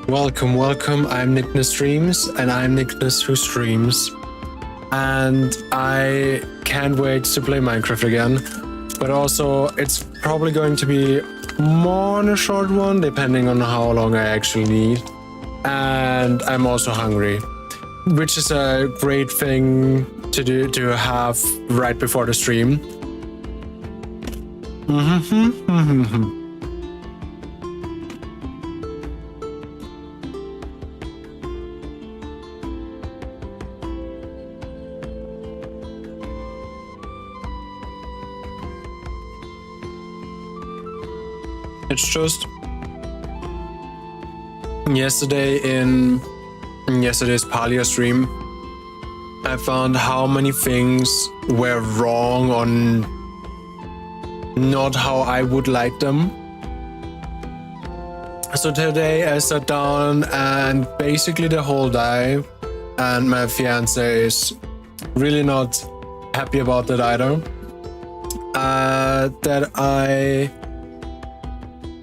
Welcome, welcome. I'm NikNes Streams, and I'm NikNes who streams. And I can't wait to play Minecraft again. But also, it's probably going to be more on a short one, depending on how long I actually need. And I'm also hungry, which is a great thing to have right before the stream. It's just yesterday in yesterday's Palia stream, I found how many things were wrong on not how I would like them. So today I sat down and basically the whole day, and my fiance is really not happy about that either. That I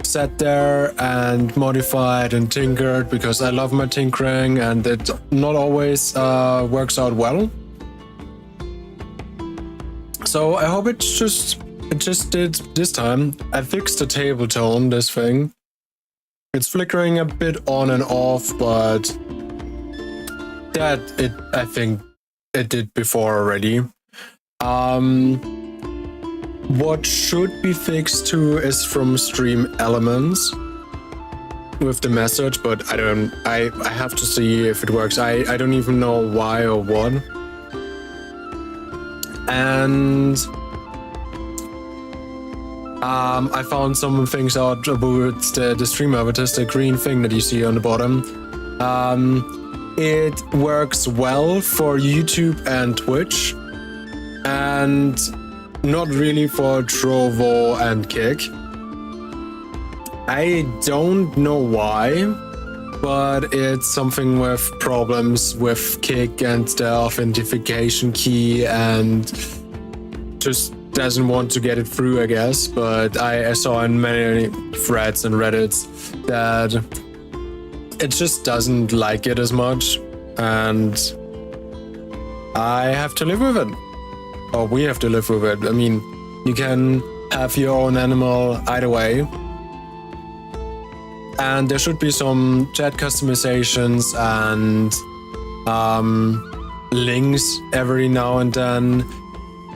sat there and modified and tinkered because I love my tinkering, and it not always works out well. So I hope it just did this time. I fixed the table tone, this thing. It's flickering a bit on and off, but I think it did before already. What should be fixed too is from Stream Elements with the message, but I have to see if it works. I don't even know why or what. And I found some things out about the stream avatars, the green thing that you see on the bottom. It works well for YouTube and Twitch, and not really for Trovo and Kick. I don't know why, but it's something with problems with Kick and the authentication key, and just doesn't want to get it through, I guess. But I saw in many threads and Reddits that it just doesn't like it as much, and I have to live with it. Or we have to live with it. I mean, you can have your own animal either way. And there should be some chat customizations and links every now and then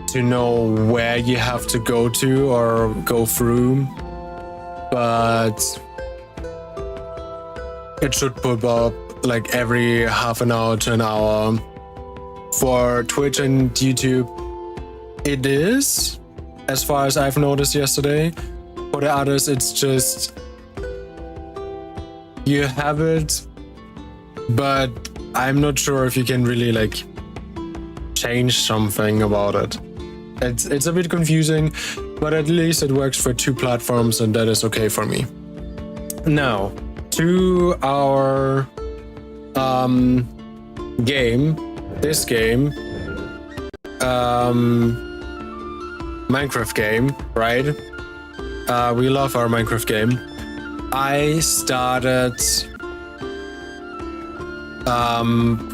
to know where you have to go to or go through. But it should pop up like every half an hour to an hour. For Twitch and YouTube, it is, as far as I've noticed yesterday. For the others, it's just you have it, but I'm not sure if you can really like change something about it. It's a bit confusing, but at least it works for 2 platforms, and that is okay for me. Now, to our game, this game, Minecraft game, right? We love our Minecraft game. I started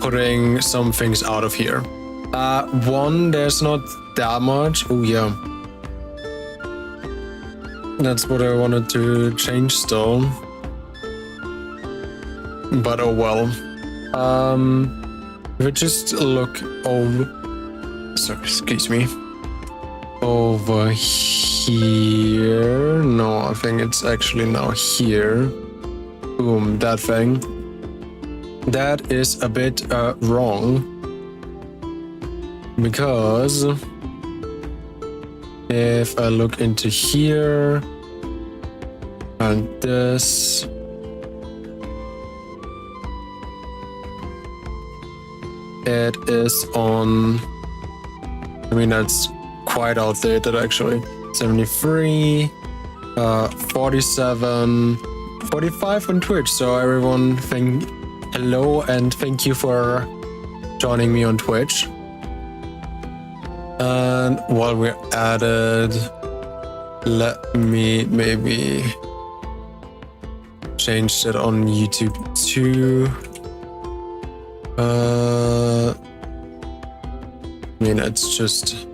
putting some things out of here. One, there's not that much. Oh yeah, that's what I wanted to change still. But oh well. If we just look over, sorry, excuse me. Over here. No, I think it's actually now here. Boom, that thing. That is a bit wrong. Because if I look into here and this, it is on, I mean, that's quite outdated actually. 73, 47, 45 on Twitch. So everyone, hello and thank you for joining me on Twitch. And while we're at it, let me maybe changed it on YouTube too. I mean, it's just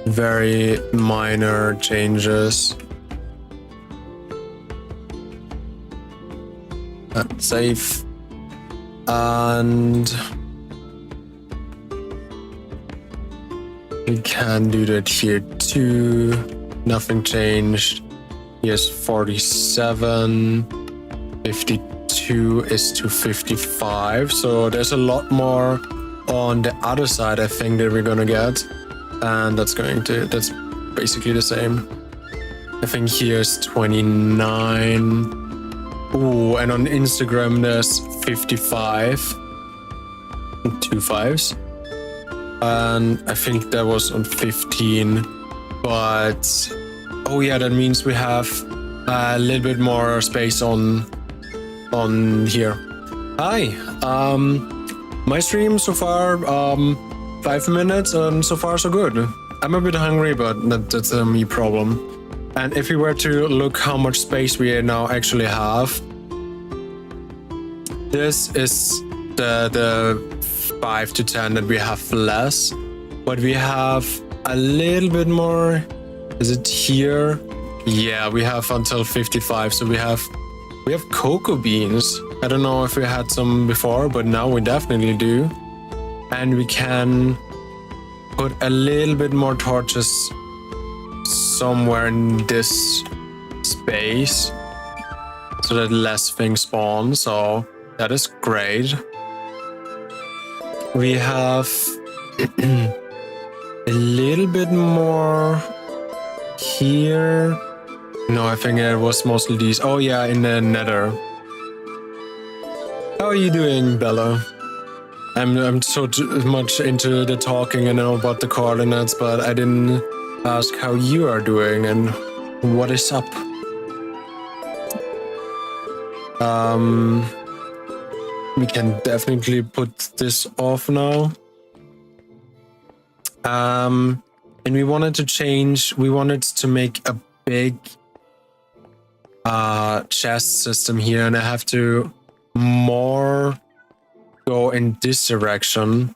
very minor changes. Save. And we can do that here too. Nothing changed. Here's 47. 52 is to 55. So there's a lot more on the other side, I think, that we're gonna get. And that's basically the same. I think here's 29. Ooh, and on Instagram there's 55. 2 5s. And I think that was on 15. But oh yeah, that means we have a little bit more space on here. Hi. My stream so far 5 minutes and so far so good. I'm a bit hungry, but that's a me problem. And if we were to look how much space we now actually have, this is the 5 to 10 that we have less, but we have a little bit more. Is it here? Yeah, we have until 55. So we have cocoa beans. I don't know if we had some before, but now we definitely do. And we can put a little bit more torches somewhere in this space so that less things spawn. So that is great. We have a little bit more here. No, I think it was mostly these. Oh yeah, in the Nether. How are you doing, Bella? I'm so much into the talking, I know about the coordinates, but I didn't ask how you are doing and what is up. We can definitely put this off now. And we wanted to make a big chest system here, and I have to more go in this direction.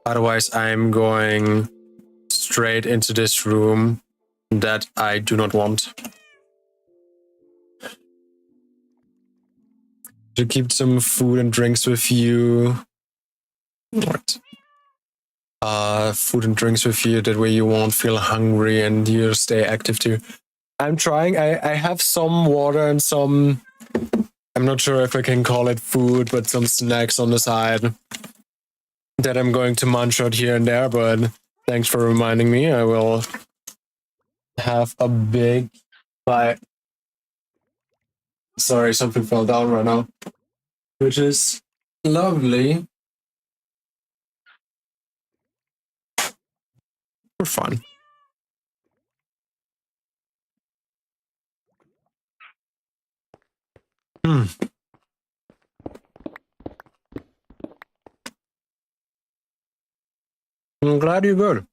Otherwise, I'm going straight into this room that I do not want. To keep some food and drinks with you. What? Food and drinks with you, that way you won't feel hungry and you stay active too. I'm trying. I have some water and some, I'm not sure if I can call it food, but some snacks on the side that I'm going to munch out here and there, but thanks for reminding me. I will have a big bite. Sorry, something fell down right now, which is lovely. For fun. I'm glad you're good.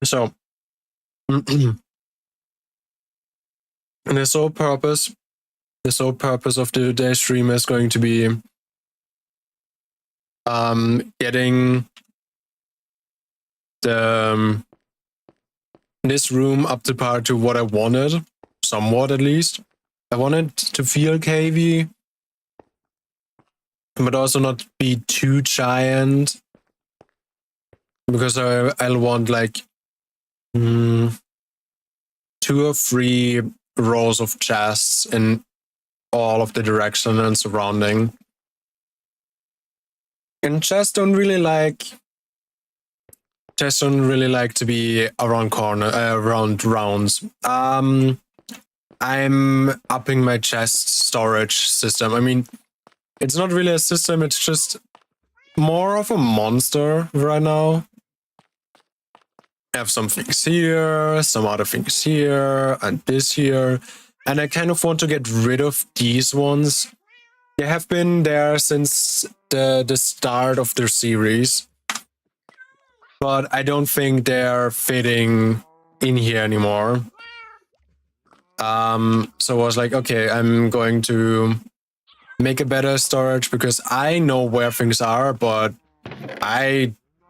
So, the sole purpose of today's stream is going to be getting this room up to par to what I wanted, somewhat at least. I wanted to feel cavey, but also not be too giant, because I'll want like 2 or 3 rows of chests in all of the direction and surrounding. And chests don't really like to be around rounds. I'm upping my chest storage system. I mean, it's not really a system, it's just more of a monster right now. I have some things here, some other things here, and this here. And I kind of want to get rid of these ones. They have been there since the start of their series. but I don't think they're fitting in here anymore. So I was like, okay, I'm going to make a better storage because I know where things are, but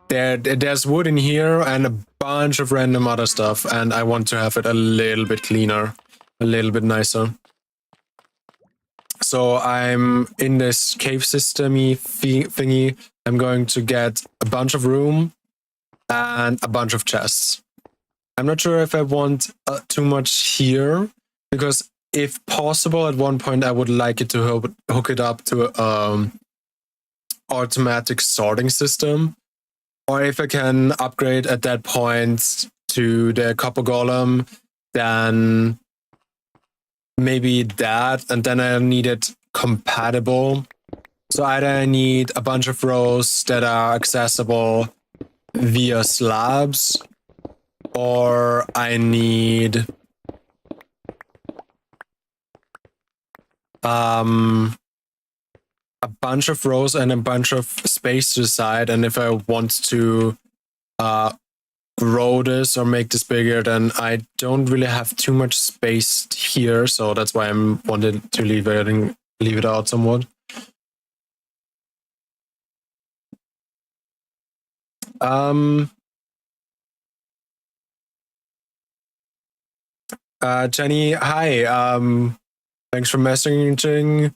there's wood in here and a bunch of random other stuff, and I want to have it a little bit cleaner, a little bit nicer. So I'm in this cave system-y thingy. I'm going to get a bunch of room and a bunch of chests. I'm not sure if I want too much here, because if possible, at one point I would like it to hook it up to automatic sorting system, or if I can upgrade at that point to the copper golem, then maybe that, and then I need it compatible. So either I need a bunch of rows that are accessible via slabs, or I need a bunch of rows and a bunch of space to the side. And if I want to grow this or make this bigger, then I don't really have too much space here, so that's why I'm wanted to leave it out somewhat. Jenny, hi. Thanks for messaging.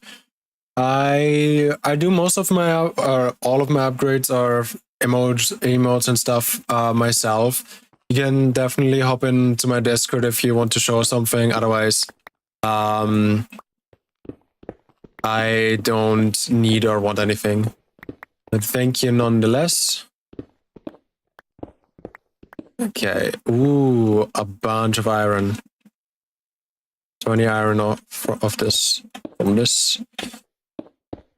I do most of my all of my upgrades are emotes and stuff myself. You can definitely hop into my Discord if you want to show something. Otherwise, I don't need or want anything. But thank you nonetheless. Okay. Ooh, a bunch of iron. 20 iron of this from this.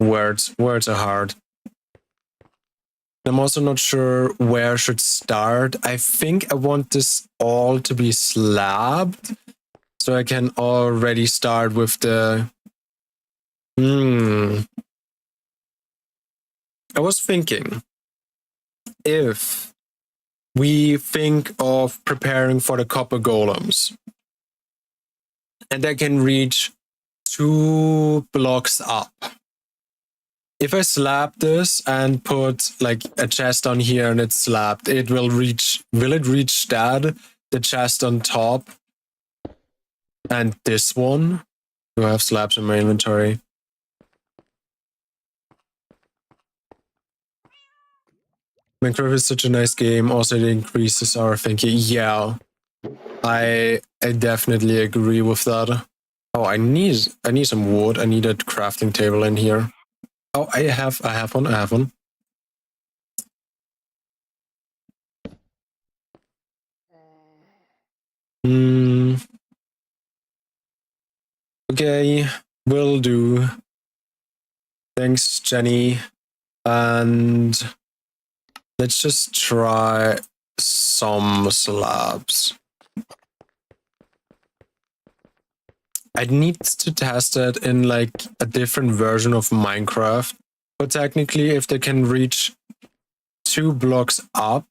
Words are hard. I'm also not sure where I should start. I think I want this all to be slabbed, so I can already start with the... I was thinking, if we think of preparing for the copper golems, and they can reach 2 blocks up. If I slab this and put like a chest on here and it's slabbed, it will reach that? The chest on top? And this one? Do I have slabs in my inventory? Minecraft is such a nice game. Also, it increases our thinking. Yeah, I definitely agree with that. Oh, I need some wood. I need a crafting table in here. Oh, I have one. Okay, will do. Thanks, Jenny. And let's just try some slabs. I need to test it in like a different version of Minecraft. But technically, if they can reach 2 blocks up,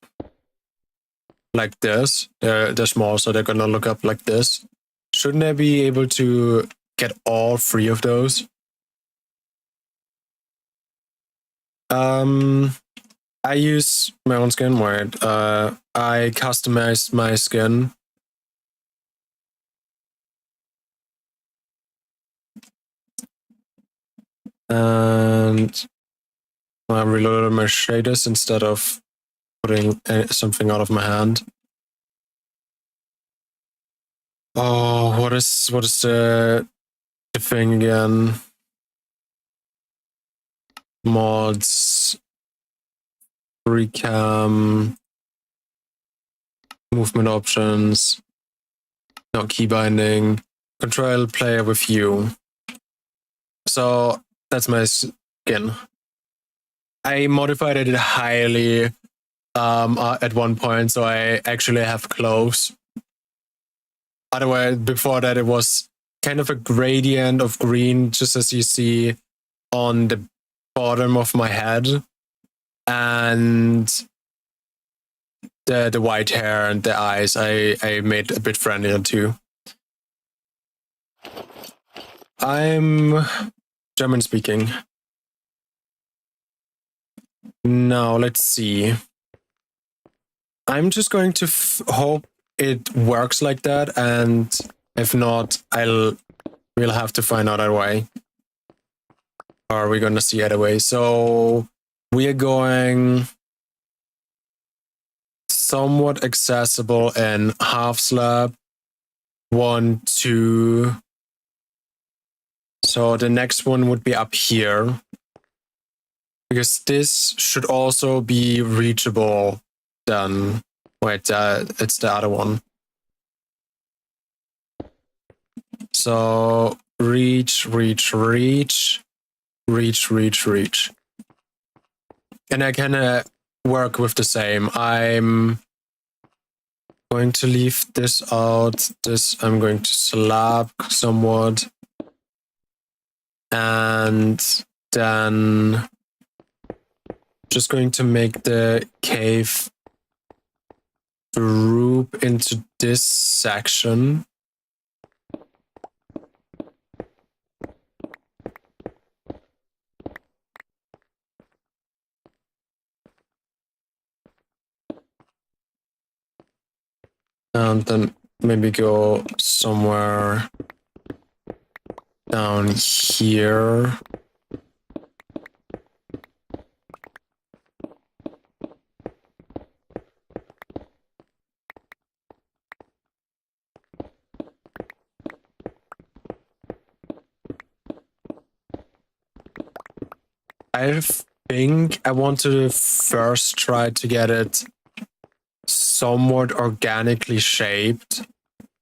like this, they're small, so they're gonna look up like this. Shouldn't I be able to get all 3 of those? I use my own skin, right? I customized my skin. And I reloaded my shaders instead of putting something out of my hand. Oh, what is the thing again? Mods, recam, movement options, no key binding, control player with you. So that's my skin. I modified it highly at one point, so I actually have clothes. Otherwise, before that, it was kind of a gradient of green, just as you see on the bottom of my head. And the white hair and the eyes I made a bit friendlier too. I'm German speaking. Now let's see. I'm just going to hope it works like that, and if not, we'll have to find out either way. Or we're gonna see either way. So we are going somewhat accessible in half slab, 1, 2. So the next one would be up here, because this should also be reachable then. Wait, it's the other one. So reach, reach, reach, reach, reach, reach. And I can work with the same. I'm going to leave this out. This I'm going to slab somewhat. And then just going to make the cave group into this section. And then maybe go somewhere down here. I think I want to first try to get it somewhat organically shaped,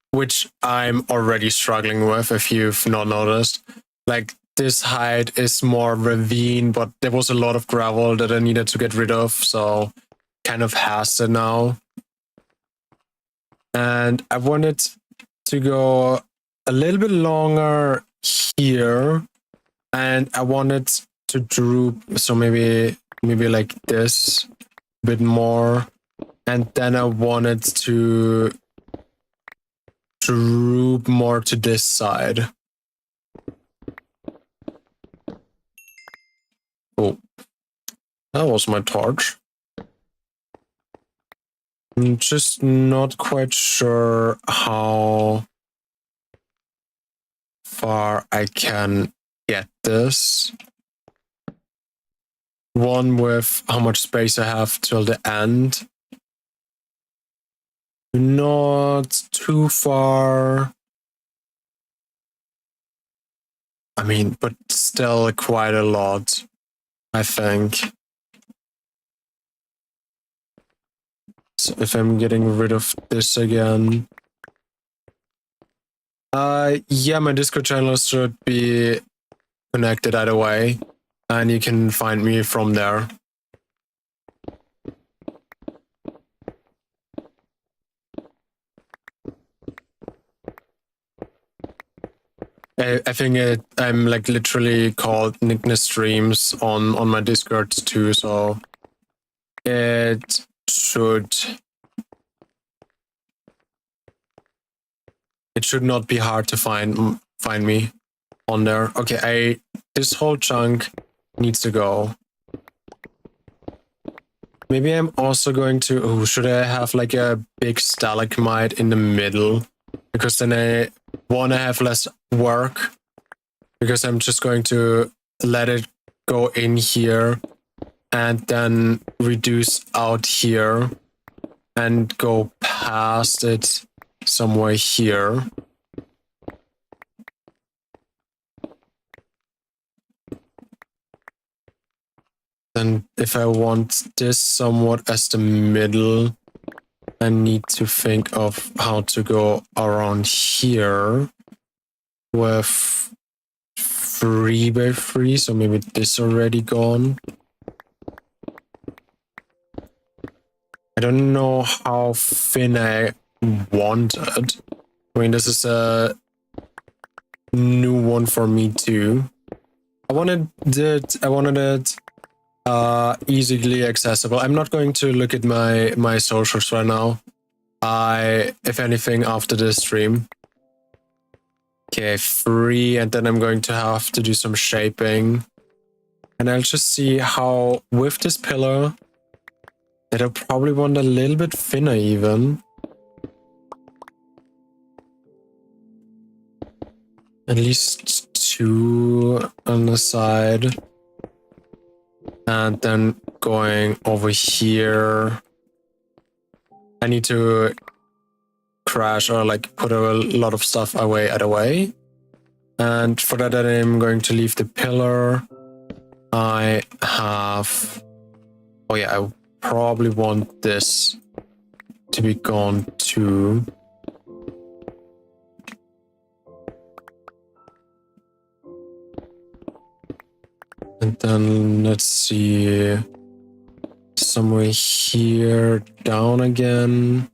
which I'm already struggling with, if you've not noticed. Like, this height is more ravine, but there was a lot of gravel that I needed to get rid of, so kind of has it now. And I wanted to go a little bit longer here, and I wanted to droop, so maybe like this, a bit more. And then I wanted to droop more to this side. Oh, that was my torch. I'm just not quite sure how far I can get this. One, with how much space I have till the end. Not too far. I mean, but still quite a lot, I think. So if I'm getting rid of this again. Yeah, my Discord channel should be connected either way, and you can find me from there. I think I'm like literally called NikNes streams on my Discord too, so it should not be hard to find me on there. Okay, this whole chunk needs to go. Maybe I'm also going to, oh, should I have like a big stalagmite in the middle? Because then I want to have less work, because I'm just going to let it go in here and then reduce out here and go past it somewhere here. Then if I want this somewhat as the middle, I need to think of how to go around here with 3x3, so maybe this already gone. I don't know how thin I want it. I mean, this is a new one for me too. I wanted it easily accessible. I'm not going to look at my socials right now. If anything, after this stream. Okay, 3, and then I'm going to have to do some shaping. And I'll just see how, with this pillar, that I probably want a little bit thinner even. At least 2 on the side. And then going over here. I need to crash or like put a lot of stuff away out of the way. And for that, I'm going to leave the pillar. I have... Oh yeah, I probably want this to be gone too. And then let's see, somewhere here, down again.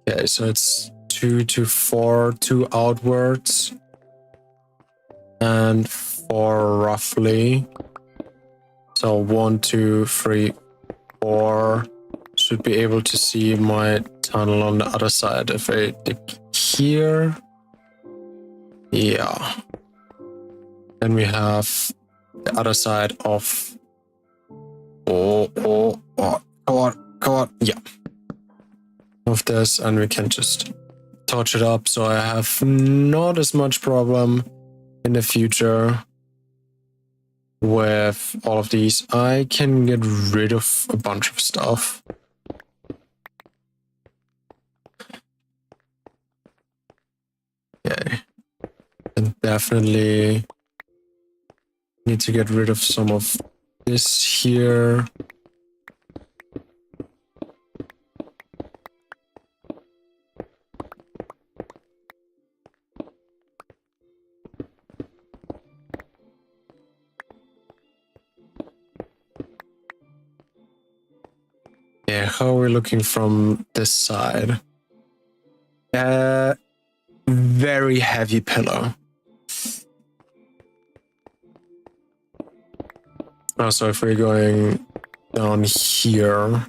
Okay, so it's 2 to 4, 2 outwards, and 4 roughly. So 1, 2, 3, 4. Should be able to see my tunnel on the other side if I dig here. Yeah. Then we have the other side of... Oh, come on. Yeah. Of this, and we can just touch it up so I have not as much problem in the future with all of these. I can get rid of a bunch of stuff. Okay. And definitely need to get rid of some of this here. Yeah, how are we looking from this side? Very heavy pillow. Also, if we're going down here,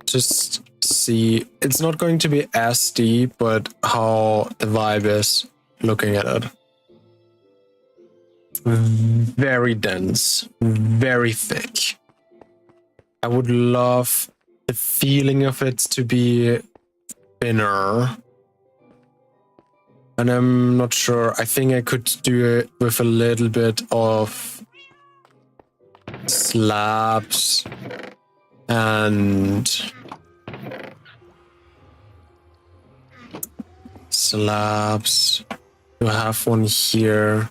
just see, it's not going to be as steep, but how the vibe is looking at it. Very dense, very thick. I would love the feeling of it to be thinner. And I'm not sure. I think I could do it with a little bit of slabs and slabs. You have one here.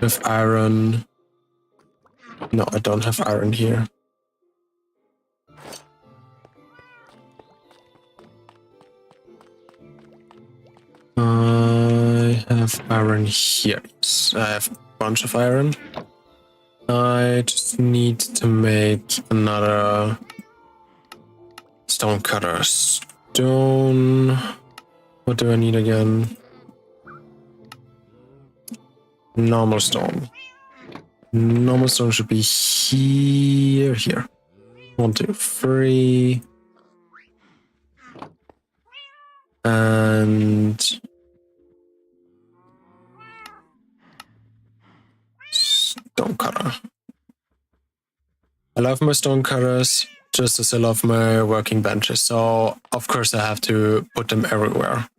With iron. No, I don't have iron here. I have iron here. Yes, I have a bunch of iron. I just need to make another stone cutter. Stone. What do I need again? Normal stone. Normal stone should be here. 1, 2, 3. And stone cutter. I love my stone cutters just as I love my working benches. So of course I have to put them everywhere.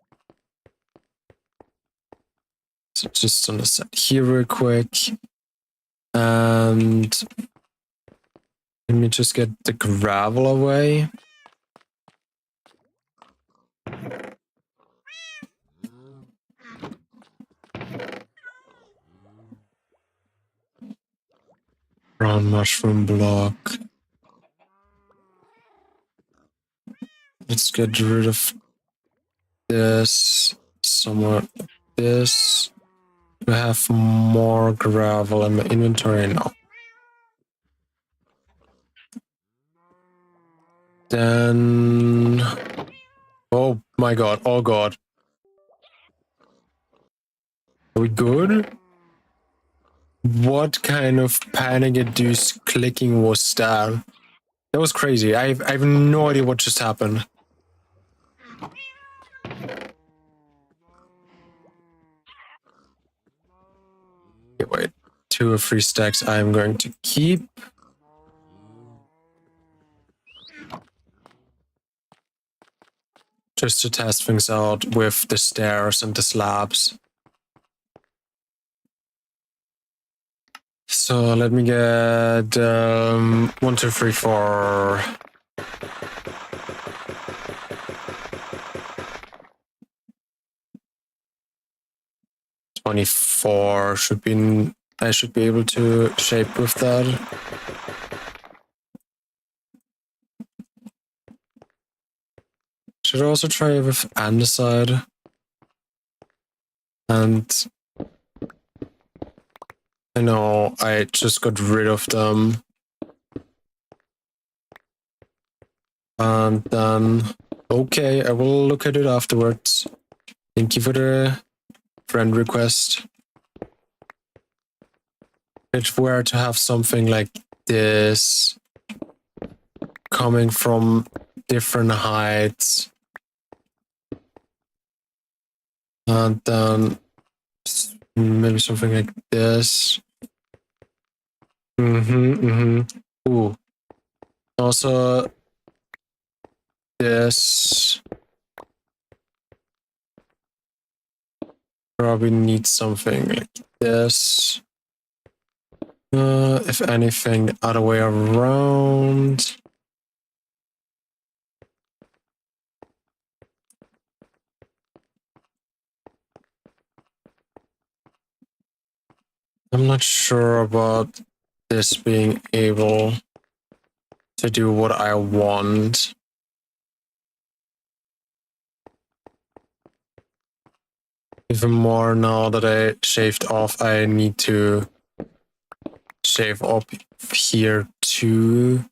So just gonna set here real quick. And let me just get the gravel away. Brown mushroom block. let's get rid of this somewhere. This. Do I have more gravel in my inventory now? Then, oh my god, oh god. Are we good? What kind of panic-induced clicking was that? That was crazy. I have no idea what just happened. Okay, wait. 2 or 3 stacks I'm going to keep. Just to test things out with the stairs and the slabs. So let me get 1, 2, 3, 4. $24 should be. I should be able to shape with that. Should also try with andesite. And I know I just got rid of them. And then, okay, I will look at it afterwards. Thank you for the friend request. If we were to have something like this coming from different heights, and then maybe something like this. Ooh. Also, this probably needs something like this. If anything, the other way around. I'm not sure about this being able to do what I want. Even more now that I shaved off, I need to shave up here too.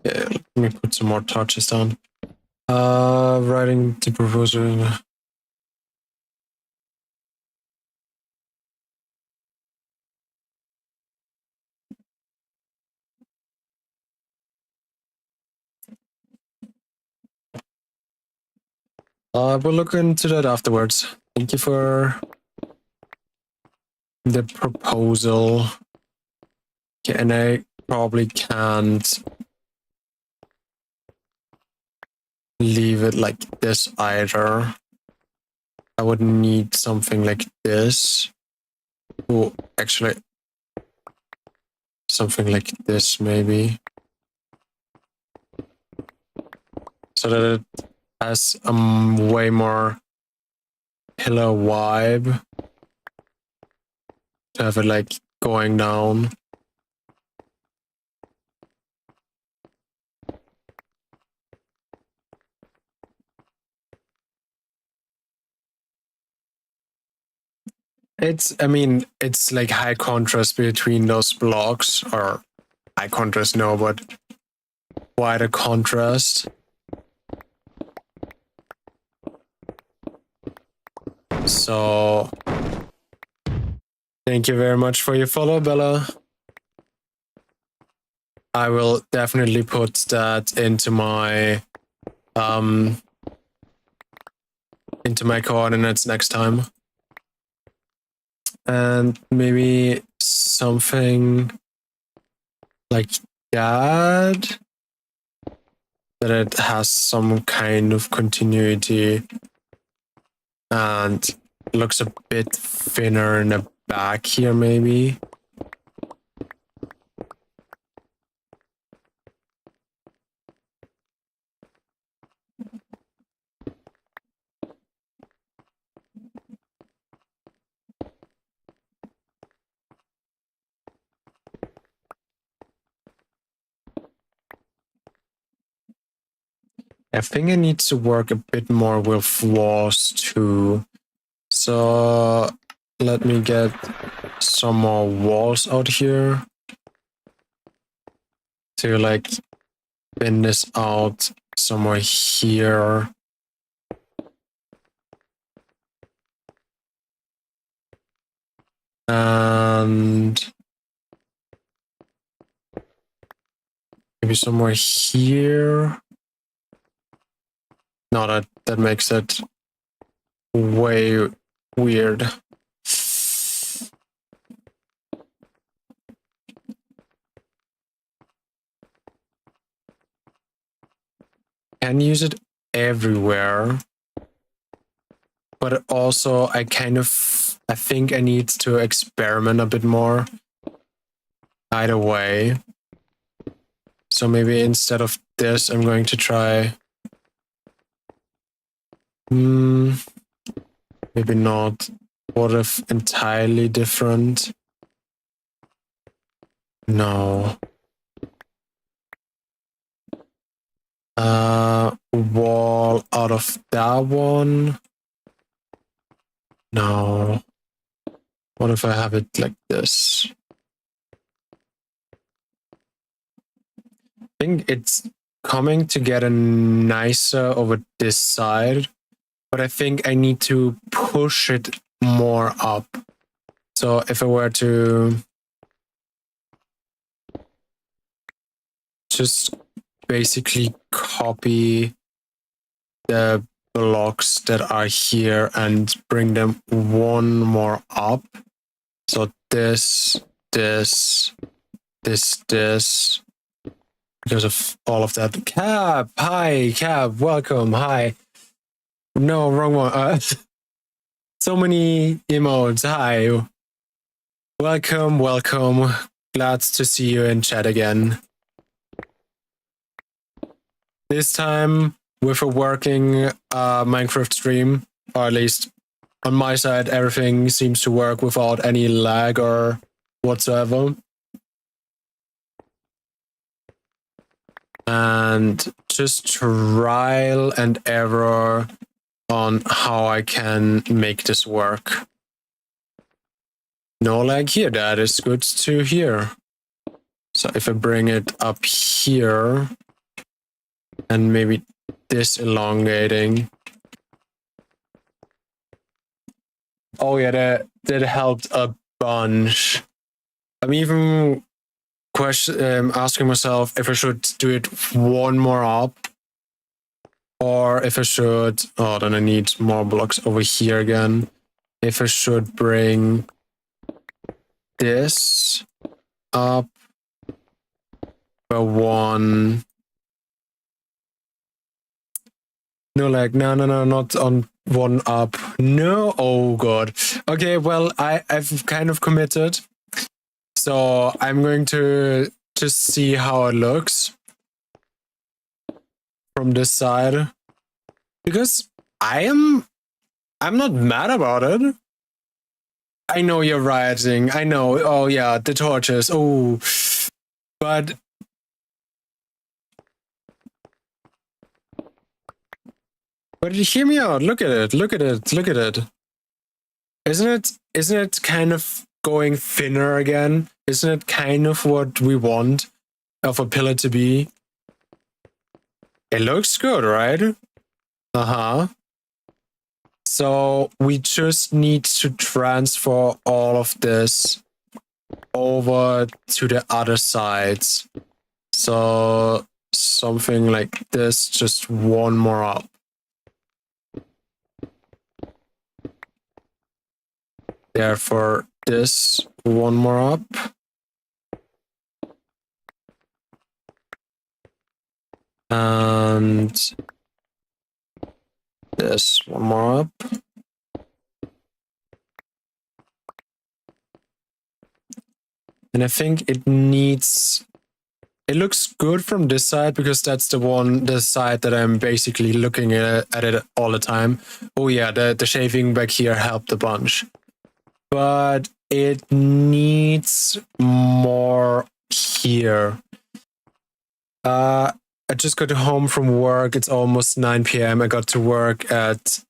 Yeah, let me put some more touches down. Writing the proposal. We'll look into that afterwards. Thank you for the proposal. Okay, and I probably can't leave it like this either. I would need something like this. Oh, actually, something like this maybe. So that it has a way more pillar vibe. To have it like going down. I mean, it's like high contrast between those blocks, or high contrast, no, but quite a contrast. So, thank you very much for your follow, Bella. I will definitely put that into my coordinates next time. And maybe something like that it has some kind of continuity and looks a bit thinner in the back here maybe. I think I need to work a bit more with walls too. So let me get some more walls out here to like bin this out somewhere here. And maybe somewhere here. No, that makes it way weird. Can use it everywhere. But also I think I need to experiment a bit more. Either way. So maybe instead of this, I'm going to try. Maybe not. What if entirely different? No. Wall out of that one. No. What if I have it like this? I think it's coming to get a nicer over this side, but I think I need to push it more up. So if I were to just basically copy the blocks that are here and bring them one more up. So this, because of all of that. Cab, hi, Cab, welcome, hi. No, wrong one. So many emotes, hi. Welcome. Glad to see you in chat again. This time with a working Minecraft stream, or at least on my side, everything seems to work without any lag or whatsoever. And just trial and error on how I can make this work. No lag here, that is good to hear. So if I bring it up here, and maybe this elongating. Oh yeah, that helped a bunch. I'm even asking myself if I should do it one more up, or if I should. Oh, then I need more blocks over here again. If I should bring this up by one. No lag, no, not on one up. No, oh god. Okay, well, I've kind of committed. So I'm going to just see how it looks from this side. Because I'm not mad about it. I know you're rioting. I know. Oh yeah, the torches. Oh, but hear me out. Look at it. Isn't it kind of going thinner again? Isn't it kind of what we want of a pillar to be? It looks good, right? Uh-huh. So we just need to transfer all of this over to the other sides. So something like this, just one more up. Therefore, this one more up. And this one more up. And I think it looks good from this side because that's the side that I'm basically looking at it all the time. Oh yeah, the shaving back here helped a bunch. But it needs more here. I just got home from work. It's almost 9 p.m. I got to work at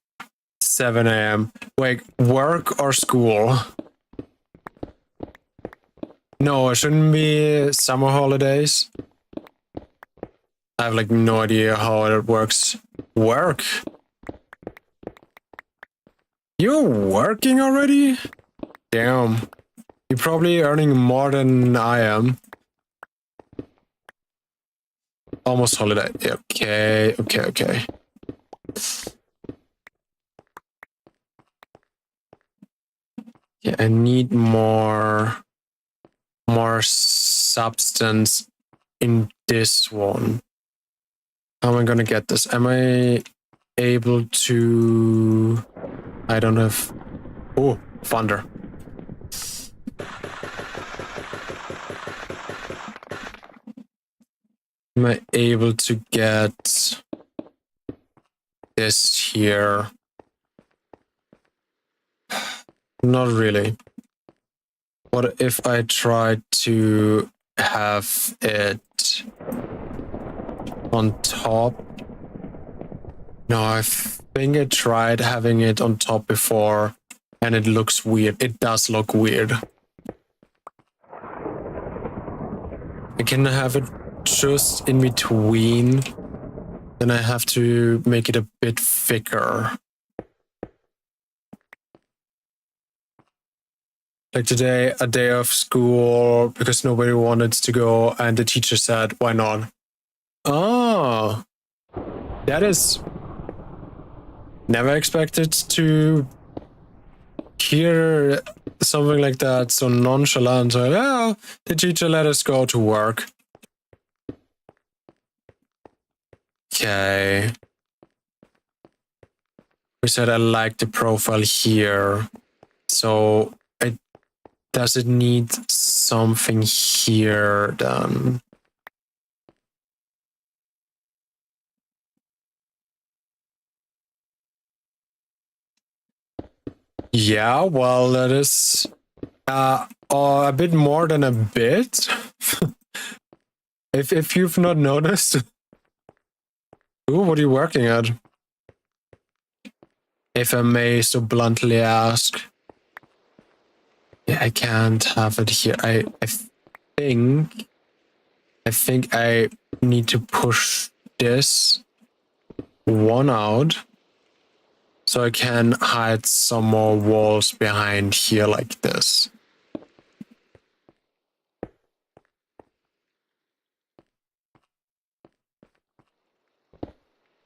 7 a.m. Wait, work or school? No, it shouldn't be summer holidays. I have like no idea how it works. Work? You're working already? Damn. You're probably earning more than I am. Almost holiday. Okay. Yeah, I need more substance in this one. How am I gonna get this? Am I able to... I don't have... Oh, thunder. Am I able to get this here? Not really. What if I tried to have it on top? No, I think I tried having it on top before and it looks weird. It does look weird. I can have it just in between. Then I have to make it a bit thicker. Like today, a day of school because nobody wanted to go and the teacher said, why not? Oh, that is... Never expected to hear something like that so nonchalant. So, oh, the teacher let us go to work. Okay. We said I like the profile here. So does it need something here then? Yeah, well, that is a bit more than a bit. if you've not noticed. Ooh, what are you working at? If I may so bluntly ask. Yeah, I can't have it here. I think I need to push this one out so I can hide some more walls behind here like this.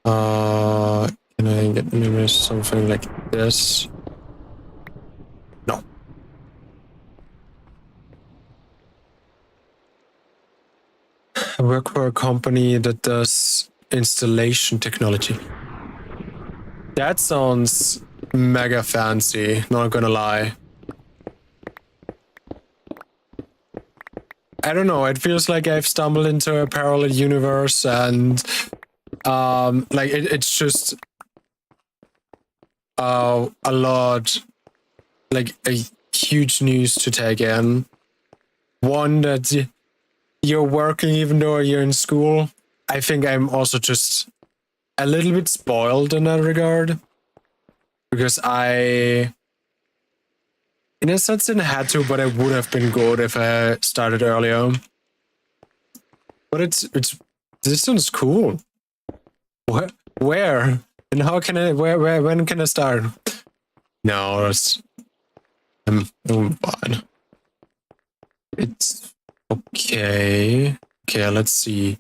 Can I get maybe something like this? No. I work for a company that does installation technology. That sounds mega fancy, not gonna lie. I don't know, it feels like I've stumbled into a parallel universe and like it's just a lot, like a huge news to take in. One, that you're working even though you're in school. I think I'm also just a little bit spoiled in that regard. Because I, in a sense, didn't have to, but it would have been good if I started earlier. But this sounds cool. Where? And how can I, when can I start? No, I'm fine. It's okay. Okay, let's see.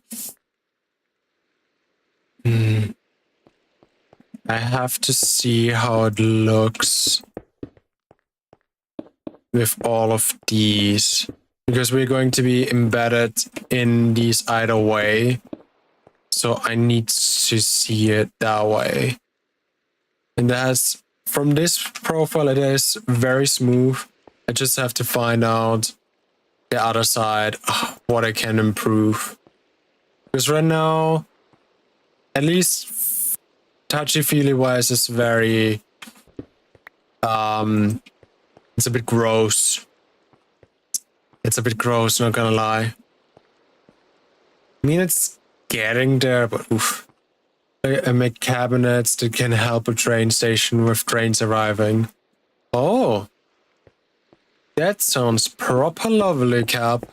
I have to see how it looks with all of these, because we're going to be embedded in these either way. So I need to see it that way. And that's, from this profile, it is very smooth. I just have to find out the other side, what I can improve. Because right now, at least touchy-feely wise, is very, it's a bit gross. It's a bit gross, not gonna lie. I mean, it's getting there, but oof. I make cabinets that can help a train station with trains arriving. Oh, that sounds proper lovely, Cap.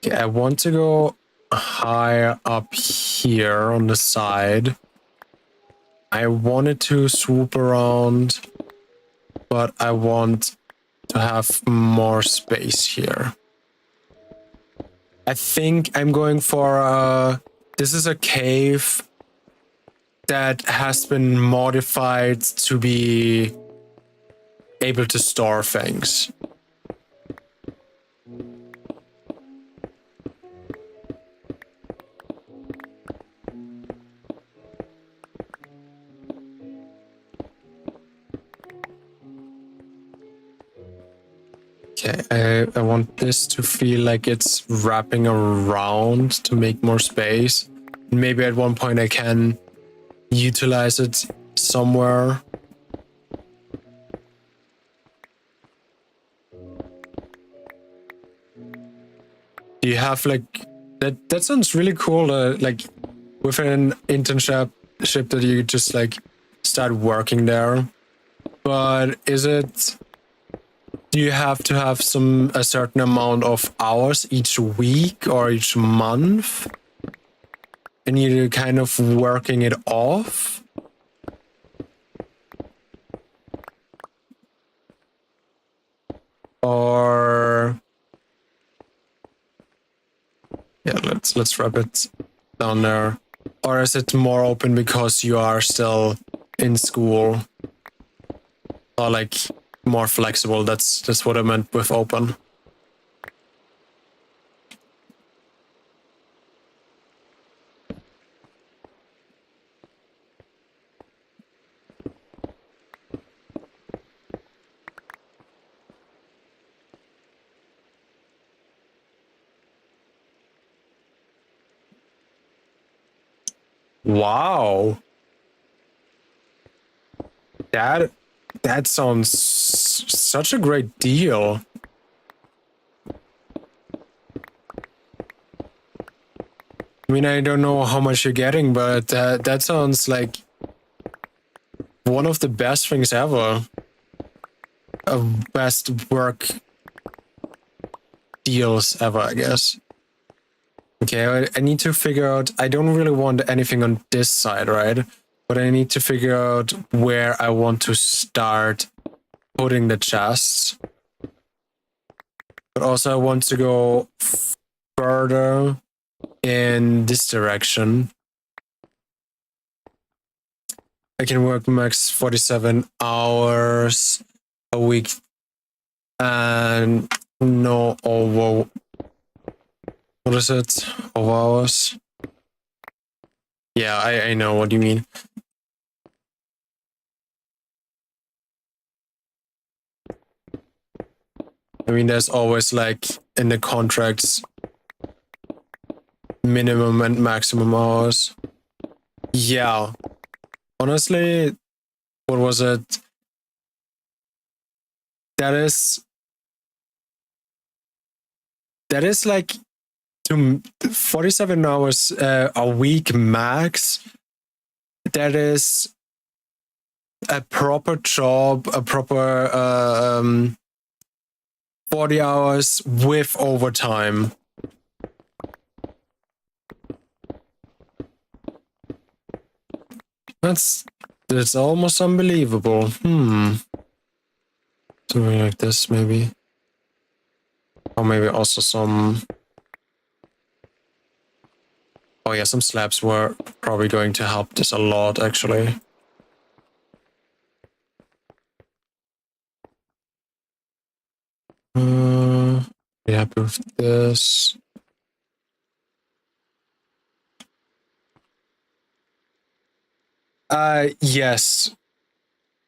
Okay, I want to go higher up here on the side. I wanted to swoop around, but I want to have more space here. I think I'm going for this is a cave that has been modified to be able to store things. Okay, I want this to feel like it's wrapping around to make more space. Maybe at one point I can utilize it somewhere. Do you have like that sounds really cool, like with an internship that you just like start working there. But is it, do you have to have a certain amount of hours each week or each month? And you're kind of working it off? Or yeah, let's wrap it down there. Or is it more open because you are still in school? Or like more flexible? That's what I meant with open. Wow. That sounds such a great deal. I mean, I don't know how much you're getting, but that sounds like one of the best things ever. Best work deals ever, I guess. Okay, I need to figure out, I don't really want anything on this side, right? But I need to figure out where I want to start putting the chests. But also I want to go further in this direction. I can work max 47 hours a week and no over, what is it? Over hours? Yeah, I know what you mean. I mean, there's always like in the contracts minimum and maximum hours. Yeah. Honestly, what was it? That is like 47 hours a week max. That is a proper job, a proper 40 hours with overtime. That's almost unbelievable. Something like this, maybe. Or maybe also some... Oh yeah, some slabs were probably going to help this a lot, actually. Be happy with this. Yes.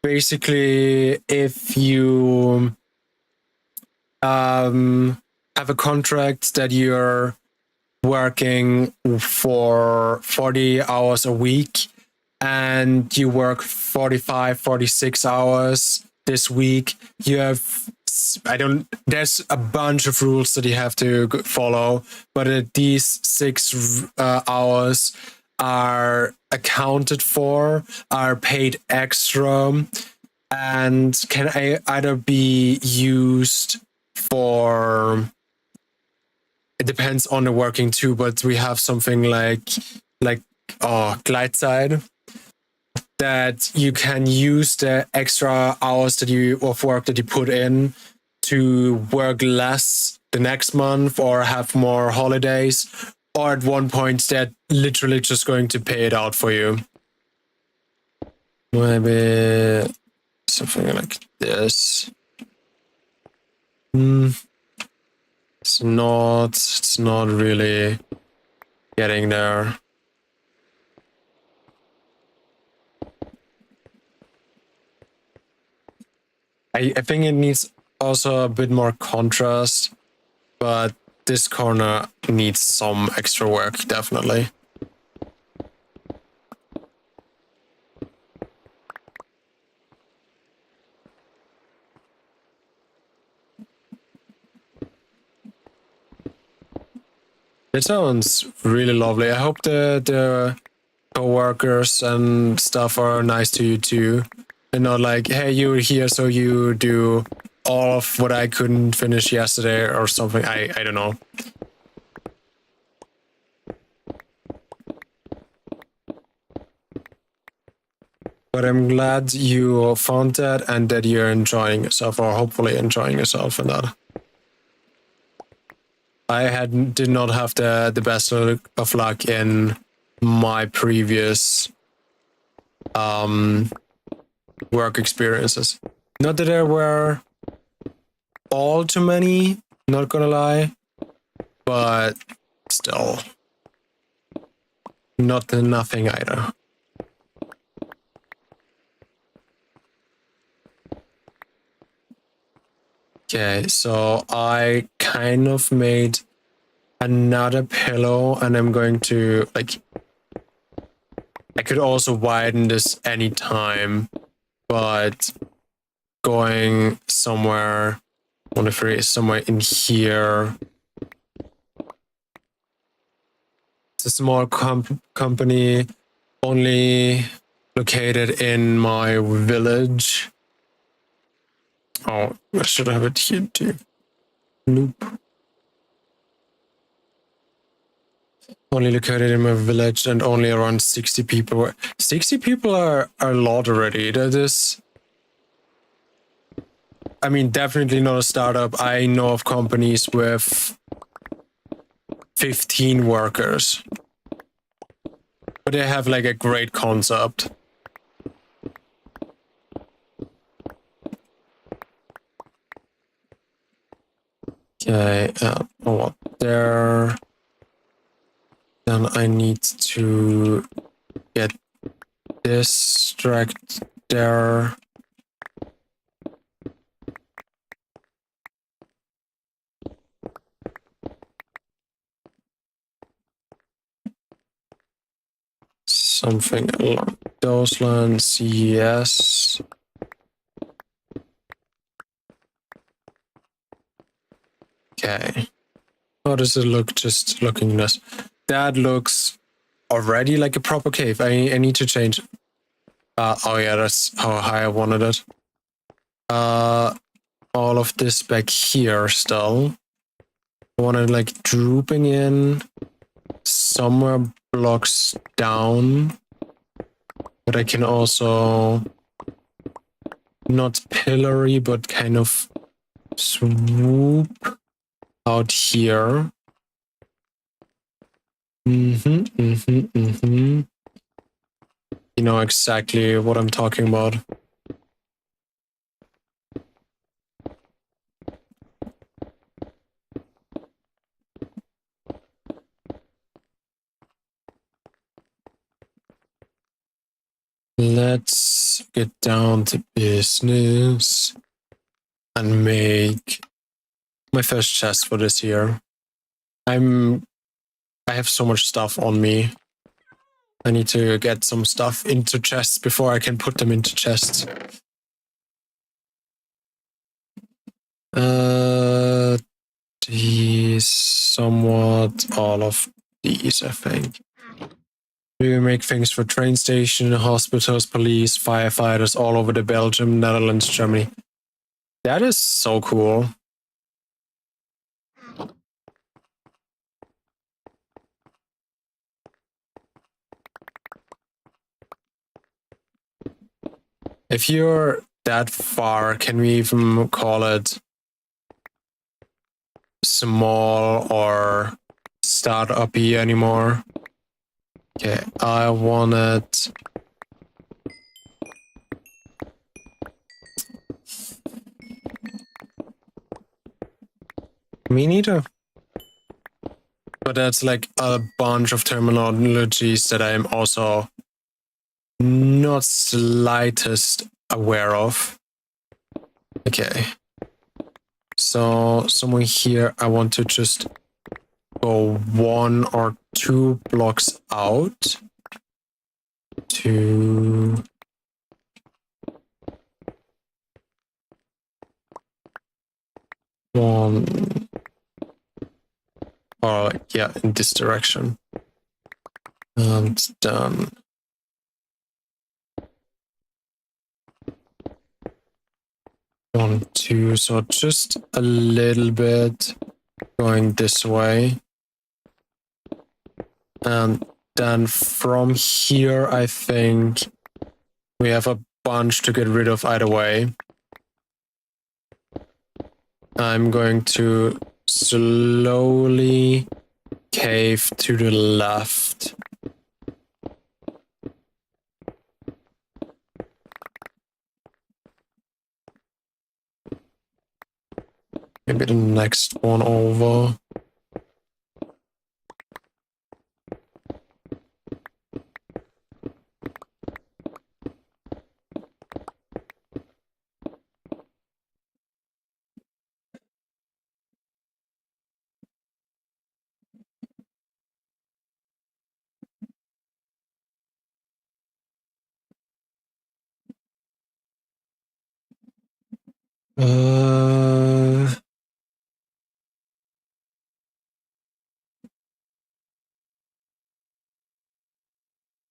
Basically, if you have a contract that you're working for 40 hours a week and you work 45, 46 hours, this week. You have, there's a bunch of rules that you have to follow, but these 6 hours are accounted for, are paid extra, and can either be used for, it depends on the working too, but we have something like glide side, that you can use the extra hours of work that you put in to work less the next month or have more holidays, or at one point they're literally just going to pay it out for you. Maybe something like this. It's not really getting there. I think it needs also a bit more contrast, but this corner needs some extra work, definitely. It sounds really lovely. I hope the co-workers and stuff are nice to you too. And not like, hey, you're here, so you do all of what I couldn't finish yesterday or something. I don't know. But I'm glad you found that and that you're enjoying yourself, or hopefully enjoying yourself in that. I did not have the best of luck in my previous work experiences. Not that there were all too many, not gonna lie, but still, nothing either. Okay, so I kind of made another pillow, and I'm going to, like, I could also widen this anytime, but going somewhere, I wonder if it is somewhere in here. It's a small company, only located in my village. Oh, I should have it here too. Nope. Only located in my village and only around 60 people. 60 people are a lot already. That is, I mean, definitely not a startup. I know of companies with 15 workers, but they have like a great concept. Okay, what there? Then I need to get this direct there. Something along those lines, yes. Okay. How does it look just looking this? That looks already like a proper cave. I need to change. Oh yeah, that's how high I wanted it. All of this back here still. I want it like drooping in somewhere blocks down. But I can also not pillory, but kind of swoop out here. You know exactly what I'm talking about. Let's get down to business and make my first chest for this year. I have so much stuff on me. I need to get some stuff into chests before I can put them into chests. These somewhat all of these, I think. We make things for train station, hospitals, police, firefighters all over the Belgium, Netherlands, Germany. That is so cool. If you're that far, can we even call it small or start-up-y anymore? Okay, I want it. Me neither. But that's like a bunch of terminologies that I am also not slightest aware of. Okay. So somewhere here, I want to just go 1 or 2 blocks out to one, or yeah, in this direction. And done. One, two, so just a little bit going this way. And then from here, I think we have a bunch to get rid of either way. I'm going to slowly cave to the left. Maybe the next one over.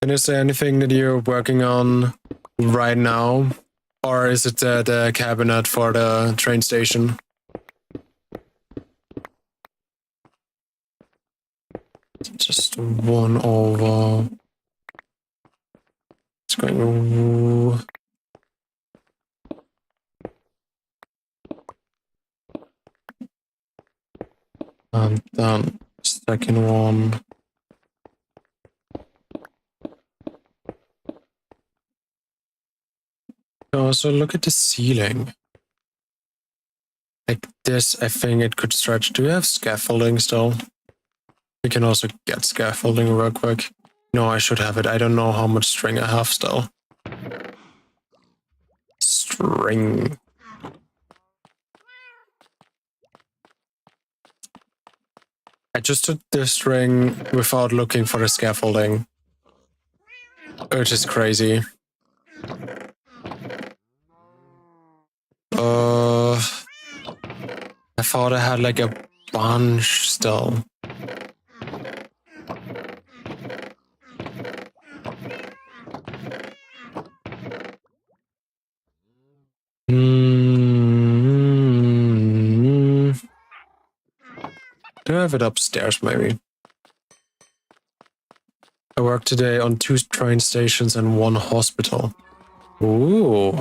Can you say anything that you're working on right now? Or is it the cabinet for the train station? Just 1 over. It's going. And then second one. Also, look at the ceiling. Like this, I think it could stretch. Do we have scaffolding still? We can also get scaffolding real quick. No, I should have it. I don't know how much string I have still. String. I just took the string without looking for the scaffolding, which is crazy. I thought I had like a bunch still. Do I have it upstairs maybe? I work today on 2 train stations and 1 hospital. Ooh.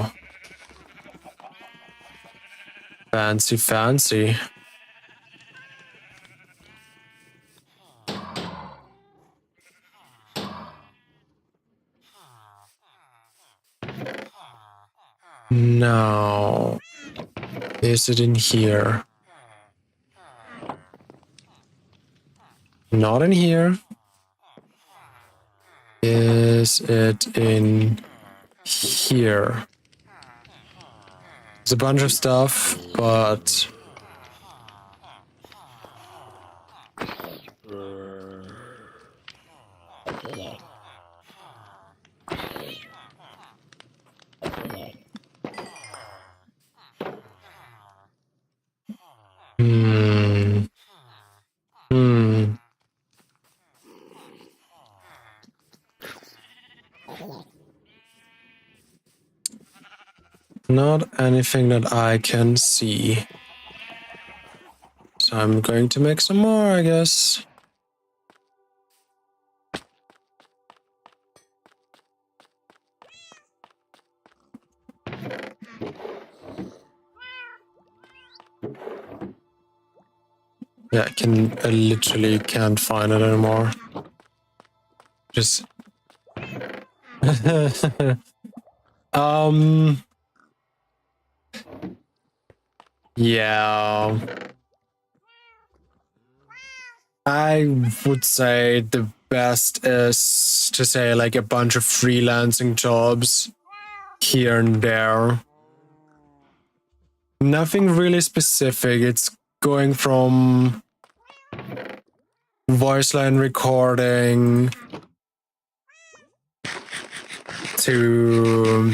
Fancy, fancy. Now, is it in here? Not in here. Is it in here? There's a bunch of stuff, but Not anything that I can see. So I'm going to make some more, I guess. Yeah, I literally can't find it anymore. Just yeah. I would say the best is to say like a bunch of freelancing jobs here and there. Nothing really specific. It's going from voice line recording to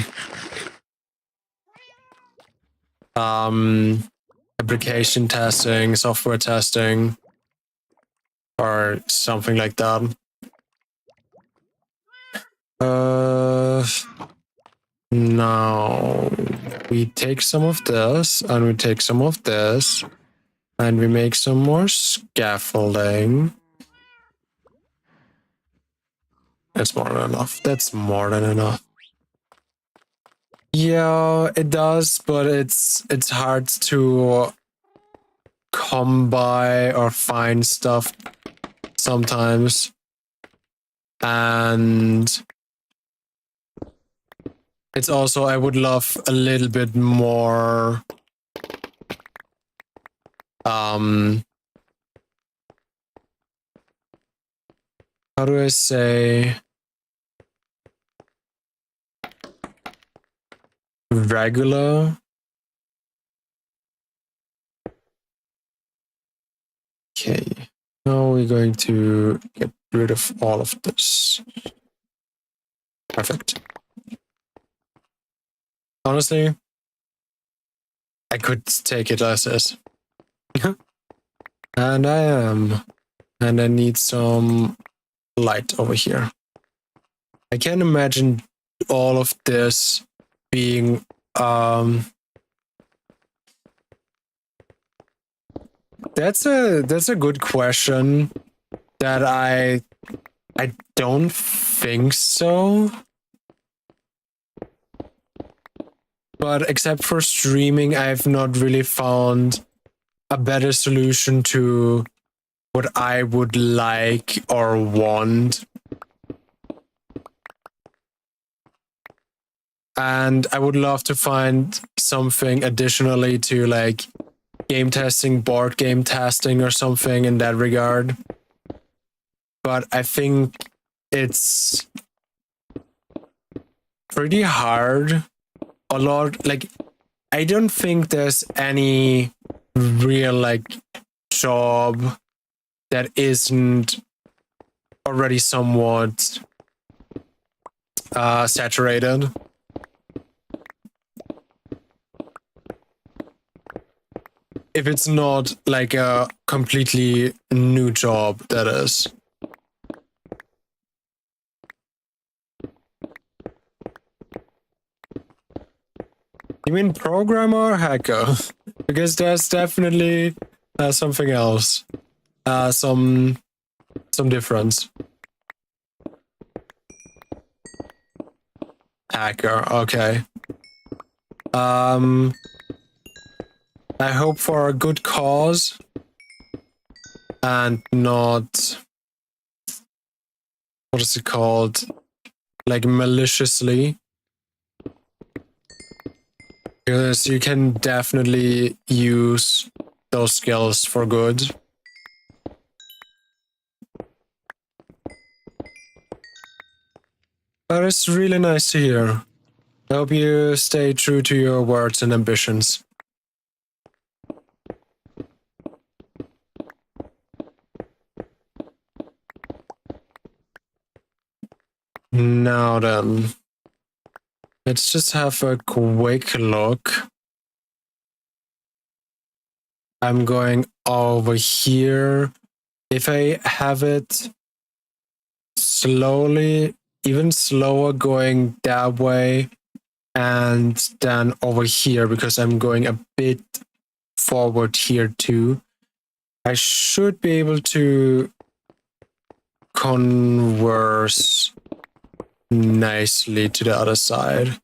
application testing, software testing, or something like that. Now we take some of this and we take some of this and we make some more scaffolding. That's more than enough. That's more than enough. Yeah, it does, but it's hard to come by or find stuff sometimes. And it's also, I would love a little bit more how do I say, regular? Okay, now we're going to get rid of all of this. Perfect. Honestly, I could take it as is. And I am. And I need some light over here. I can't imagine all of this being that's a good question that I don't think so. But except for streaming, I've not really found a better solution to what I would like or want. And I would love to find something additionally to like game testing, board game testing or something in that regard. But I think it's pretty hard. A lot, like, I don't think there's any real like job that isn't already somewhat saturated. If it's not like a completely new job, that is. You mean programmer or hacker? Because there's definitely something else. Some difference. Hacker, okay. I hope for a good cause and not, what is it called? Like maliciously. Because you can definitely use those skills for good. But it's really nice to hear. I hope you stay true to your words and ambitions. Now then, let's just have a quick look. I'm going over here. If I have it slowly, even slower going that way, and then over here, because I'm going a bit forward here too, I should be able to converse nicely to the other side.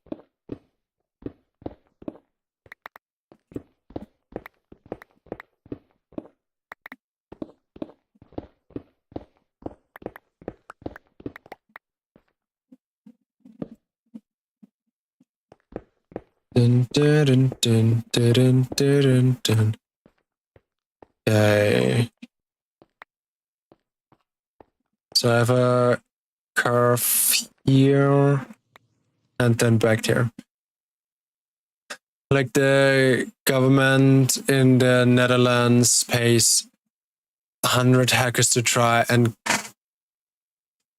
Dun, dun, dun, dun, dun, dun, dun. Okay. So I have a curve here and then back here. Like the government in the Netherlands pays 100 hackers to try and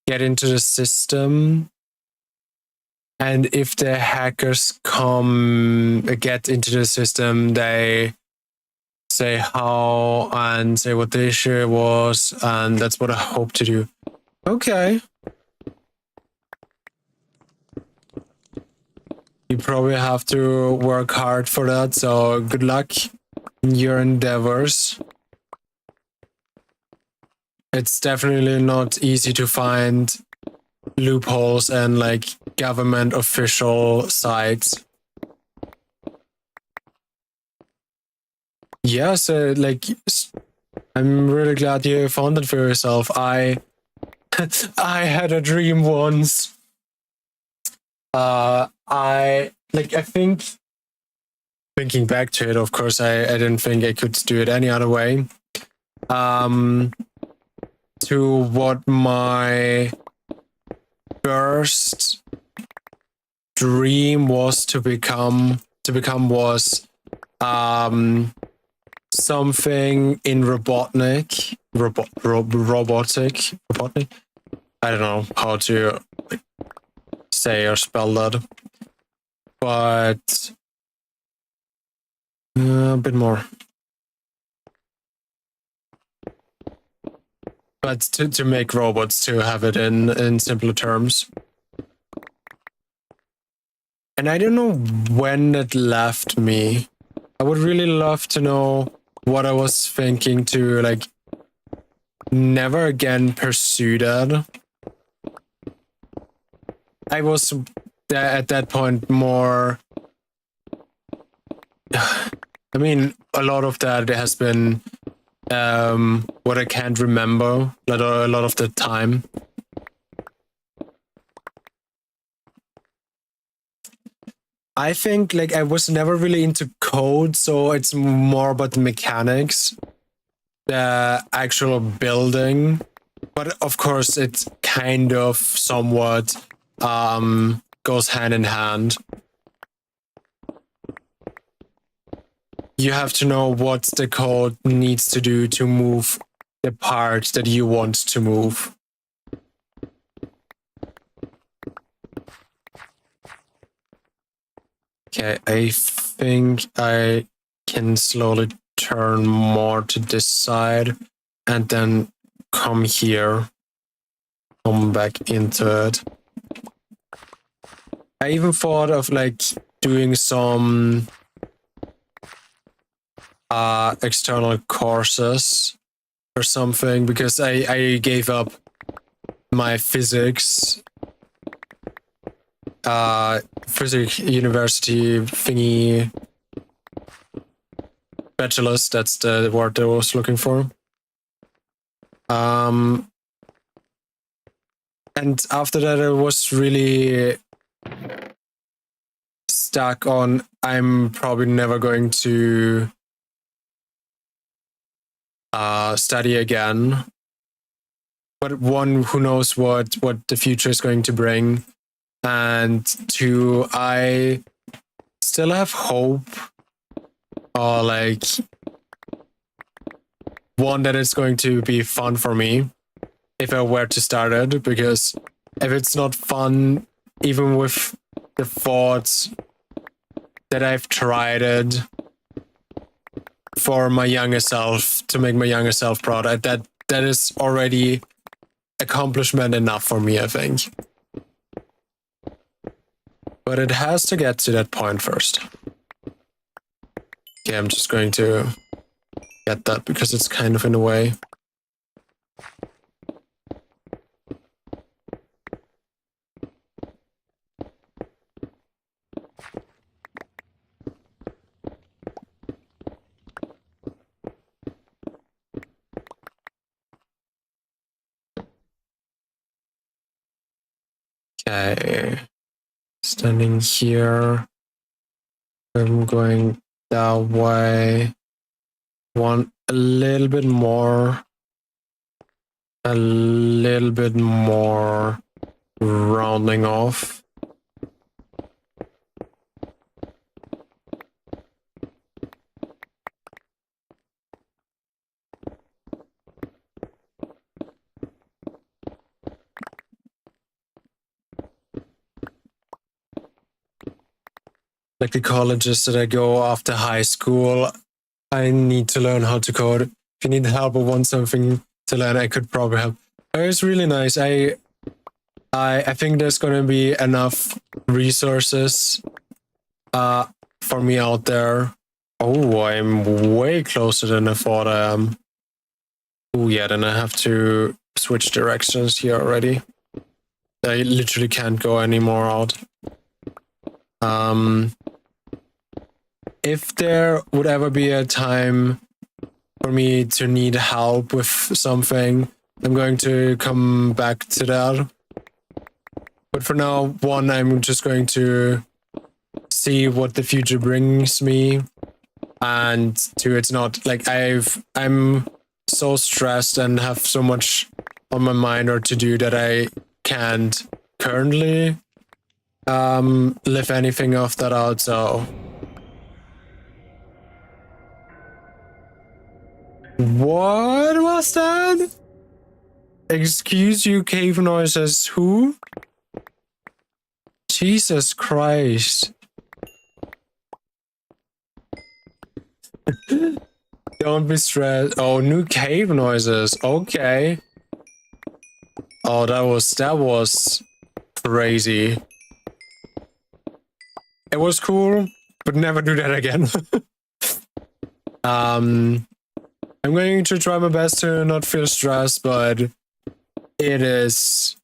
get into the system. And if the hackers get into the system, they say how and say what the issue was, and that's what I hope to do. Okay. You probably have to work hard for that, so good luck in your endeavors. It's definitely not easy to find loopholes and like government official sites. Yeah, so like I'm really glad you found it for yourself. I had a dream once. I think thinking back to it, of course, I didn't think I could do it any other way. To what my first dream was to become was something in robotic. I don't know how to say or spell that, but a bit more. But to make robots, to have it in simpler terms. And I don't know when it left me. I would really love to know what I was thinking to like never again pursue that. I was at that point more. I mean, a lot of that has been what I can't remember a lot of the time. I think like I was never really into code, so it's more about the mechanics, the actual building. But of course, it's kind of somewhat goes hand in hand. You have to know what the code needs to do to move the part that you want to move. Okay, I think I can slowly turn more to this side and then come here, come back into it. I even thought of like doing some external courses or something, because I gave up my physics university thingy bachelor's, that's the word I was looking for. And after that I was really stuck on I'm probably never going to study again. But one, who knows what the future is going to bring. And two, I still have hope, or like one, that it's going to be fun for me if I were to start it, because if it's not fun, even with the thoughts that I've tried it for my younger self, to make my younger self proud, that is already accomplishment enough for me, I think. But it has to get to that point first. Okay, I'm just going to get that because it's kind of in the way. Okay, standing here. I'm going that way. Want a little bit more. A little bit more rounding off. Like the colleges that I go after high school, I need to learn how to code. If you need help or want something to learn, I could probably help. It's really nice. I think there's gonna be enough resources for me out there. Oh, I'm way closer than I thought I am. Oh yeah, then I have to switch directions here already. I literally can't go any more out. If there would ever be a time for me to need help with something, I'm going to come back to that. But for now, one, I'm just going to see what the future brings me. And two, it's not like I'm so stressed and have so much on my mind or to do that I can't currently live anything of that out, so. What was that? Excuse you, cave noises, who? Jesus Christ. Don't be stressed. Oh, new cave noises. Okay. Oh, that was crazy. It was cool, but never do that again. I'm going to try my best to not feel stressed, but it is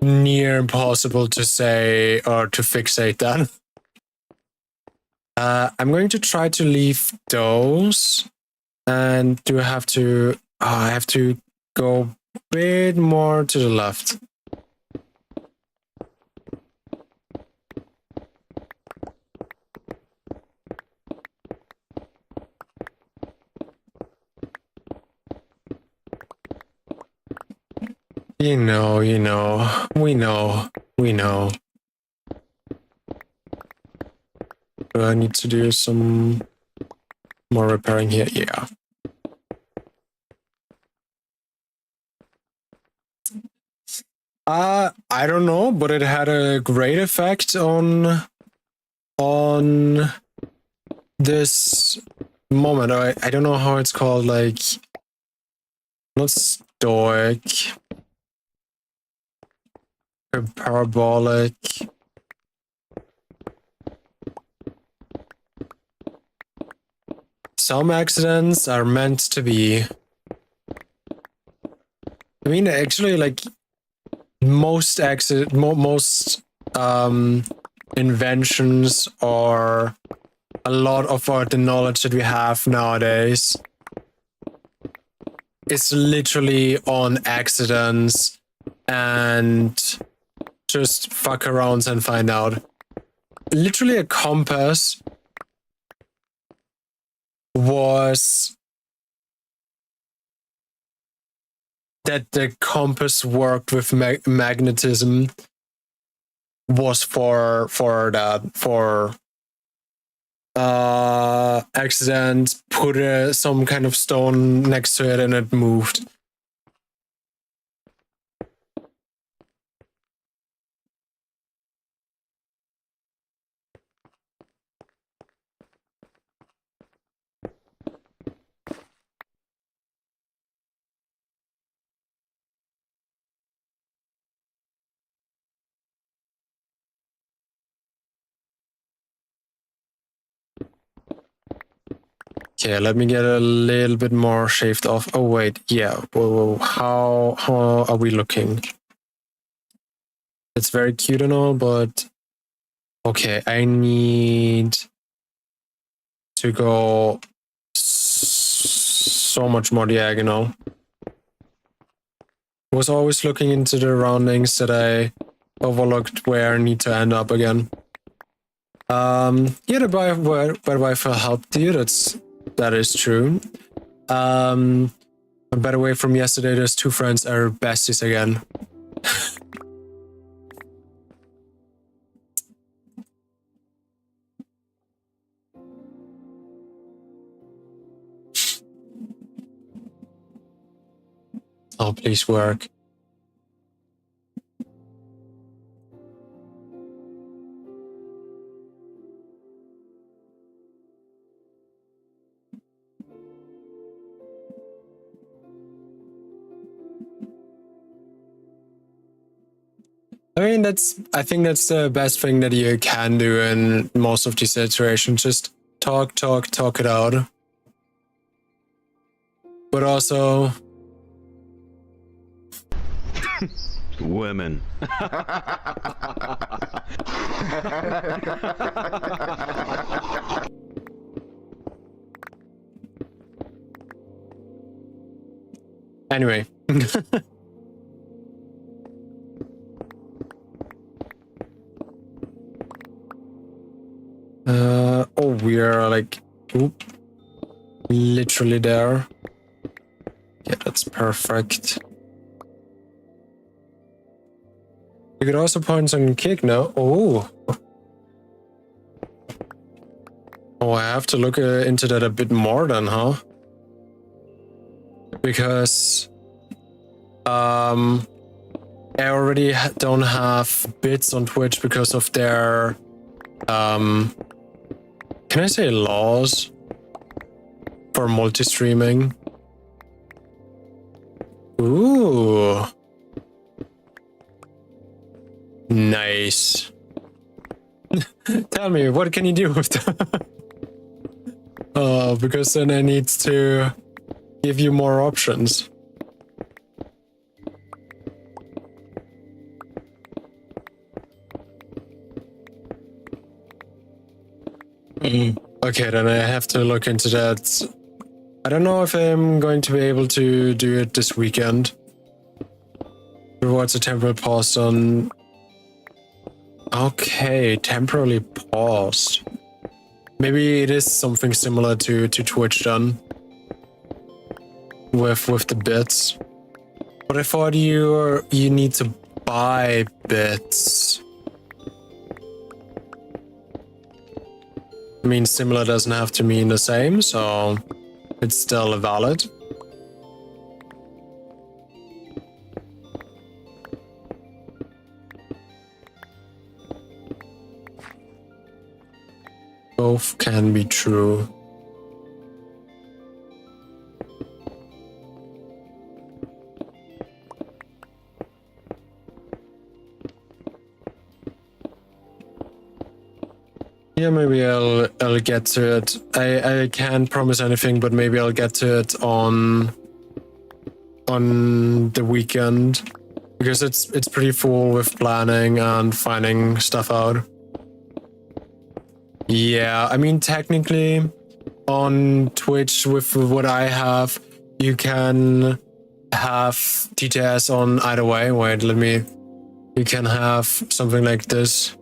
near impossible to say or to fixate that. I'm going to try to leave those, and do I have to? I have to go a bit more to the left. We know. Do I need to do some more repairing here? Yeah. I don't know, but it had a great effect on this moment. I don't know how it's called, like, not stoic, parabolic. Some accidents are meant to be. I mean, actually, like, most inventions or a lot of the knowledge that we have nowadays is literally on accidents and just fuck around and find out. Literally a compass was that the compass worked with magnetism was for accident, put some kind of stone next to it and it moved. Okay, let me get a little bit more shaved off. Oh wait, yeah. Whoa. How are we looking? It's very cute and all, but okay, I need to go so much more diagonal. Was always looking into the roundings that I overlooked where I need to end up again. Yeah, the Wi-Fi helped you. That is true. By the way, from yesterday, those two friends are besties again. Oh, please work. I mean, I think that's the best thing that you can do in most of these situations. Just talk it out. But also... Women. Anyway. Oh, we are like, literally there. Yeah, that's perfect. You could also point on kick now. Oh. Oh, I have to look into that a bit more then, huh? Because I already don't have bits on Twitch because of their can I say laws for multi-streaming? Ooh. Nice. Tell me, what can you do with that? Oh, because then I need to give you more options. Okay, then I have to look into that. I don't know if I'm going to be able to do it this weekend. Rewards a temporary pause on... Okay, temporarily paused. Maybe it is something similar to Twitch then. With the bits. But I thought you need to buy bits. I mean, similar doesn't have to mean the same, so it's still valid. Both can be true. Yeah, maybe I'll get to it. I can't promise anything, but maybe I'll get to it on the weekend because it's pretty full with planning and finding stuff out. Yeah, I mean technically on Twitch with what I have, you can have TTS on either way. Wait, you can have something like this.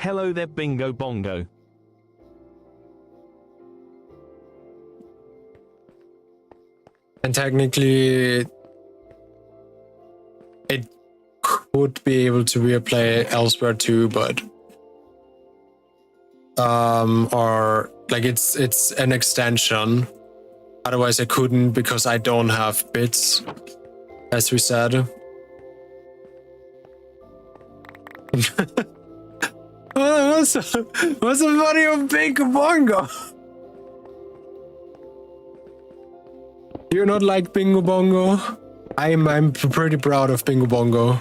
Hello there, Bingo Bongo. And technically, it could be able to replay elsewhere too, but or like it's an extension. Otherwise, I couldn't because I don't have bits, as we said. What's the body of Bingo Bongo? Do you not like Bingo Bongo? I'm pretty proud of Bingo Bongo.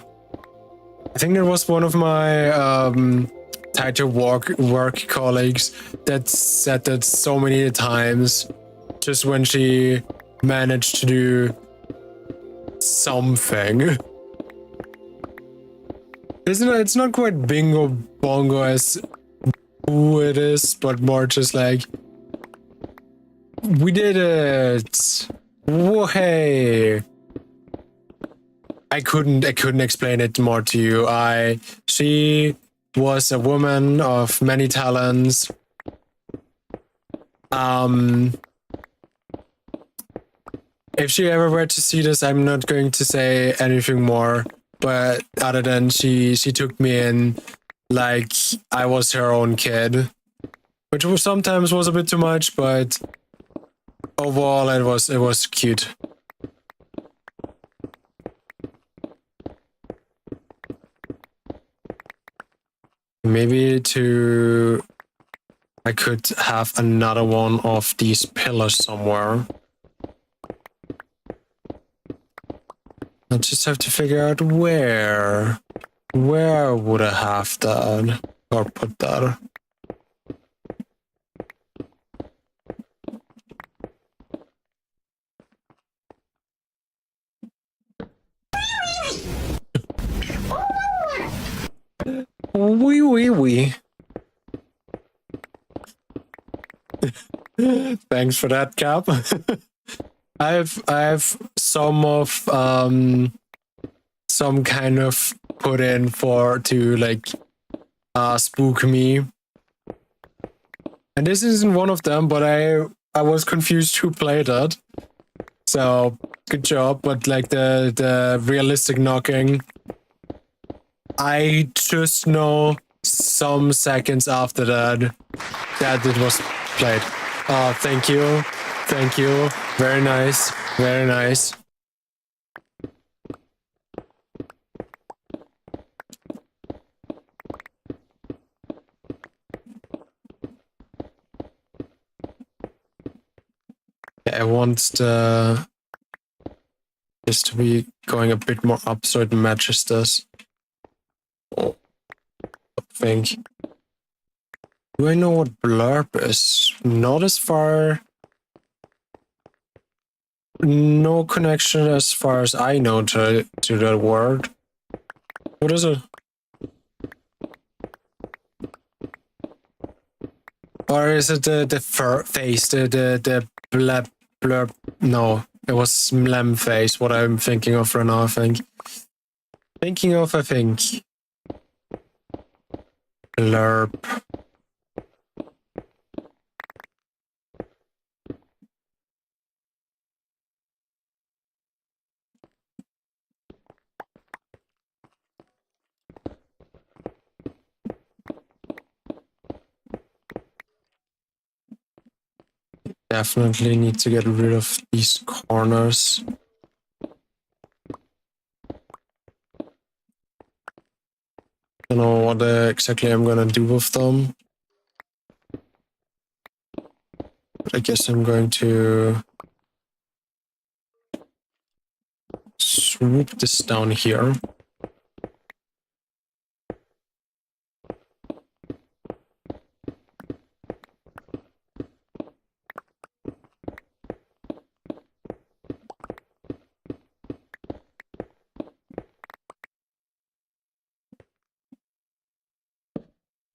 I think it was one of my tighter work colleagues that said that so many times, just when she managed to do something. Isn't it? It's not quite Bingo Bongo as who it is, but more just like we did it. Whoa, hey. I couldn't explain it more to you. She was a woman of many talents. If she ever were to see this, I'm not going to say anything more, but other than she took me in like I was her own kid, which was sometimes was a bit too much, but overall it was cute. Maybe I could have another one of these pillars somewhere. I just have to figure out where. Where would I have that? Or put that? Wee. Thanks for that, Cap. I've some of some kind of put in to like spook me. And this isn't one of them, but I was confused who played that. So good job, but like the realistic knocking, I just know some seconds after that it was played. Thank you. Very nice. I want this to be going a bit more up so it matches this. I think. Do I know what blurb is? Not as far. No connection as far as I know to that word. What is it? Or is it the face, the blurb? No, it was Mlem face, what I'm thinking of right now, I think. Blurb. Definitely need to get rid of these corners. I don't know what exactly I'm gonna do with them. But I guess I'm going to swoop this down here.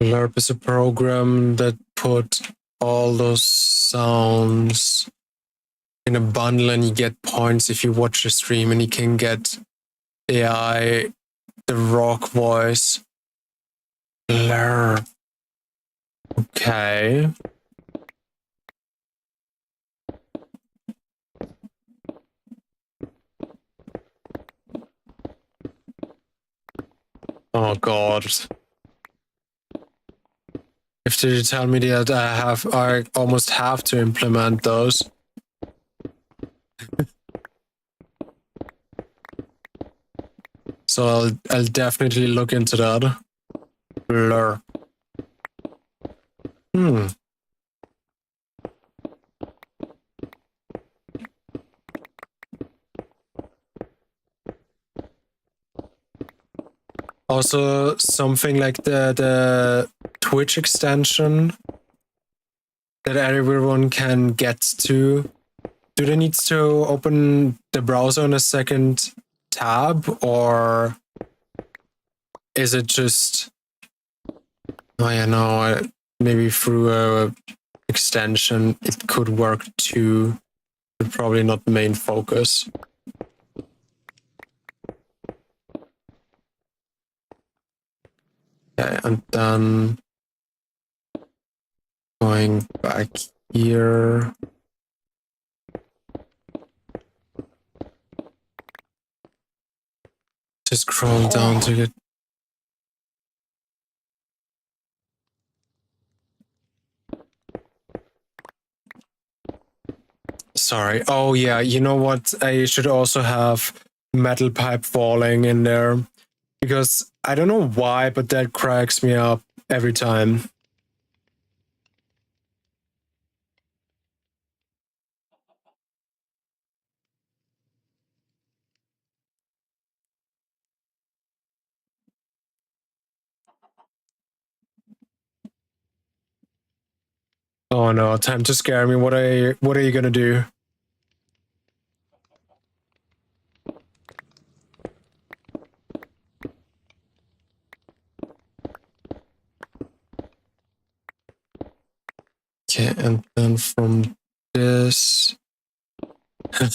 LARP is a program that put all those sounds in a bundle and you get points if you watch the stream, and you can get AI, the rock voice. LARP. Okay. Oh god. If they tell me that I almost have to implement those. So I'll definitely look into that. Blur. Also, something like the Twitch extension that everyone can get to. Do they need to open the browser on a second tab, or is it just... Oh yeah, no, maybe through a extension it could work too, but probably not the main focus. Okay, and then going back here. Just scroll down to get... Sorry. Oh yeah, you know what? I should also have metal pipe falling in there, because I don't know why, but that cracks me up every time. Oh no, time to scare me. What are you gonna do? Okay, and then from this... I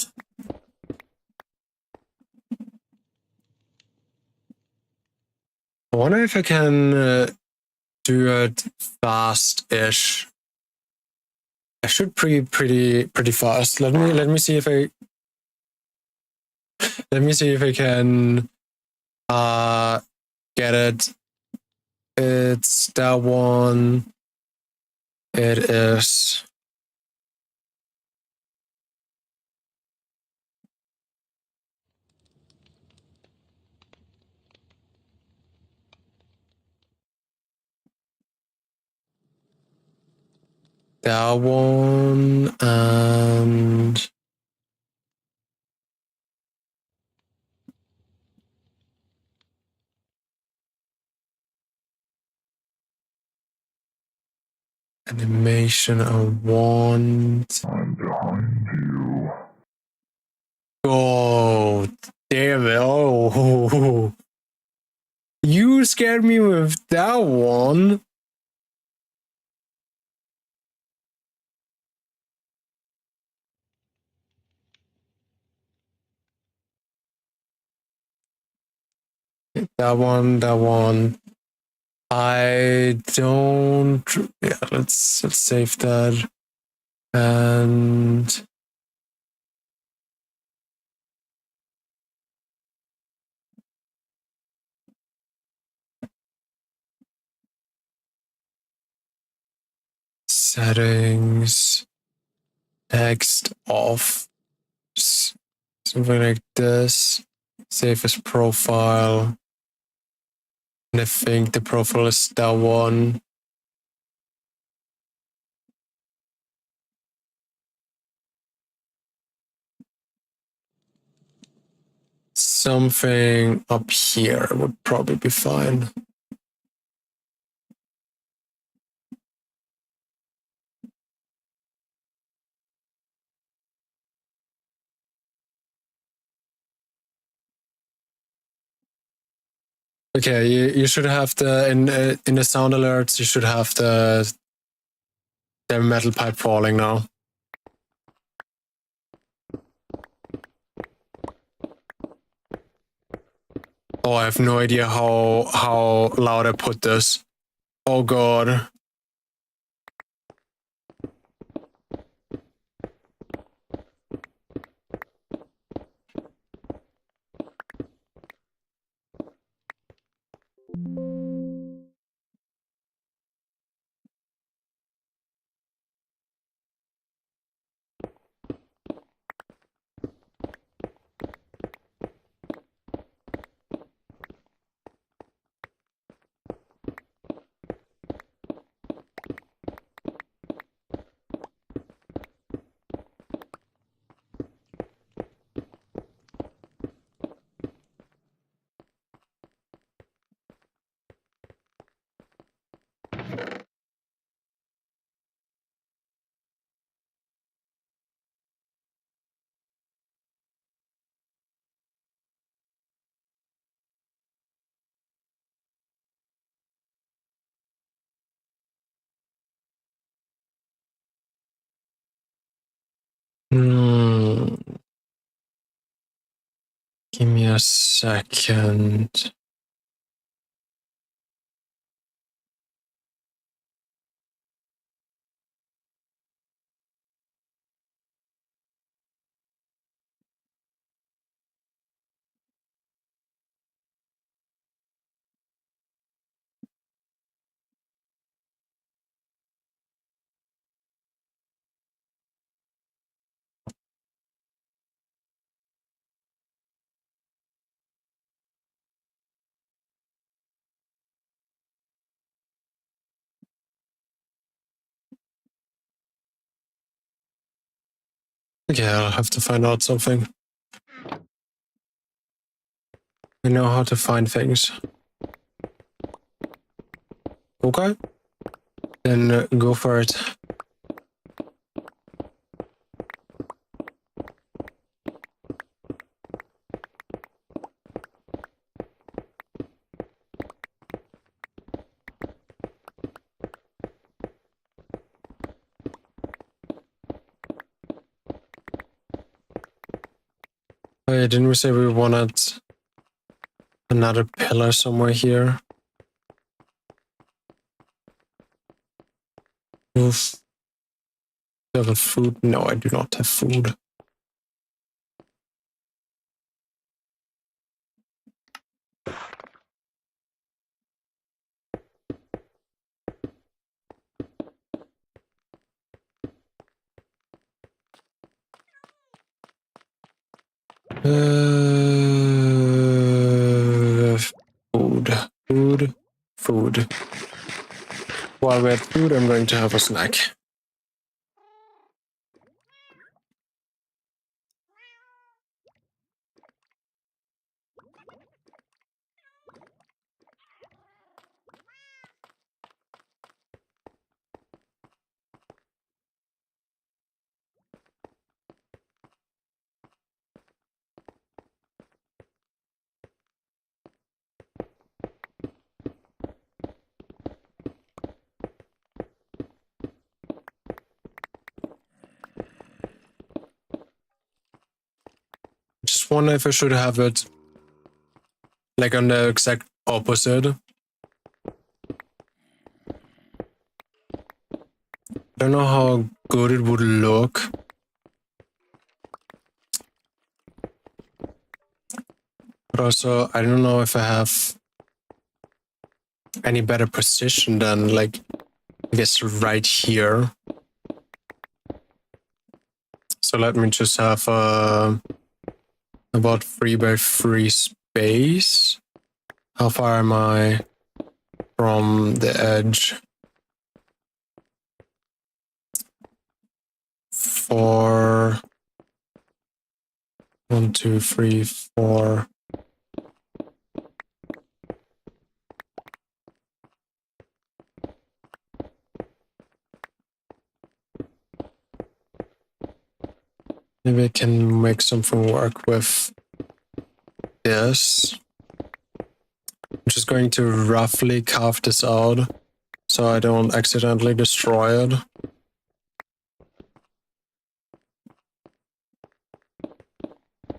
wonder if I can do it fast-ish. I should pretty fast. Let me see if I... Let me see if I can get it. It's that one. It is... that one, and... animation I want. I'm behind you. Oh, damn it. Oh, you scared me with that one. That one. I don't... Yeah, let's save that. And... settings, text off, something like this. Save as profile. And I think the profile is that one. Something up here would probably be fine. Okay, you should have the in the sound alerts. You should have the metal pipe falling now. Oh, I have no idea how loud I put this. Oh god. Hmm. Give me a second. Okay, I'll have to find out something. I know how to find things. Okay. Then go for it. Oh, yeah, didn't we say we wanted another pillar somewhere here? Oof. Do I have food? No, I do not have food. Food, food, food. While we're at food, I'm going to have a snack. Just wonder if I should have it like on the exact opposite. I don't know how good it would look. But also, I don't know if I have any better position than, like, I guess right here. So let me just have about 3x3 space. How far am I from the edge? 4. 1, 2, 3, 4. Maybe I can make something work with this. I'm just going to roughly carve this out so I don't accidentally destroy it.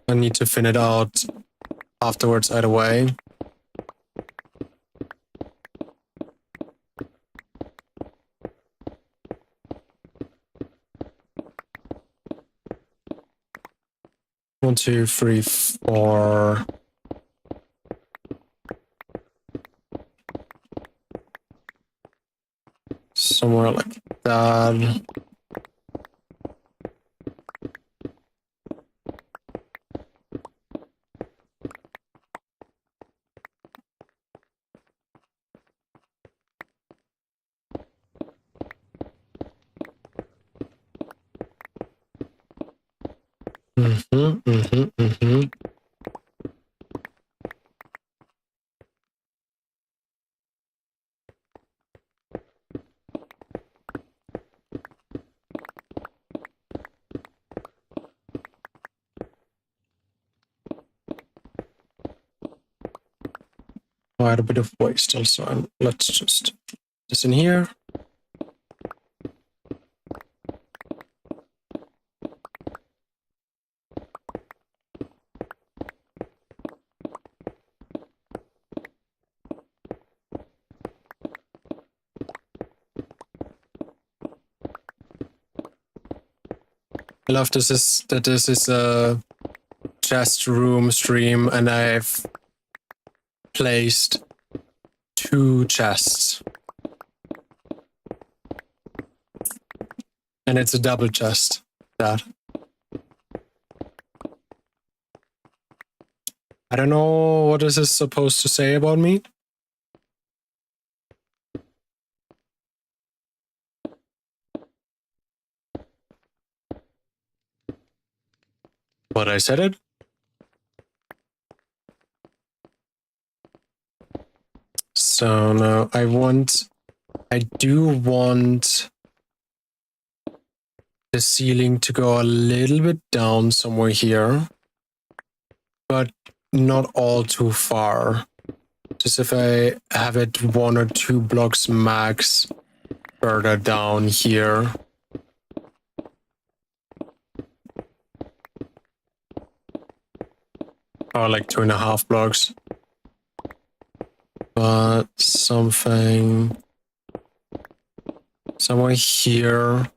I need to thin it out afterwards either way. One, two, three, 4. Somewhere like that. Quite a bit of waste also. Let's just put this in here. I love this is that this is a chest room stream and I've placed 2 chests. And it's a double chest. That. I don't know what this is supposed to say about me. But I said it. So now I do want the ceiling to go a little bit down somewhere here, but not all too far. Just if I have it 1 or 2 blocks max further down here. Or like 2.5 blocks. But something somewhere here.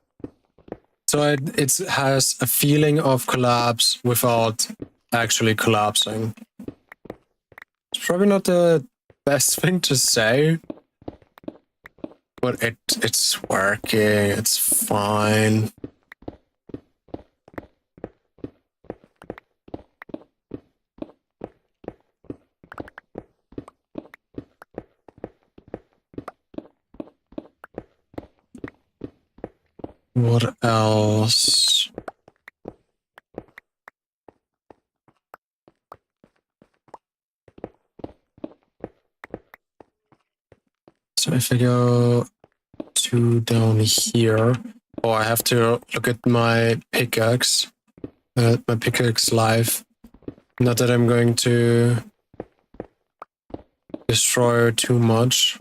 So it has a feeling of collapse without actually collapsing. It's probably not the best thing to say, but it's working. It's fine. What else? So if I go 2 down here, oh, I have to look at my pickaxe. My pickaxe life. Not that I'm going to destroy too much.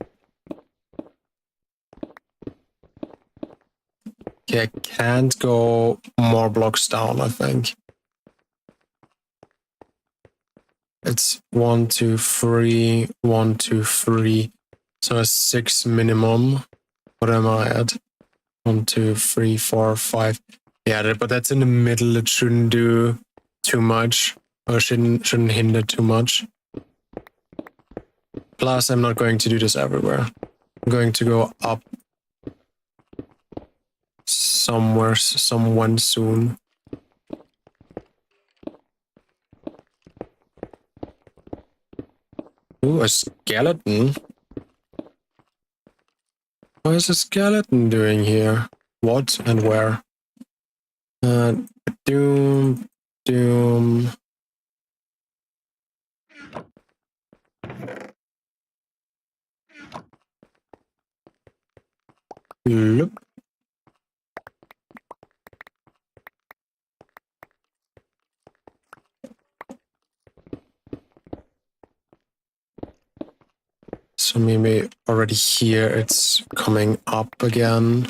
Okay, I can't go more blocks down, I think. It's 1, 2, 3, 1, 2, 3. So a 6 minimum. What am I at? 1, 2, 3, 4, 5. Yeah, but that's in the middle. It shouldn't do too much. Or shouldn't hinder too much. Plus, I'm not going to do this everywhere. I'm going to go up someone soon. Ooh, a skeleton. What is a skeleton doing here? What and where? Doom. Look. So maybe already here it's coming up again.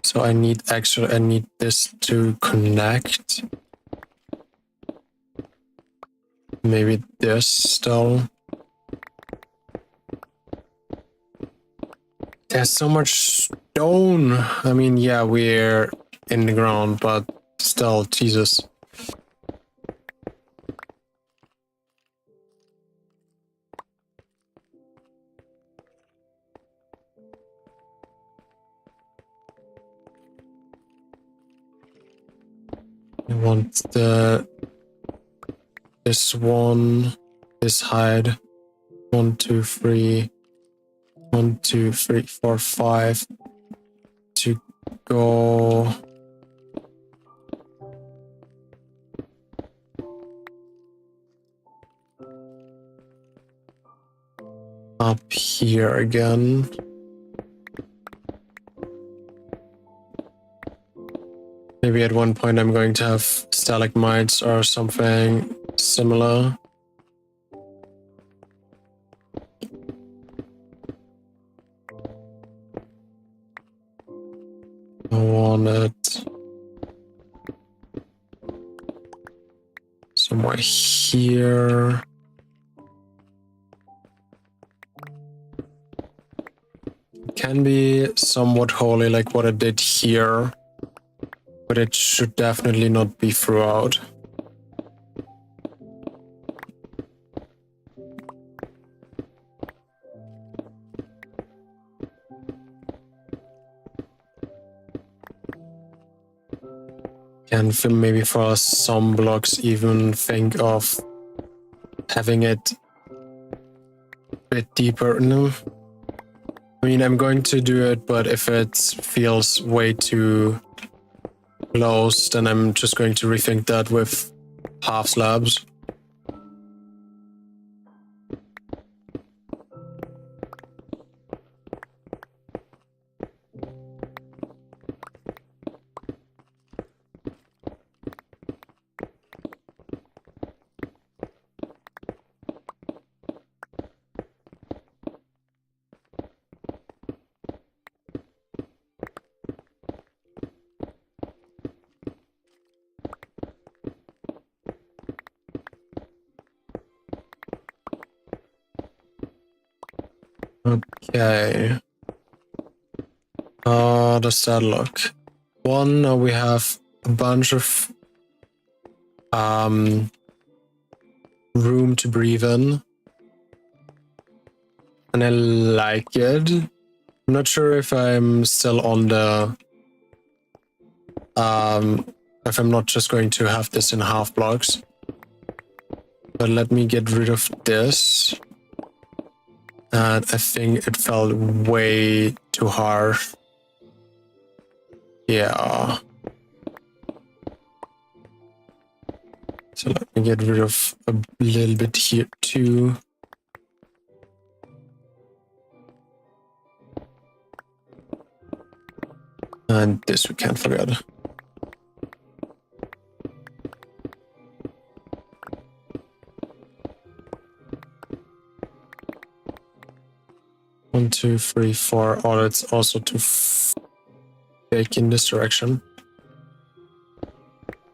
So I need this to connect. Maybe this still. There's so much stone. I mean, yeah, we're in the ground, but still, Jesus. I want this one, this hide. 1, 2, 3. 1, 2, 3, 4, 5. To go. Up here again. Maybe at one point I'm going to have stalagmites or something similar. I want it somewhere here. It can be somewhat holy like what I did here. but it should definitely not be throughout. And maybe for some blocks even think of having it a bit deeper. No, I mean, I'm going to do it, but if it feels way too close, then I'm just going to rethink that with half slabs. Okay. How does that look? One, we have a bunch of room to breathe in. And I like it. I'm not sure if I'm still on the if I'm not just going to have this in half blocks. But let me get rid of this. And I think it felt way too harsh. Yeah. So let me get rid of a little bit here too. And this we can't forget. One, two, three, four. Oh, that's also too big in this direction.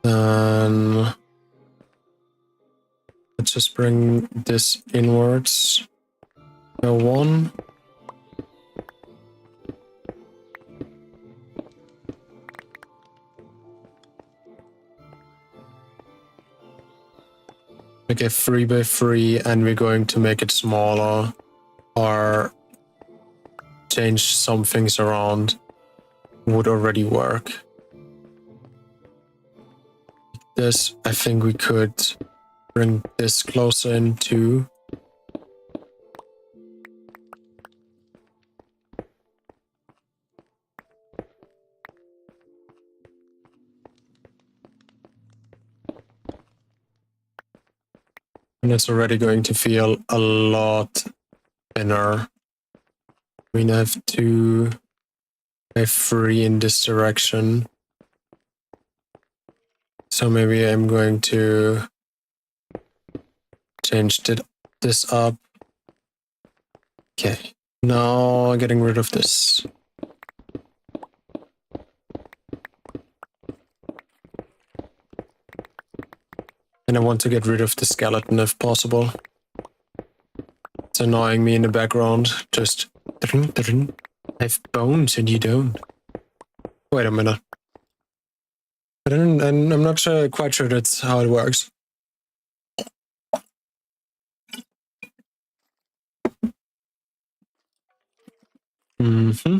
Then let's just bring this inwards. Go one. Make it 3 by 3, and we're going to make it smaller or change some things around. Would already work. This, I think we could bring this closer in too. And it's already going to feel a lot thinner. I mean, I have 2, I have 3 in this direction. So maybe I'm going to change this up. Okay, now getting rid of this. And I want to get rid of the skeleton if possible. It's annoying me in the background. Just, I have bones and you don't. Wait a minute. I'm not quite sure that's how it works. Mm-hmm.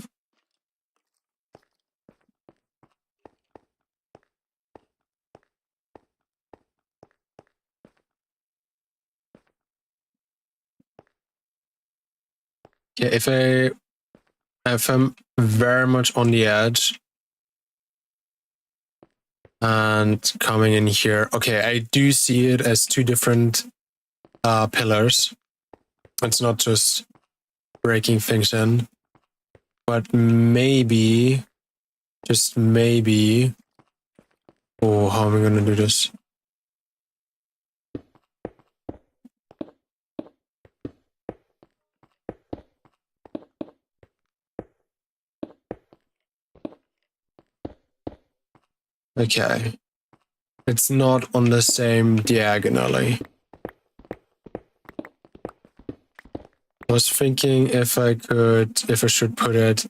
Yeah, if I'm very much on the edge and coming in here, okay, I do see it as 2 different pillars. It's not just breaking things in, but maybe, just maybe, oh, how am I going to do this? Okay. It's not on the same diagonally. I was thinking if I should put it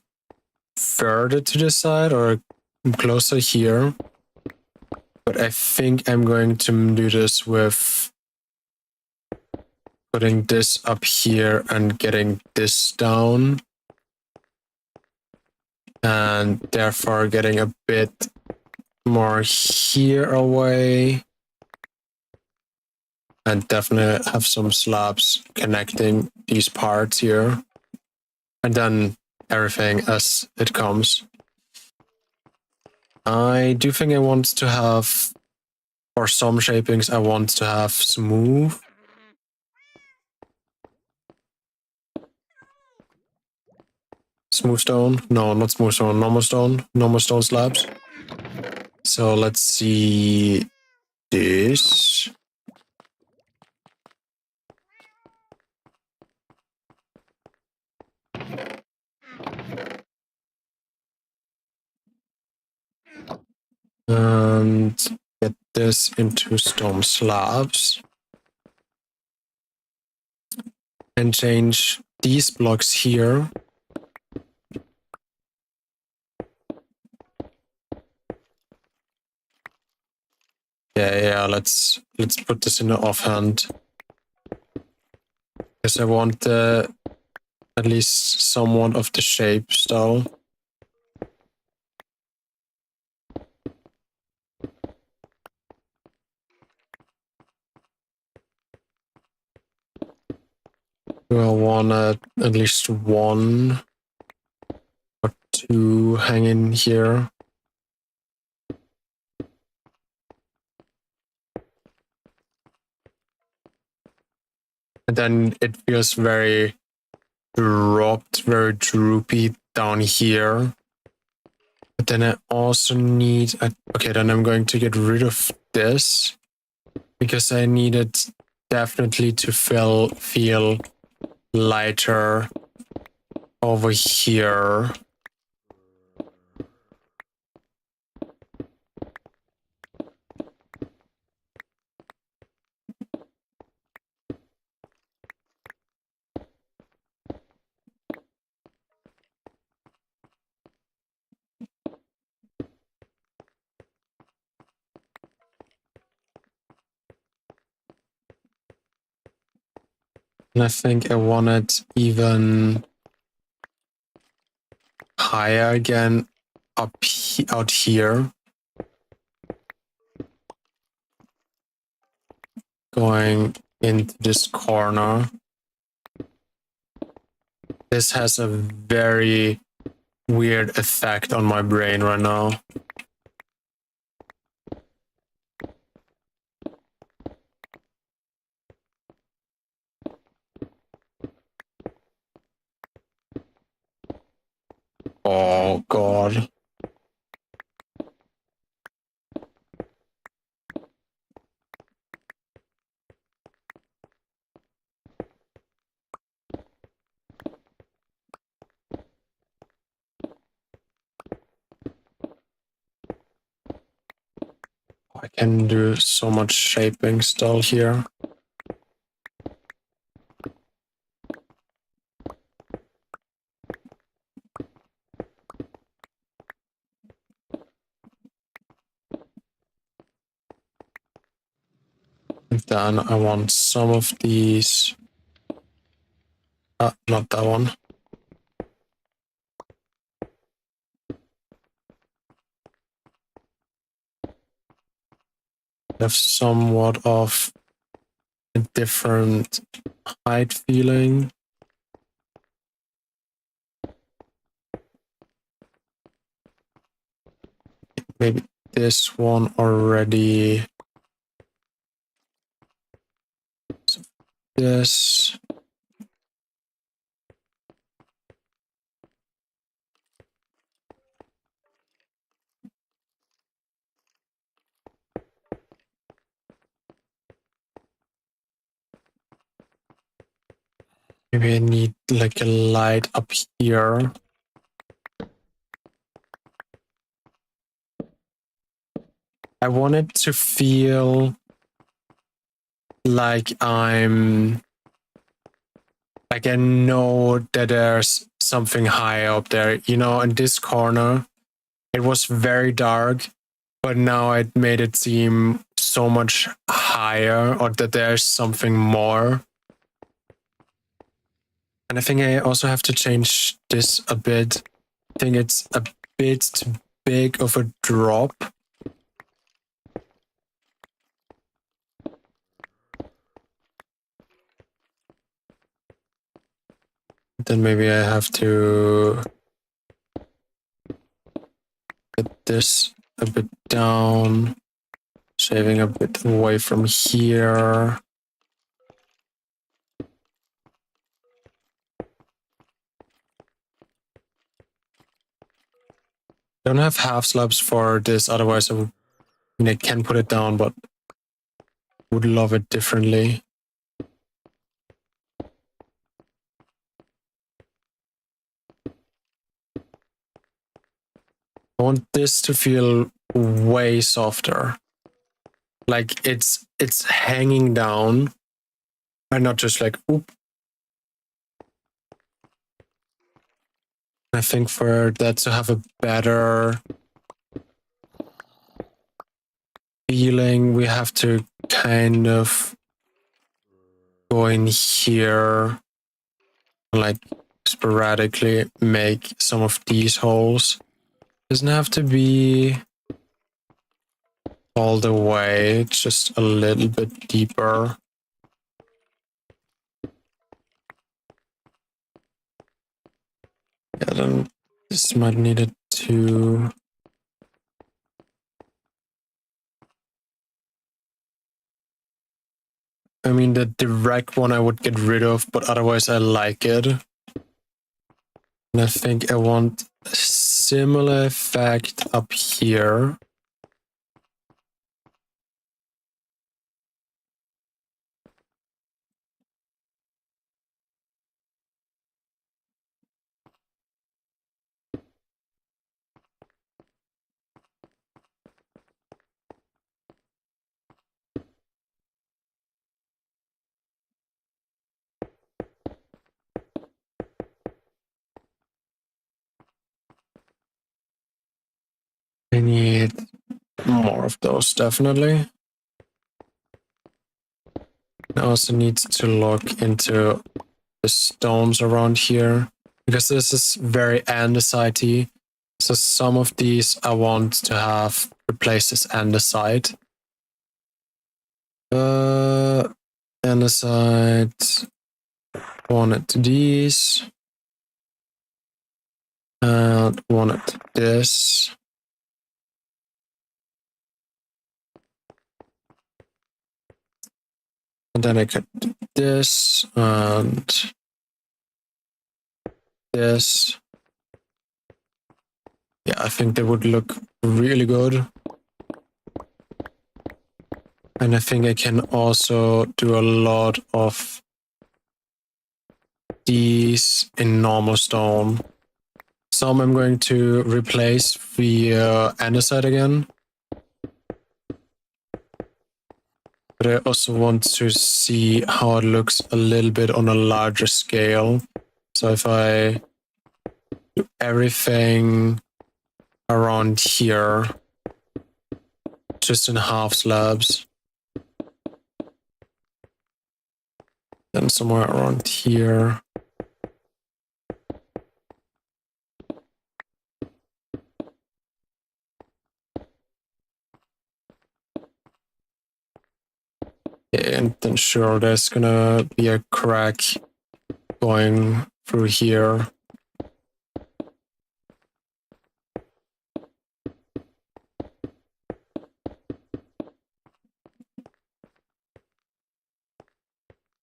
further to the side or closer here. But I think I'm going to do this with putting this up here and getting this down. And therefore getting a bit more here away. And definitely have some slabs connecting these parts here. And then everything as it comes. I do think I want to have, for some shapings, I want to have smooth. Smooth stone? No, not smooth stone. Normal stone. Normal stone slabs. So let's see this. And get this into stone slabs. And change these blocks here. Yeah, let's put this in the offhand. Because I want at least somewhat of the shape still. I want at least one or two hanging here. And then it feels very dropped, very droopy down here. But then I also need, okay, then I'm going to get rid of this because I need it definitely to feel lighter over here. And I think I want it even higher again out here. Going into this corner. This has a very weird effect on my brain right now. Oh God. I can do so much shaping still here. And then I want some of these. Not that one. Have somewhat of a different height feeling. Maybe this one already. This. Maybe I need like a light up here. I want it to feel like I know that there's something high up there. You know, in this corner, it was very dark. but now it made it seem so much higher, or that there's something more. And I think I also have to change this a bit. I think it's a bit too big of a drop. Then maybe I have to get this a bit down, shaving a bit away from here. Don't have half slabs for this, otherwise I mean, I can put it down, but would love it differently. I want this to feel way softer. Like it's hanging down and not just like, oop. I think for that to have a better feeling, we have to kind of go in here and like sporadically make some of these holes. Doesn't have to be all the way, just a little bit deeper. Yeah, then this might need it to... I mean, the direct one I would get rid of, but otherwise I like it. And I think I want a similar effect up here. I need more of those, definitely. I also need to look into the stones around here, because this is very andesite-y. So some of these I want to have replace this andesite. Andesite, wanted these, and wanted this. And then I could do this and this. Yeah, I think they would look really good. And I think I can also do a lot of these in normal stone. Some I'm going to replace via andesite again. But I also want to see how it looks a little bit on a larger scale. So if I do everything around here, just in half slabs, then somewhere around here. And then sure, there's gonna be a crack going through here.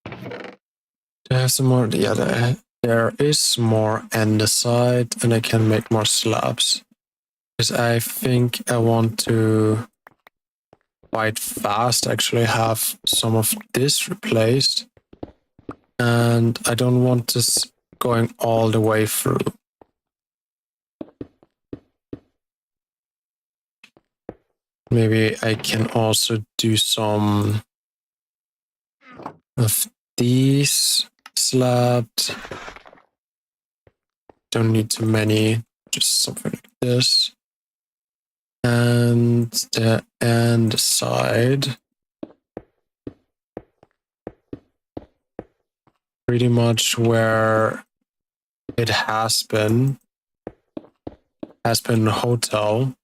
Do I have some more? Yeah, there is more andesite, and I can make more slabs. Because I think I want to quite fast actually have some of this replaced. And I don't want this going all the way through. Maybe I can also do some of these slabs. Don't need too many, just something like this. and the end side. Pretty much where it has been a hotel.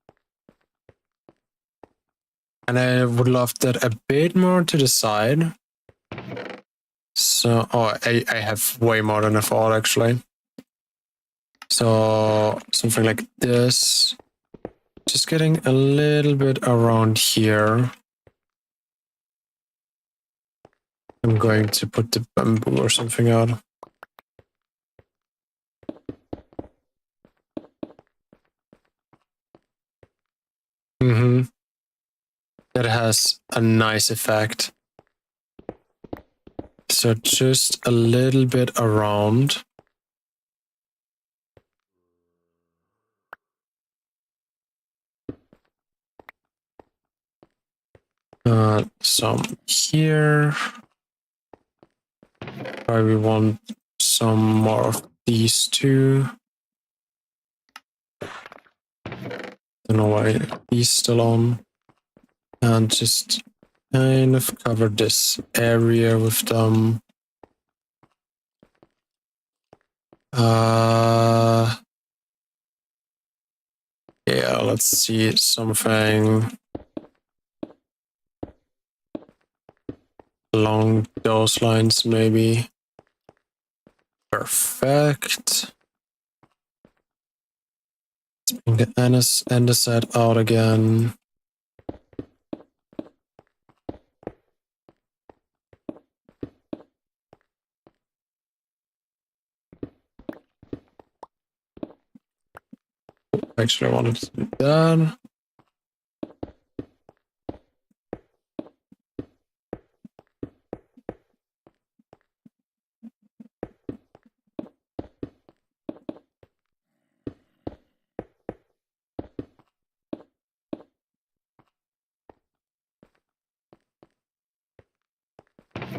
And I would love that a bit more to the side. So, I have way more than I thought actually. So something like this. Just getting a little bit around here. I'm going to put the bamboo or something out. That has a nice effect. So just a little bit around. Some here. Probably want some more of these two. Don't know why these still on. And just kind of cover this area with them. Yeah, let's see something along those lines, maybe. Perfect. Bring the andesite out again. Actually, I wanted to do that.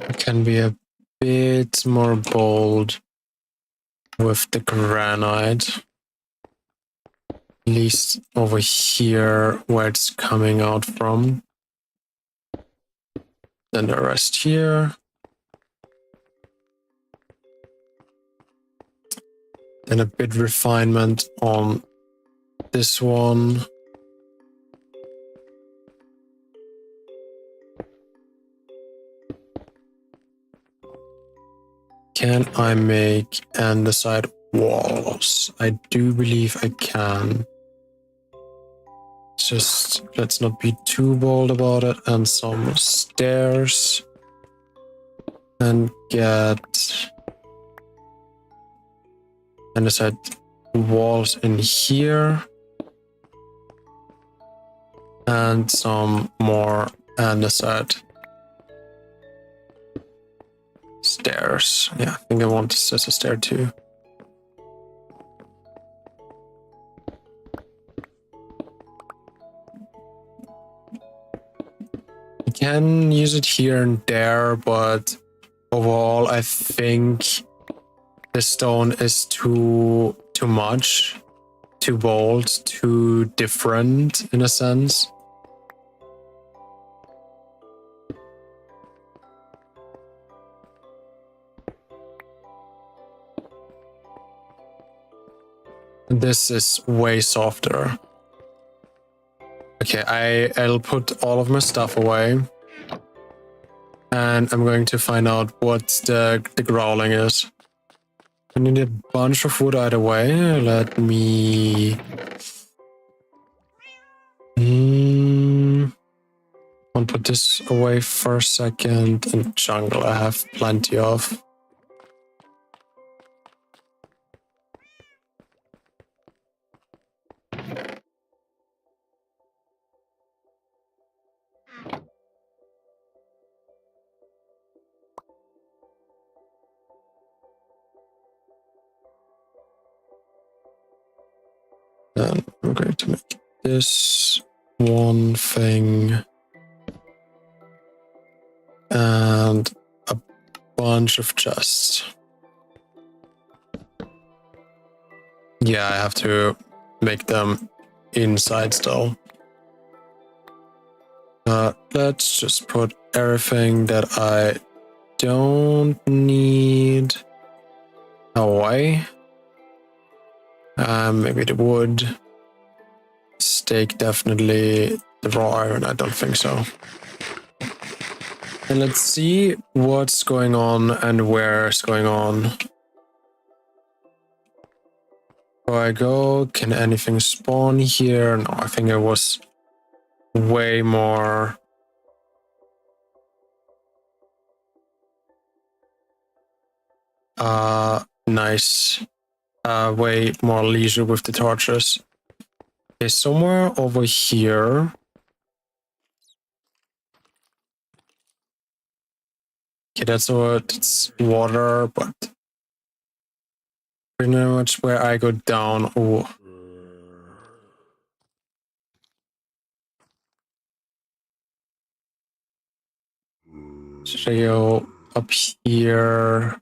It can be a bit more bold with the granite. At least over here where it's coming out from. Then the rest here. Then a bit refinement on this one. Can I make andesite walls? I do believe I can. Just let's not be too bold about it. And some stairs. And get andesite walls in here. And some more andesite stairs. Yeah, I think I want this as a stair too. I can use it here and there, but overall I think the stone is too much, too bold, too different in a sense. This is way softer. Okay, I'll put all of my stuff away. And I'm going to find out what the growling is. I need a bunch of wood either way. Let me... I'll put this away for a second. And jungle I have plenty of. Then I'm going to make this one thing. And a bunch of chests. Yeah, I have to make them inside still. Let's just put everything that I don't need away. Maybe the wood. Steak, definitely. The raw iron, I don't think so. And let's see what's going on and where it's going on. Before I go, can anything spawn here? No, I think it was way more. Nice. Way more leisure with the torches. Okay, somewhere over here. Okay, that's what it's water, but pretty much where I go down. Oh. Should I go up here?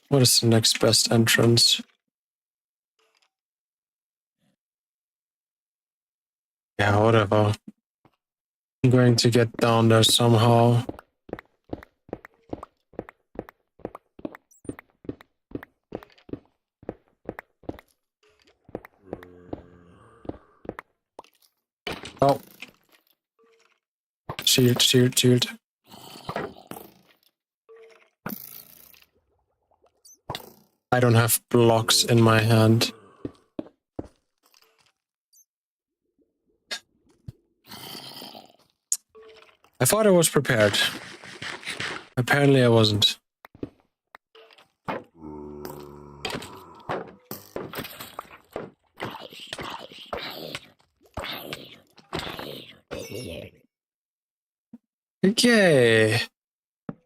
What is the next best entrance? Yeah, whatever. I'm going to get down there somehow. Oh. Shield, shield, shield. I don't have blocks in my hand. I thought I was prepared. Apparently I wasn't. Okay.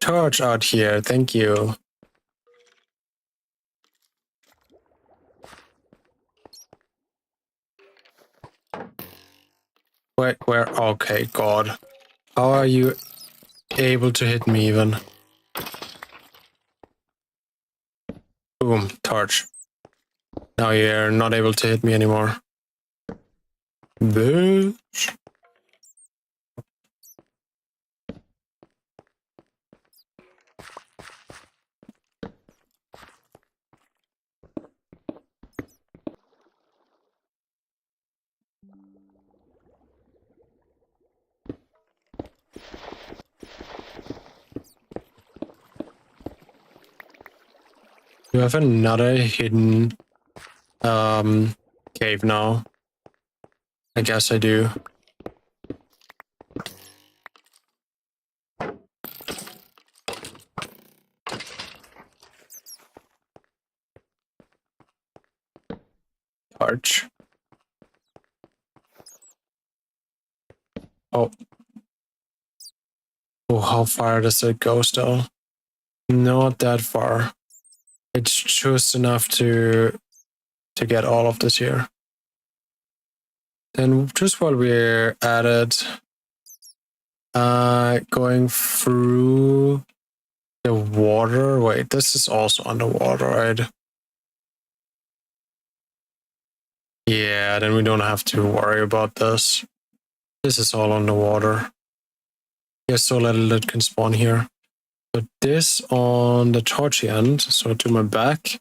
Torch out here, thank you. Where? Okay, God. How are you able to hit me even? Boom, torch. Now you're not able to hit me anymore. Bitch. You have another hidden cave now. I guess I do. Arch. Oh. Oh, how far does it go still? Not that far. It's just enough to get all of this here. Then just while we're at it, going through the water. Wait, this is also underwater, right? Yeah, then we don't have to worry about this. This is all underwater. Yeah, so little it can spawn here. Put this on the torchy end, so to my back.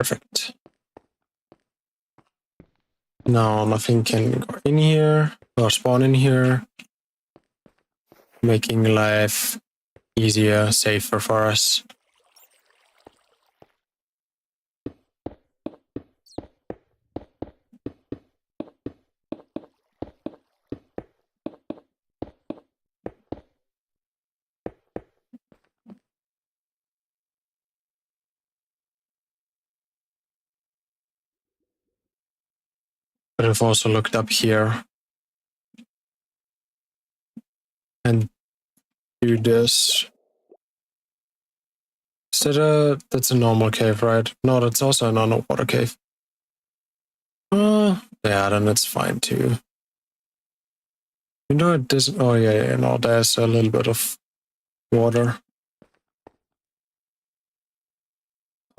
Perfect. Now nothing can go in here or spawn in here, making life easier, safer for us. But I've also looked up here and do this. Is that that's a normal cave, right? No, that's also an underwater cave. Yeah, then it's fine too. You know, it doesn't. Oh, yeah, no, there's a little bit of water.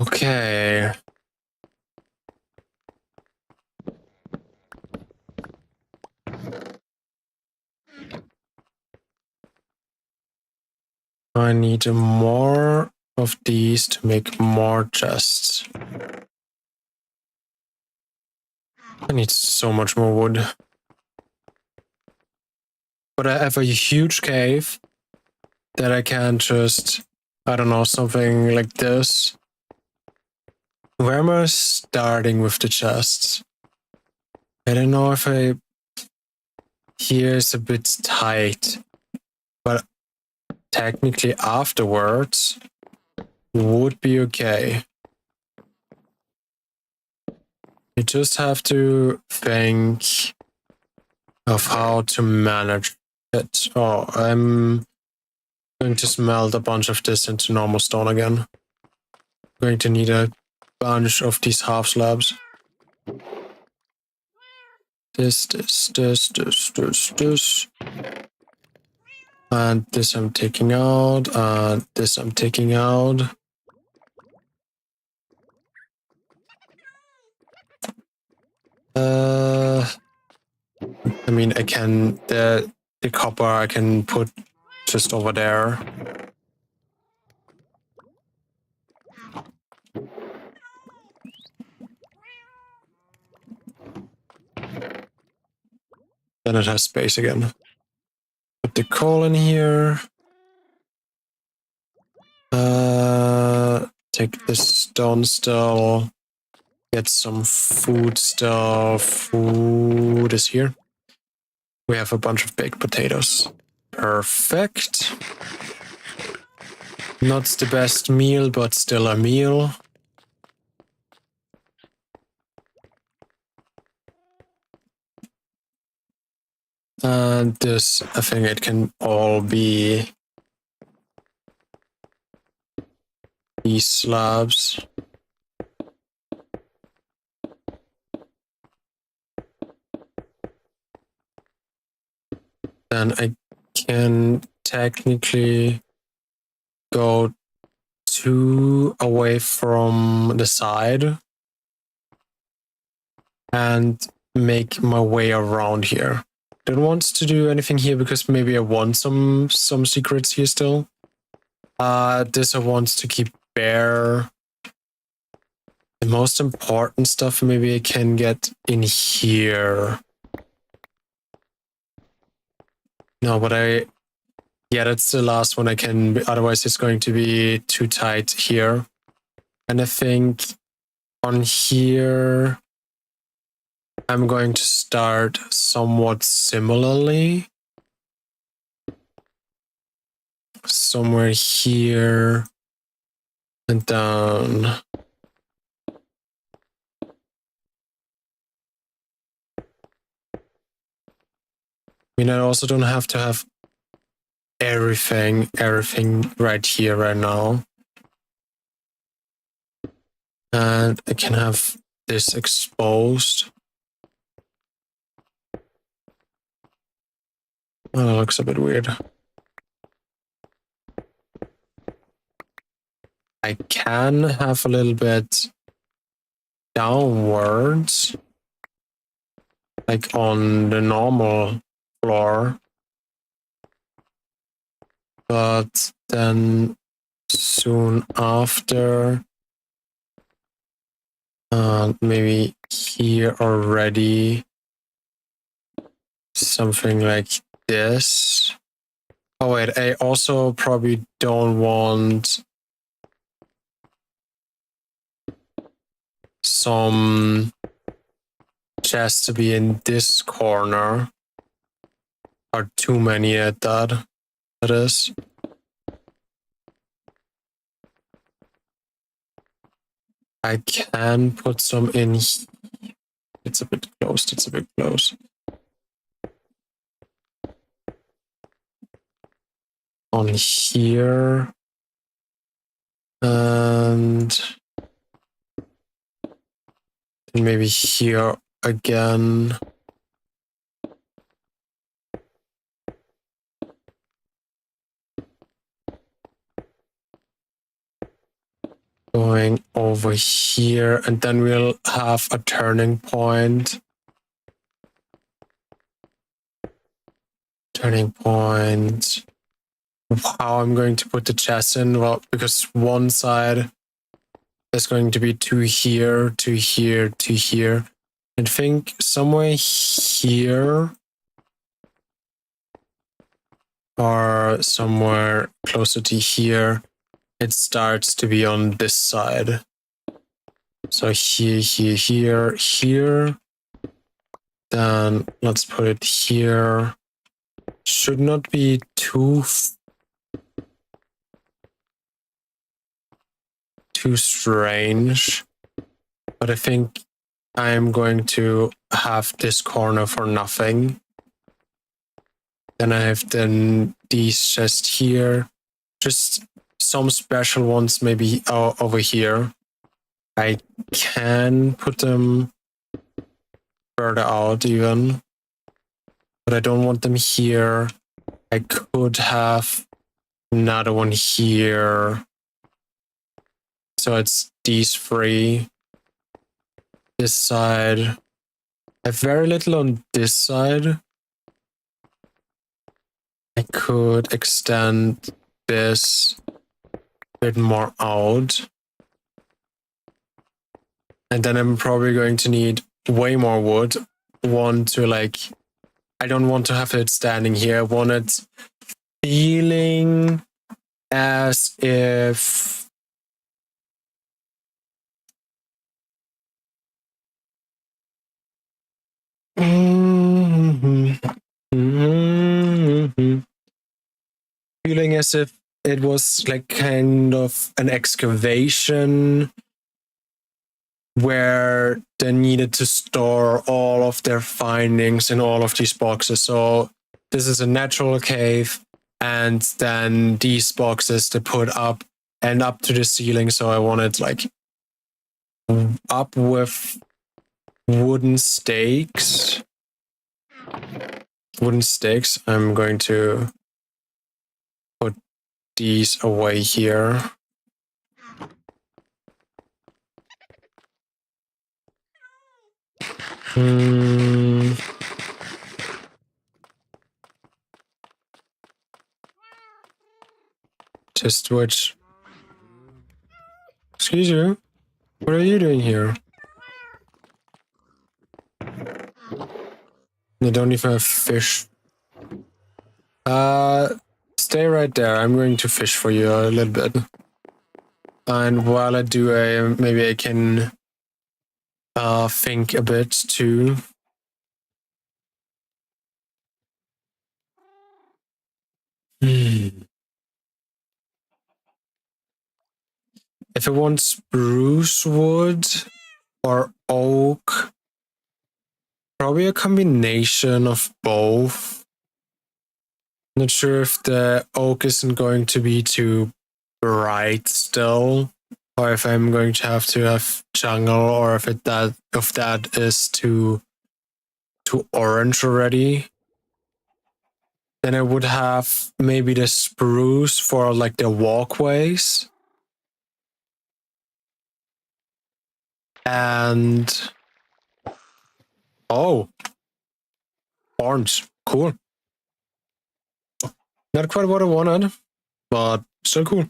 Okay. I need more of these to make more chests. I need so much more wood. But I have a huge cave that I can just, I don't know, something like this. Where am I starting with the chests? I don't know if here is a bit tight, but technically afterwards would be okay. You just have to think of how to manage it. Oh, I'm going to smelt a bunch of this into normal stone again. I'm going to need a bunch of these half slabs. This. And this I'm taking out, and this I'm taking out. I mean, I can, the copper I can put just over there. Then it has space again. Put the coal in here. Take this stone still. Get some food still. Food is here. We have a bunch of baked potatoes. Perfect. Not the best meal, but still a meal. And this, I think it can all be these slabs. Then I can technically go 2 away from the side and make my way around here. Don't want to do anything here because maybe I want some secrets here still. This I want to keep bare. The most important stuff maybe I can get in here. No, but yeah, that's the last one I can, otherwise it's going to be too tight here. And I think on here, I'm going to start somewhat similarly. Somewhere here and down. I mean, I also don't have to have everything right here, right now. And I can have this exposed. Oh, that looks a bit weird. I can have a little bit downwards, like on the normal floor. But then soon after, maybe here already, something like this. Oh wait, I also probably don't want some chests to be in this corner. Or too many at that. That is. I can put some in. It's a bit close. It's a bit close. On here. And maybe here again. going over here, and then we'll have a turning point. Turning point. How I'm going to put the chest in? Well, because one side is going to be two here, two here, two here. I think somewhere here or somewhere closer to here, it starts to be on this side. So here, here, here, here. Then let's put it here. Should not be too strange, but I think I'm going to have this corner for nothing. Then I have these just here, just some special ones maybe over here. I can put them further out even, but I don't want them here. I could have another one here. So it's these three. This side. I have very little on this side. I could extend this a bit more out. And then I'm probably going to need way more wood. One to like, I don't want to have it standing here. I want it feeling as if feeling as if it was like kind of an excavation where they needed to store all of their findings in all of these boxes. So this is a natural cave, and then these boxes they put up and up to the ceiling. So I wanted like up with wooden stakes. Wooden stakes. I'm going to put these away here. Just which. Excuse you. What are you doing here? You don't even have fish. Stay right there. I'm going to fish for you a little bit. And while I do, maybe I can think a bit too. If I want spruce wood or oak, probably a combination of both. Not sure if the oak isn't going to be too bright still, or if I'm going to have jungle, or if that is too orange already. Then I would have maybe the spruce for like the walkways. And oh, orange, cool. Not quite what I wanted, but still cool.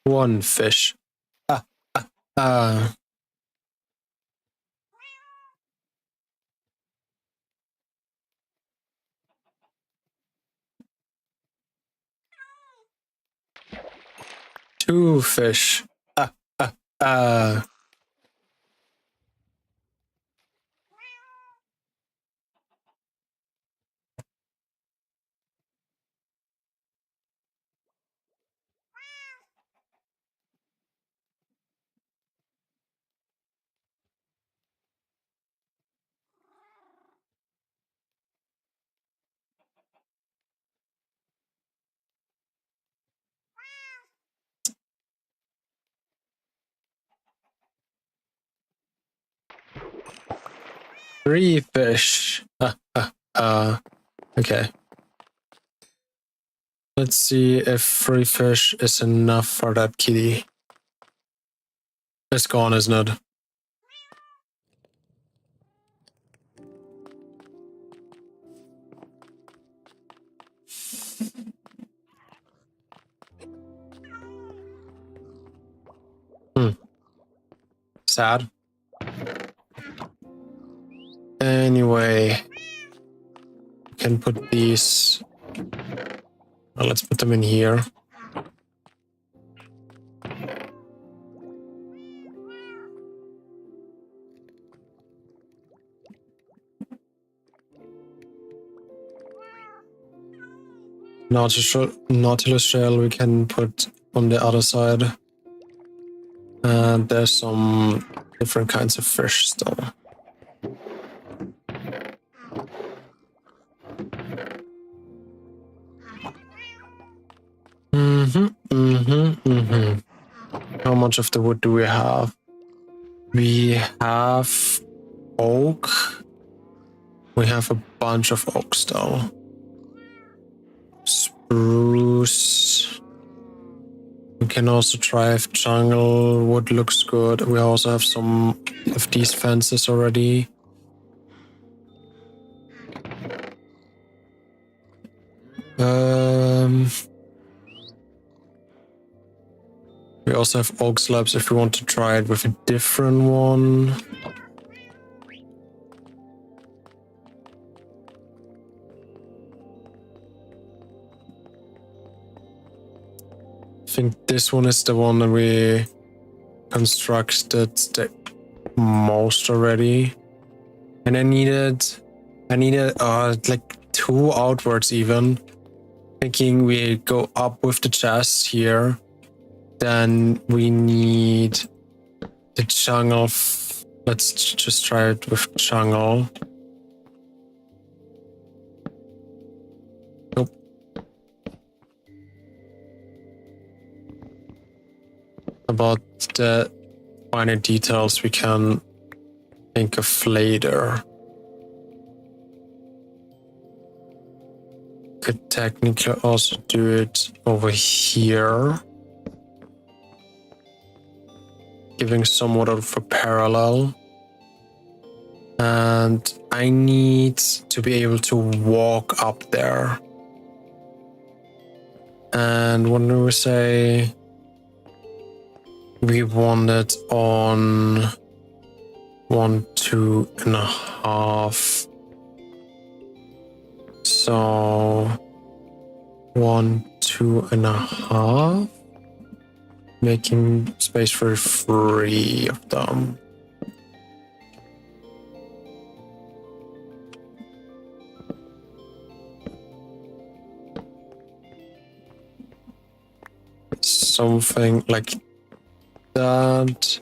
One fish. Two fish. 3 fish. Okay. Let's see if 3 fish is enough for that kitty. It's gone, isn't it? Sad. Anyway, we can put these. Well, let's put them in here. Nautilus shell we can put on the other side. And there's some different kinds of fish still. How much of the wood do we have? We have oak. We have a bunch of oak still. Spruce. We can also try if jungle wood looks good. We also have some of these fences already. We also have oak slabs if we want to try it with a different one. I think this one is the one that we constructed the most already. And I needed like 2 outwards even. Thinking we go up with the chest here. Then we need the jungle. Let's just try it with jungle. Nope. About the finer details we can think of later. Could technically also do it over here. Giving somewhat of a parallel. And I need to be able to walk up there. And what do we say? We want it on 1, 2.5. So 1, 2.5. Making space for 3 of them. Something like that.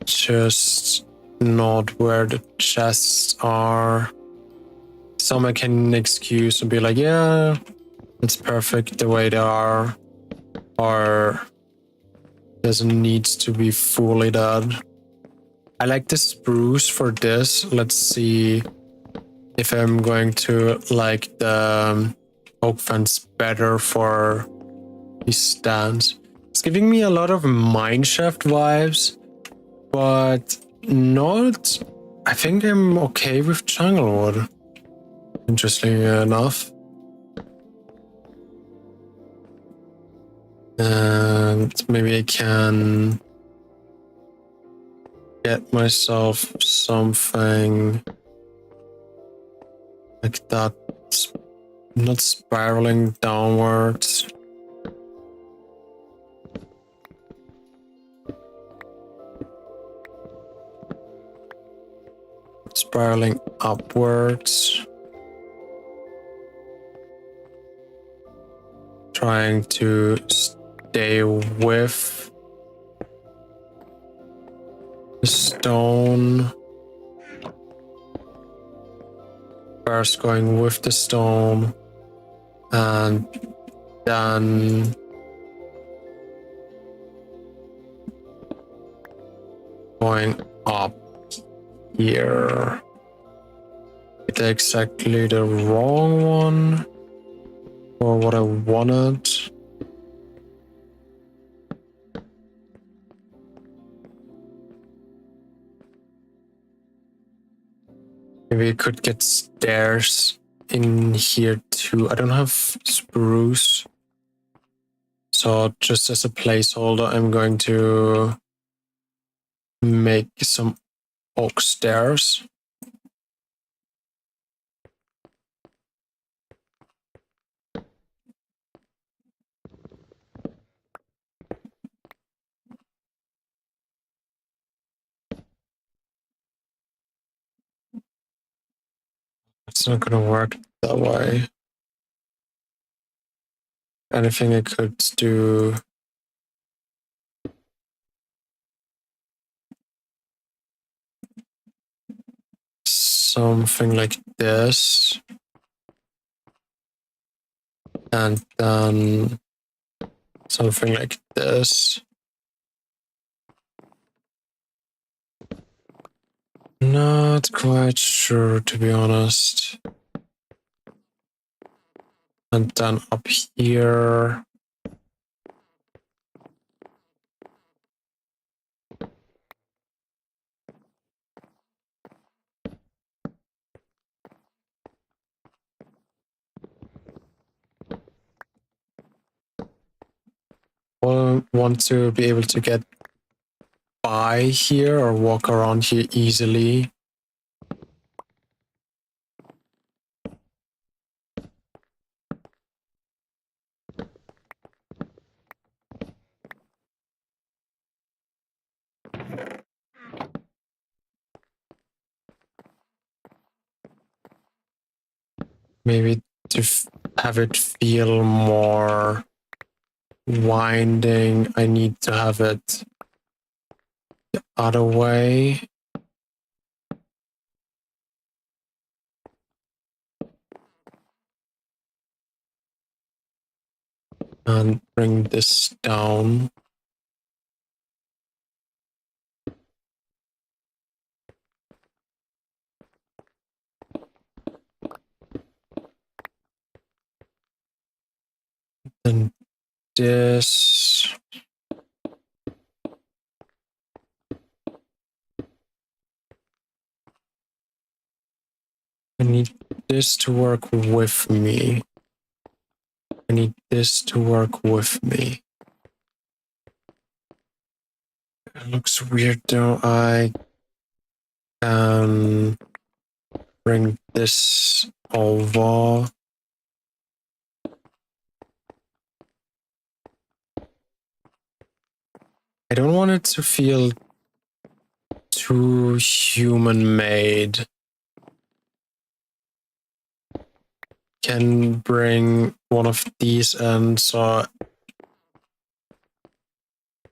Just not where the chests are. Some I can excuse and be like, yeah, it's perfect the way they are. Or doesn't need to be fully done. I like the spruce for this. Let's see if I'm going to like the oak fence better for these stands. It's giving me a lot of mineshaft vibes, but not. I think I'm okay with jungle wood. Interestingly enough. And maybe I can get myself something like that, not spiraling downwards. Spiraling upwards. Trying to stay with the stone. First going with the stone and then going up here. Is that exactly the wrong one? Or what I wanted? Maybe I could get stairs in here too. I don't have spruce. So just as a placeholder, I'm going to make some oak stairs. It's not going to work that way. Anything I could do. Something like this. And then something like this. Not quite sure, to be honest. And then up here. I want to be able to get by here or walk around here easily. Maybe to have it feel more winding, I need to have it the other way. And bring this down. And this. I need this to work with me. I need this to work with me. It looks weird though. I can bring this over. I don't want it to feel too human-made. Can bring one of these in so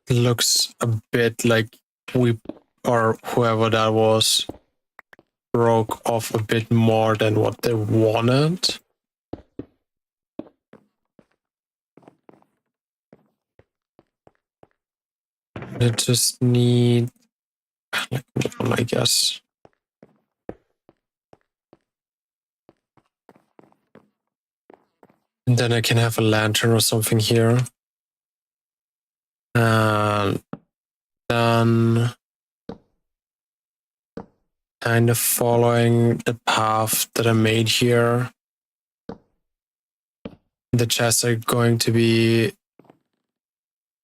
it looks a bit like we, or whoever that was, broke off a bit more than what they wanted. I just need like one, I guess. And then I can have a lantern or something here. And then kind of following the path that I made here. The chests are going to be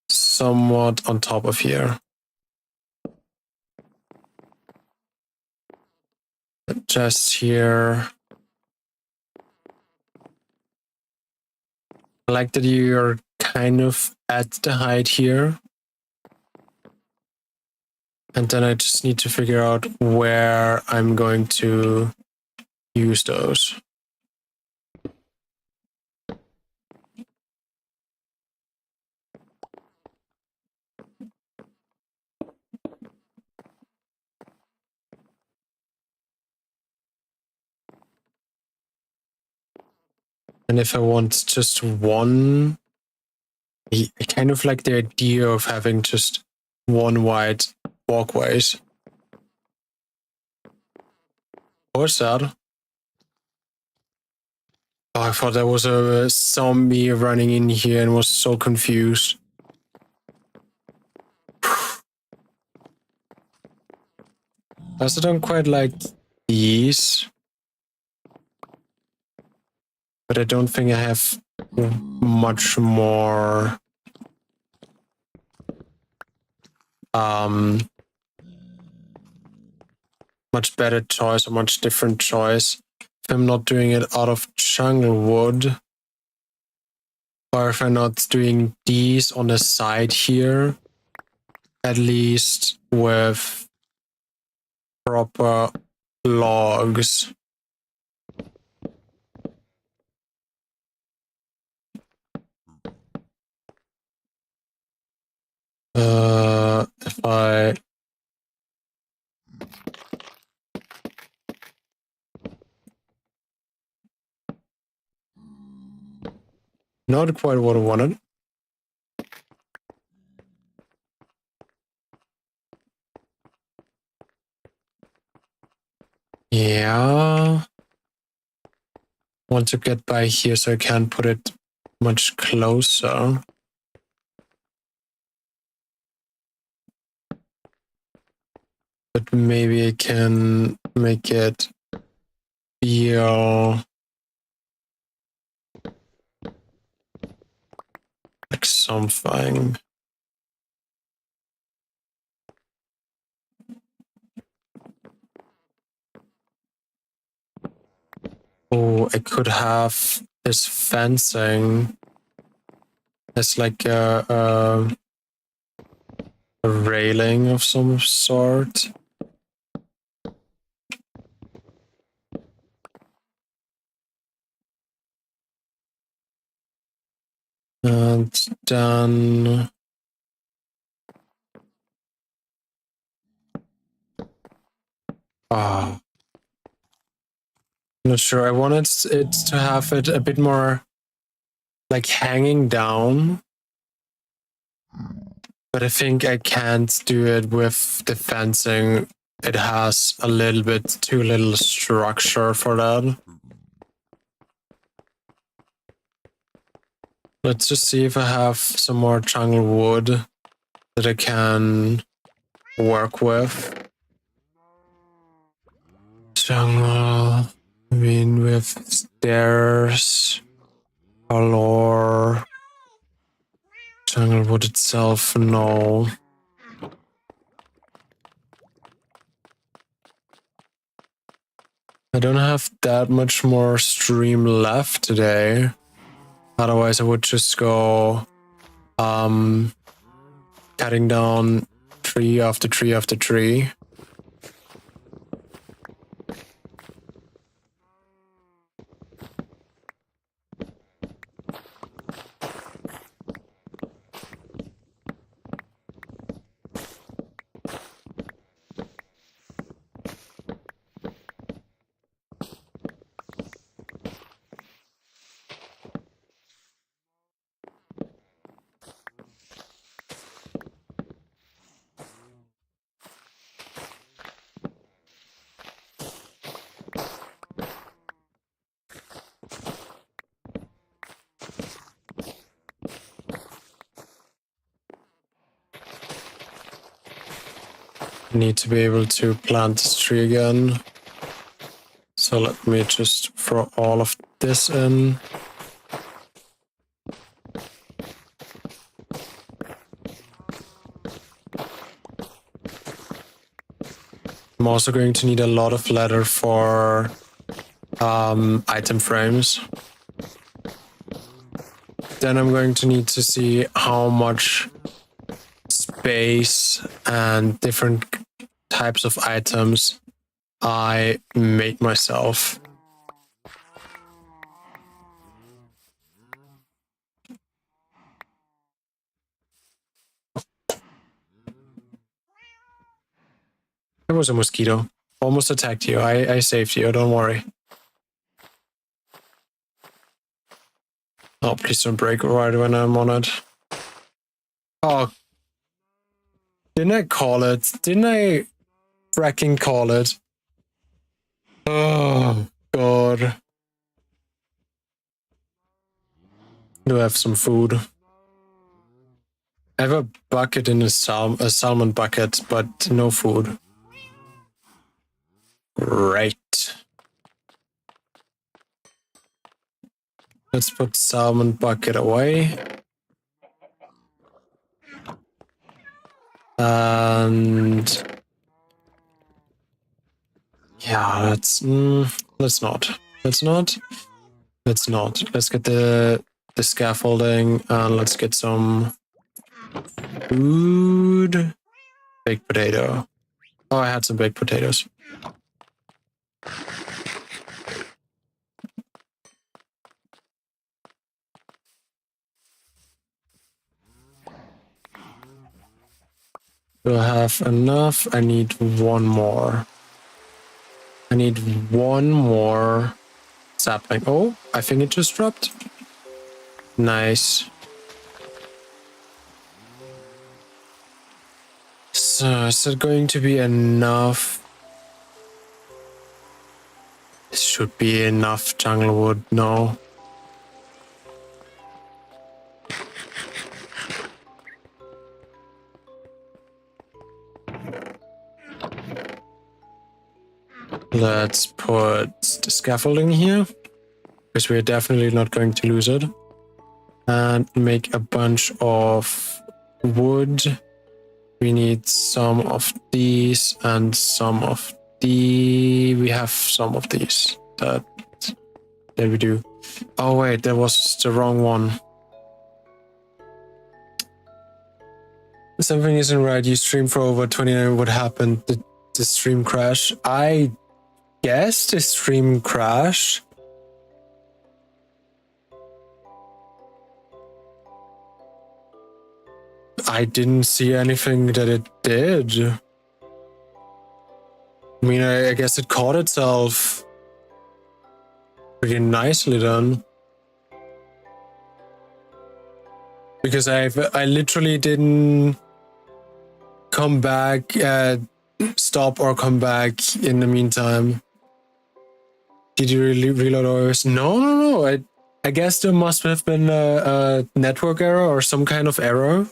somewhat on top of here. The chest here. I like that you're kind of at the height here. And then I just need to figure out where I'm going to use those. And if I want just one, I kind of like the idea of having just one wide walkways. What was that? Oh, I thought there was a zombie running in here and was so confused. I also don't quite like these. But I don't think I have much more much better choice or much different choice if I'm not doing it out of jungle wood, or if I'm not doing these on the side here, at least with proper logs. If I not quite what I wanted. Yeah. Want to get by here so I can't put it much closer. But maybe I can make it feel like something. Oh, I could have this fencing as like a railing of some sort. And then I'm not sure. I wanted it to have it a bit more like hanging down, but I think I can't do it with the fencing. It has a little bit too little structure for that. Let's just see if I have some more jungle wood that I can work with. Jungle, I mean, with stairs, galore. Jungle wood itself, no. I don't have that much more stream left today. Otherwise, I would just go cutting down tree after tree after tree. Need to be able to plant this tree again. So let me just throw all of this in. I'm also going to need a lot of leather for item frames. Then I'm going to need to see how much space and different types of items I made myself. There was a mosquito. Almost attacked you. I saved you, don't worry. Oh, please don't break right when I'm on it. Oh. Didn't I call it? Didn't I fracking call it? Oh, God. Do I have some food? I have a bucket in a salmon bucket, but no food. Right. Let's put salmon bucket away. And yeah, let's not. Let's not. Let's not. Let's get the scaffolding and let's get some food. Baked potato. Oh, I had some baked potatoes. Do I have enough? I need one more. I need one more sapling. Oh, I think it just dropped. Nice. So, is it going to be enough? This should be enough jungle wood. No. Let's put the scaffolding here, because we're definitely not going to lose it. And make a bunch of wood. We need some of these and some of the... We have some of these. There we do. Oh wait, that was the wrong one. Something isn't right. You streamed for over 29. What happened? Did the stream crash? I guess the stream crashed. I didn't see anything that it did. I mean, I guess it caught itself pretty nicely then. Because I literally didn't come back, stop or come back in the meantime. Did you really reload always? No. I guess there must have been a network error or some kind of error.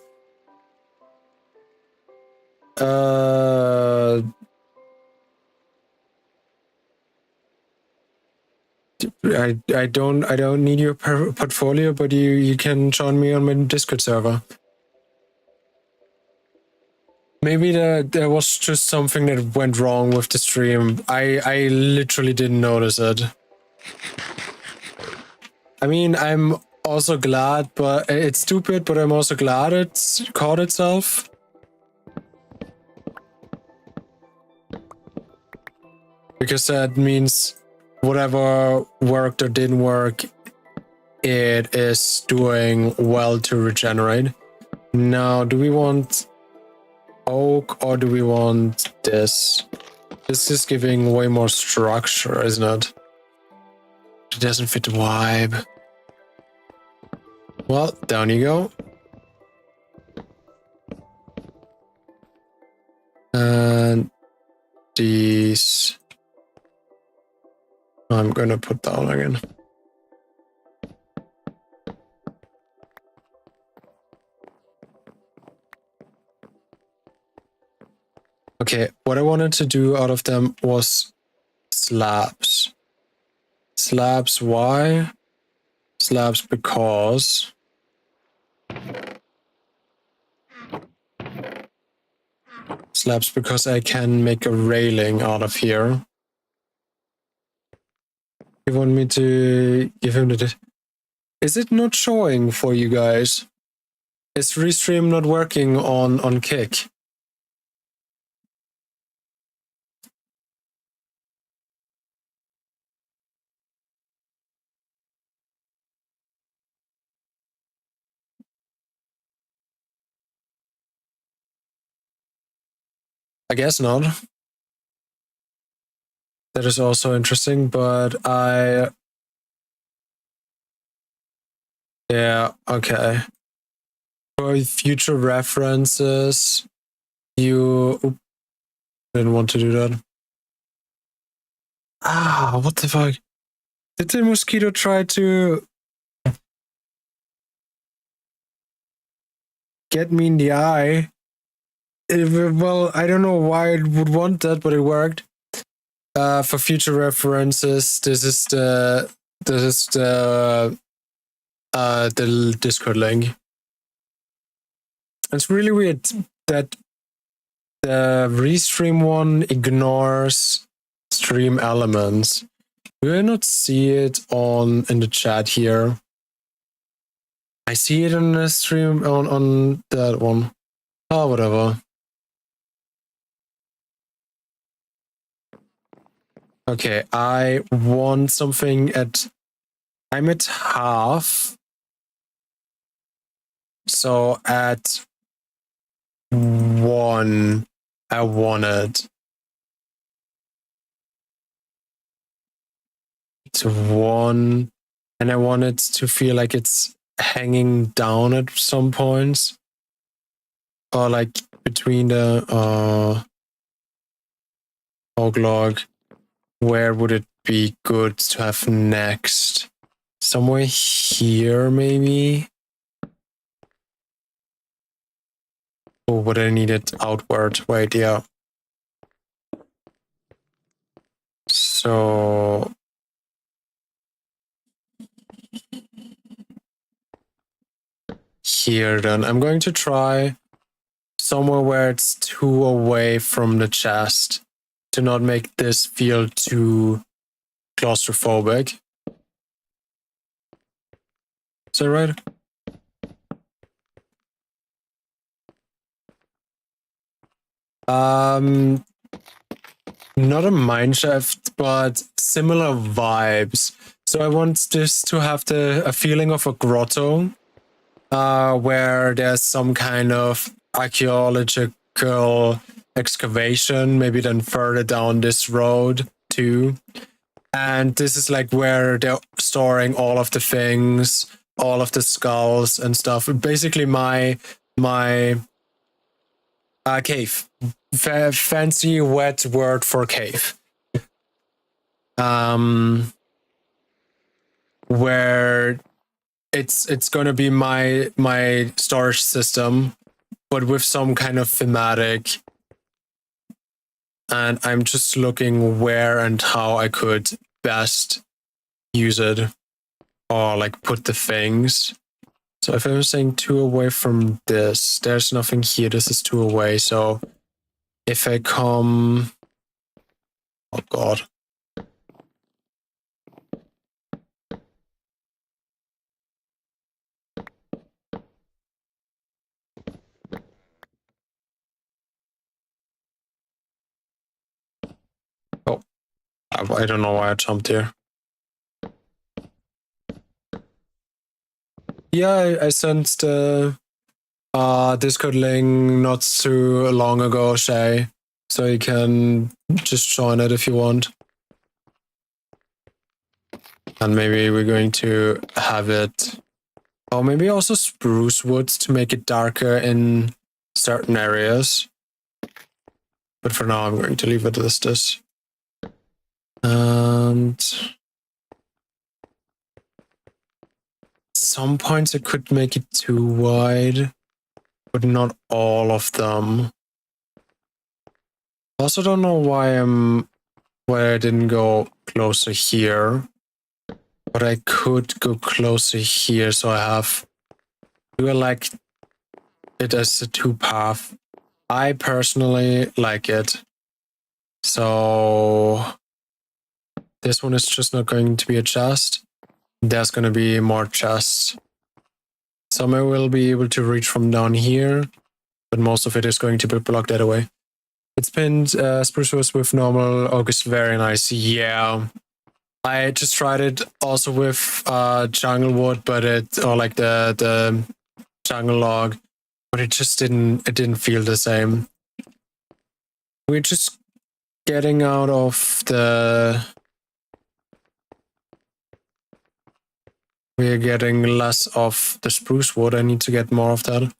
I don't need your portfolio, but you can join me on my Discord server. Maybe there was just something that went wrong with the stream. I literally didn't notice it. I mean, I'm also glad, but it's stupid, but I'm also glad it caught itself. Because that means whatever worked or didn't work, it is doing well to regenerate. Now, do we want oak or do we want this? This is giving way more structure, isn't it? It doesn't fit the vibe. Well, down you go. And these I'm gonna put down again. Okay, what I wanted to do out of them was slabs. Slabs, why? Slabs because... Slabs because I can make a railing out of here. You want me to give him the... Is it not showing for you guys? Is Restream not working on Kick? I guess not. That is also interesting, but yeah, okay. For future references, you... Oops, didn't want to do that. Ah, what the fuck? Did the mosquito try to get me in the eye? Well, I don't know why it would want that, but it worked. For future references, this is the Discord link. It's really weird that the restream one ignores stream elements. Do I not see it in the chat here? I see it on the stream on that one. Oh, whatever. Okay, I want something I'm at half. So at 1, I want it to 1, and I want it to feel like it's hanging down at some points, or like between the hog log. Where would it be good to have next? Somewhere here, maybe? Oh, but I need it outward. Wait, yeah. So here then. I'm going to try somewhere where it's 2 away from the chest to not make this feel too claustrophobic. Is that right? Not a mineshaft, but similar vibes. So I want this to have a feeling of a grotto, where there's some kind of archaeological excavation, maybe then further down this road too. And this is like where they're storing all of the things, all of the skulls and stuff. Basically my cave. Fancy wet word for cave. Where it's gonna be my storage system, but with some kind of thematic. And I'm just looking where and how I could best use it, or like put the things. So if I was saying 2 away from this, there's nothing here. This is 2 away. So if I come, oh god. Oh, I don't know why I jumped here. Yeah, I sent the Discord link not too long ago, Shay. So you can just join it if you want. And maybe we're going to have it, or maybe also spruce wood to make it darker in certain areas. But for now, I'm going to leave it as this. And some points I could make it too wide, but not all of them. I also don't know why I didn't go closer here, but I could go closer here. So do I like it as a 2-path? I personally like it. So this one is just not going to be a chest. There's going to be more chests. Some I will be able to reach from down here, but most of it is going to be blocked that way. It's pinned spruce wood with normal oak is very nice. Yeah. I just tried it also with jungle wood, but or like the jungle log, but it didn't feel the same. We're just getting out of we're getting less of the spruce wood. I need to get more of that.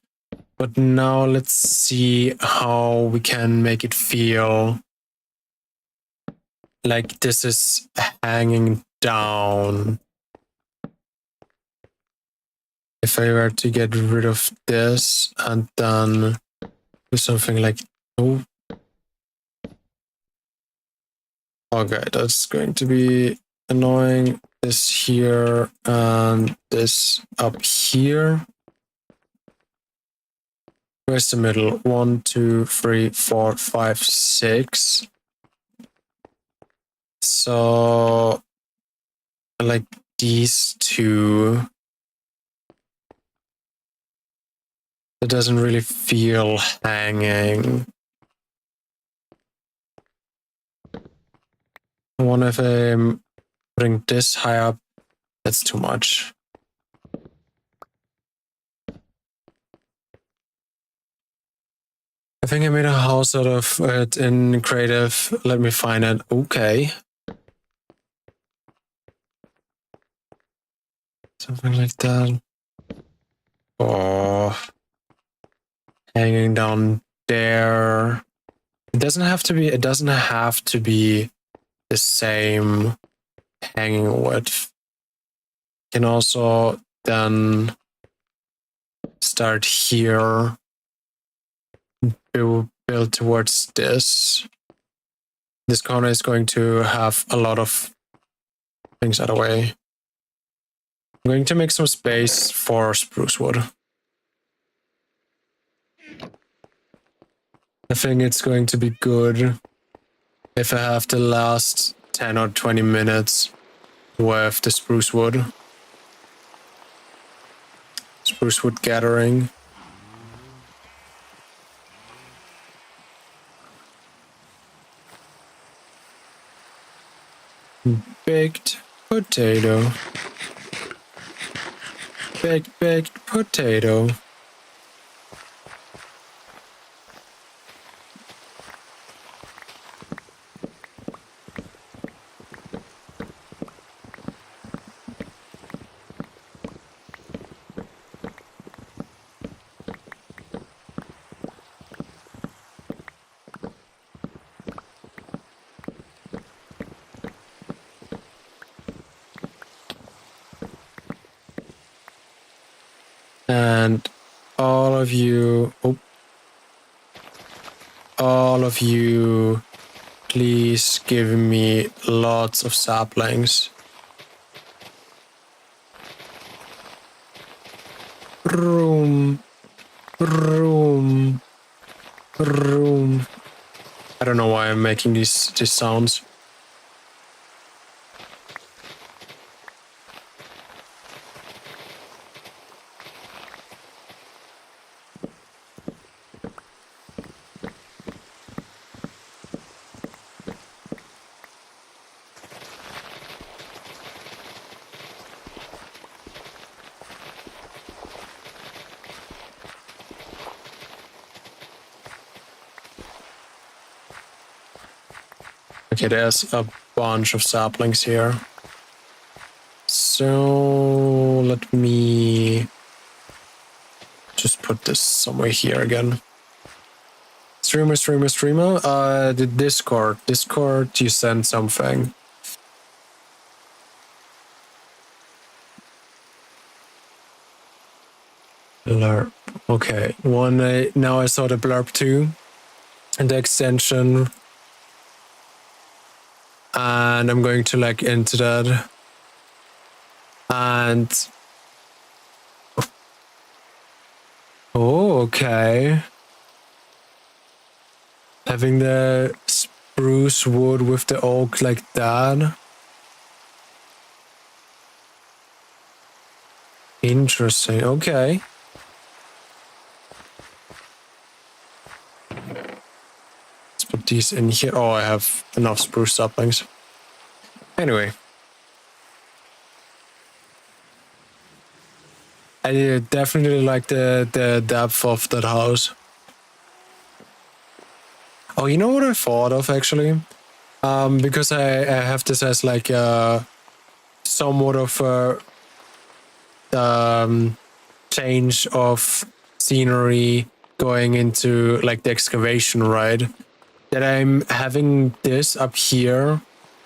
But now let's see how we can make it feel like this is hanging down. If I were to get rid of this and then do something like, oh, okay, that's going to be annoying. This here and this up here. Where's the middle? 1, 2, 3, 4, 5, 6. So, like these two. It doesn't really feel hanging. I wonder if I'm putting this high up. That's too much. I think I made a house out of it in creative. Let me find it. Okay. Something like that. Oh. Hanging down there. It doesn't have to be the same hanging width. You can also then start here. Build towards this. This corner is going to have a lot of things out of the way. I'm going to make some space for spruce wood. I think it's going to be good if I have the last 10 or 20 minutes with the spruce wood. Spruce wood gathering. Baked potato. Baked potato. And all of you, please give me lots of saplings. Room. I don't know why I'm making these sounds. Okay, there's a bunch of saplings here. So let me just put this somewhere here again. Streamer. The Discord, you sent something. Blurb. Okay, now I saw the blurb too, and the extension. And I'm going to like into that. And oh, okay. Having the spruce wood with the oak like that. Interesting. Okay. Let's put these in here. Oh, I have enough spruce saplings. Anyway. I definitely like the depth of that house. Oh, you know what I thought of actually? Because I have this as like somewhat of a change of scenery going into like the excavation, right? That I'm having this up here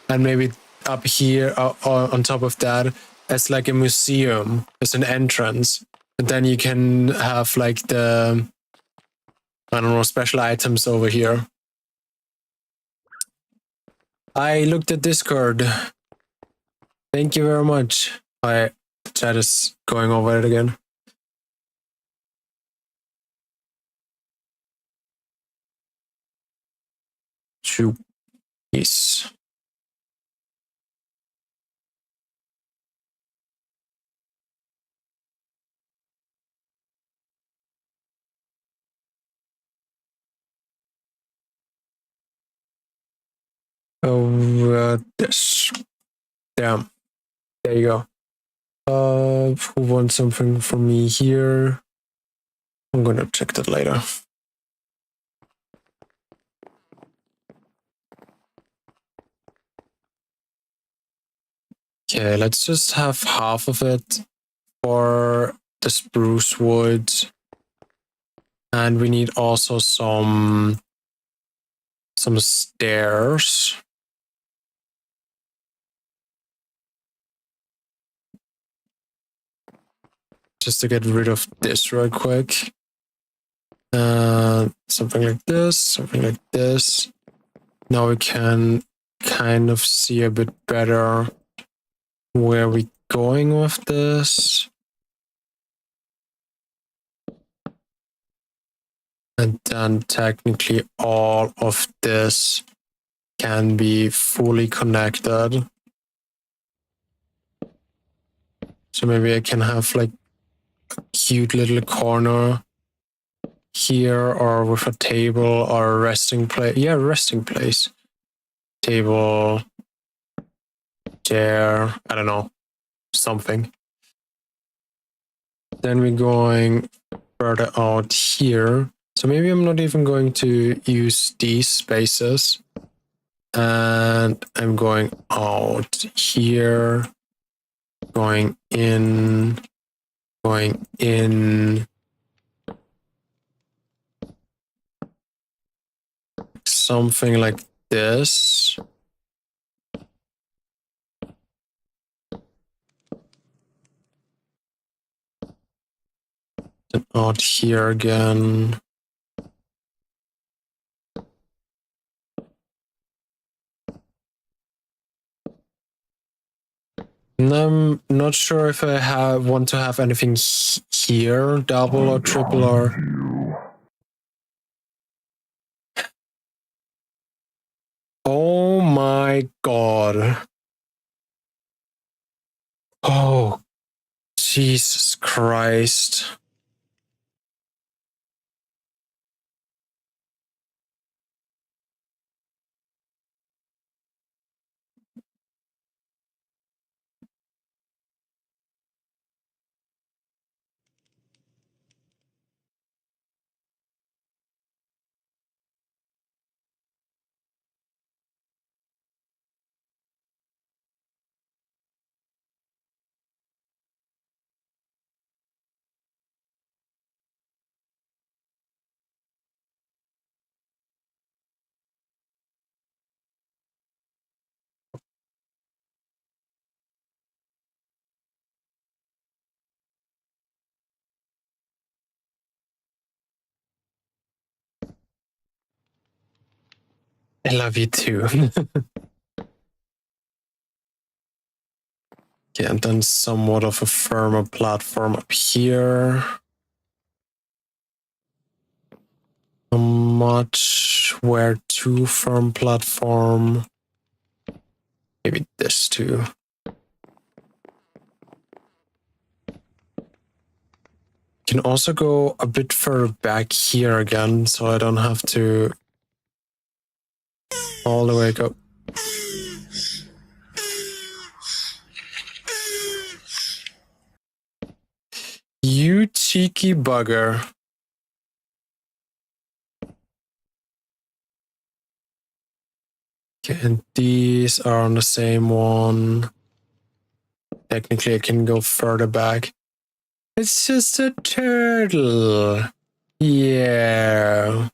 and maybe up here on top of that as like a museum, as an entrance. And then you can have like the, I don't know, special items over here. I looked at Discord. Thank you very much. The chat is going over it again. Yes. Oh, this. Damn. There you go. Who wants something from me here? I'm gonna check that later. Okay, let's just have half of it for the spruce wood. And we need also some stairs. Just to get rid of this real quick. Something like this, something like this. Now we can kind of see a bit better where we're going with this. And then technically all of this can be fully connected. So maybe I can have like a cute little corner here, or with a table or a resting place. Yeah, resting place. Table, chair, I don't know, something. Then we're going further out here. So maybe I'm not even going to use these spaces. And I'm going out here, going in, something like this. And out here again. And I'm not sure if I want to have anything here, double or triple or... Oh my god. Oh, Jesus Christ. I love you too. Okay, and then somewhat of a firmer platform up here. How much? Where to firm platform? Maybe this too. Can also go a bit further back here again, so I don't have to all the way go. You cheeky bugger. Okay, and these are on the same one. Technically, I can go further back. It's just a turtle. Yeah.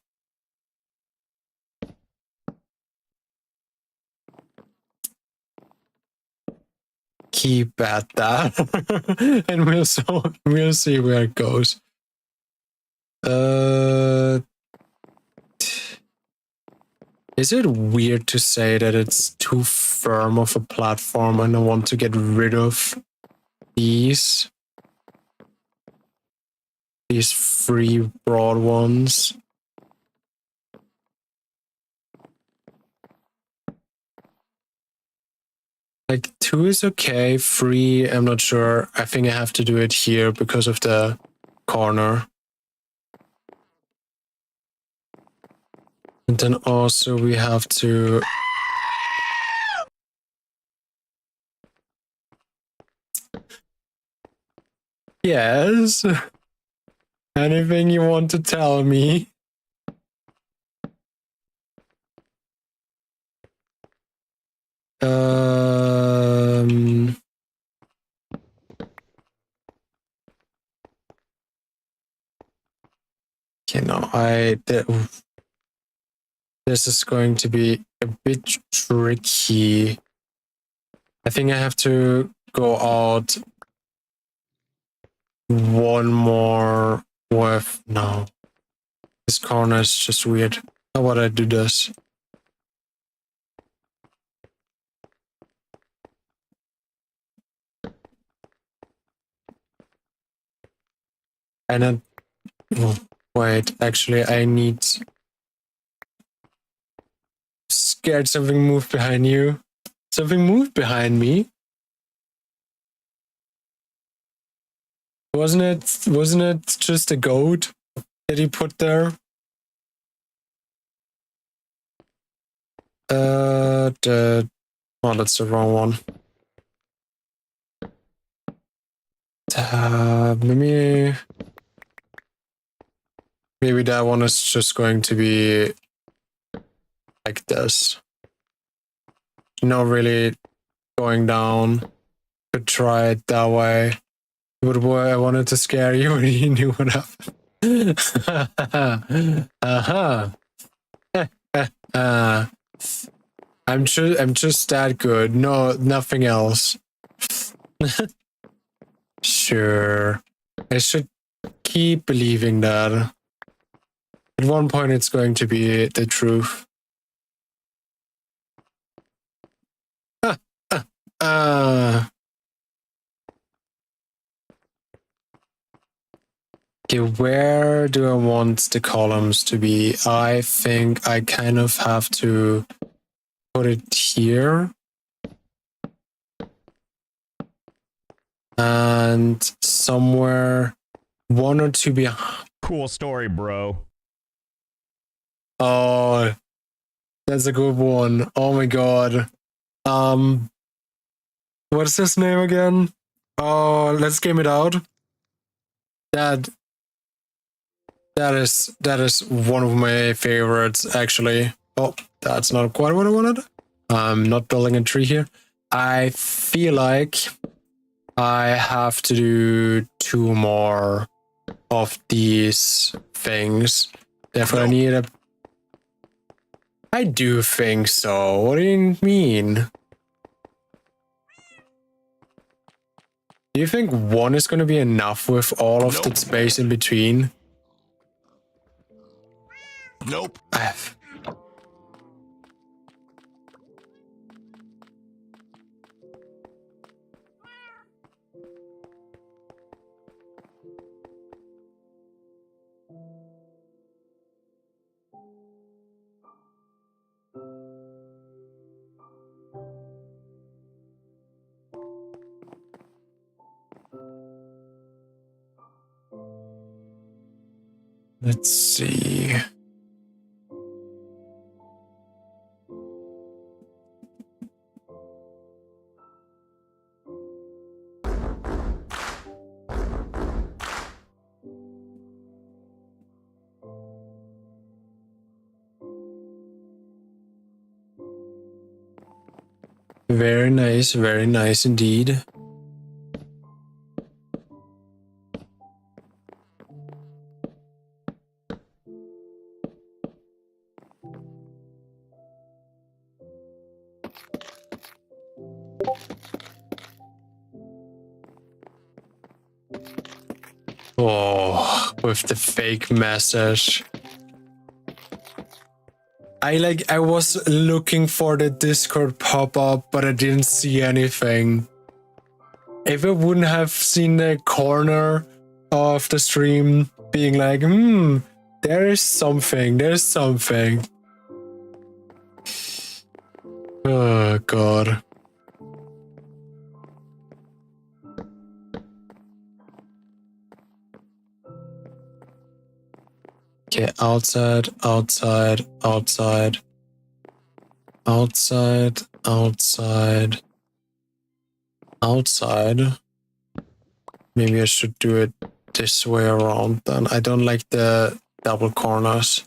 keep at that, and we'll see where it goes. Is it weird to say that it's too firm of a platform and I want to get rid of these free broad ones? Like 2 is okay, 3 I'm not sure. I think I have to do it here because of the corner. And then also we have to... Yes? Anything you want to tell me? You know, this is going to be a bit tricky. I think I have to go out one more with... No. This corner is just weird. How about I do this? And then... Oh, wait, actually I need... Scared something moved behind you. Something moved behind me. Wasn't it just a goat that he put there? Oh, that's the wrong one. Maybe that one is just going to be like this. Not really going down. Could try it that way. But boy, I wanted to scare you when you knew what happened. I'm just that good. No, nothing else. Sure. I should keep believing that. At one point it's going to be the truth. Okay, where do I want the columns to be? I think I kind of have to put it here. And somewhere 1 or 2 behind. Cool story, bro. Oh, that's a good one. Oh my god. What's his name again? Oh, let's game it out. That is one of my favorites, actually. Oh, that's not quite what I wanted. I'm not building a tree here. I feel like I have to do 2 more of these things. Therefore, I need a... I do think so. What do you mean? Do you think 1 is going to be enough with all of the space in between? Nope. Let's see. Very nice indeed. Oh, with the fake message. I was looking for the Discord pop-up, but I didn't see anything. If I wouldn't have seen the corner of the stream being like, there's something. Oh, God. Okay, outside. Maybe I should do it this way around then. I don't like the double corners.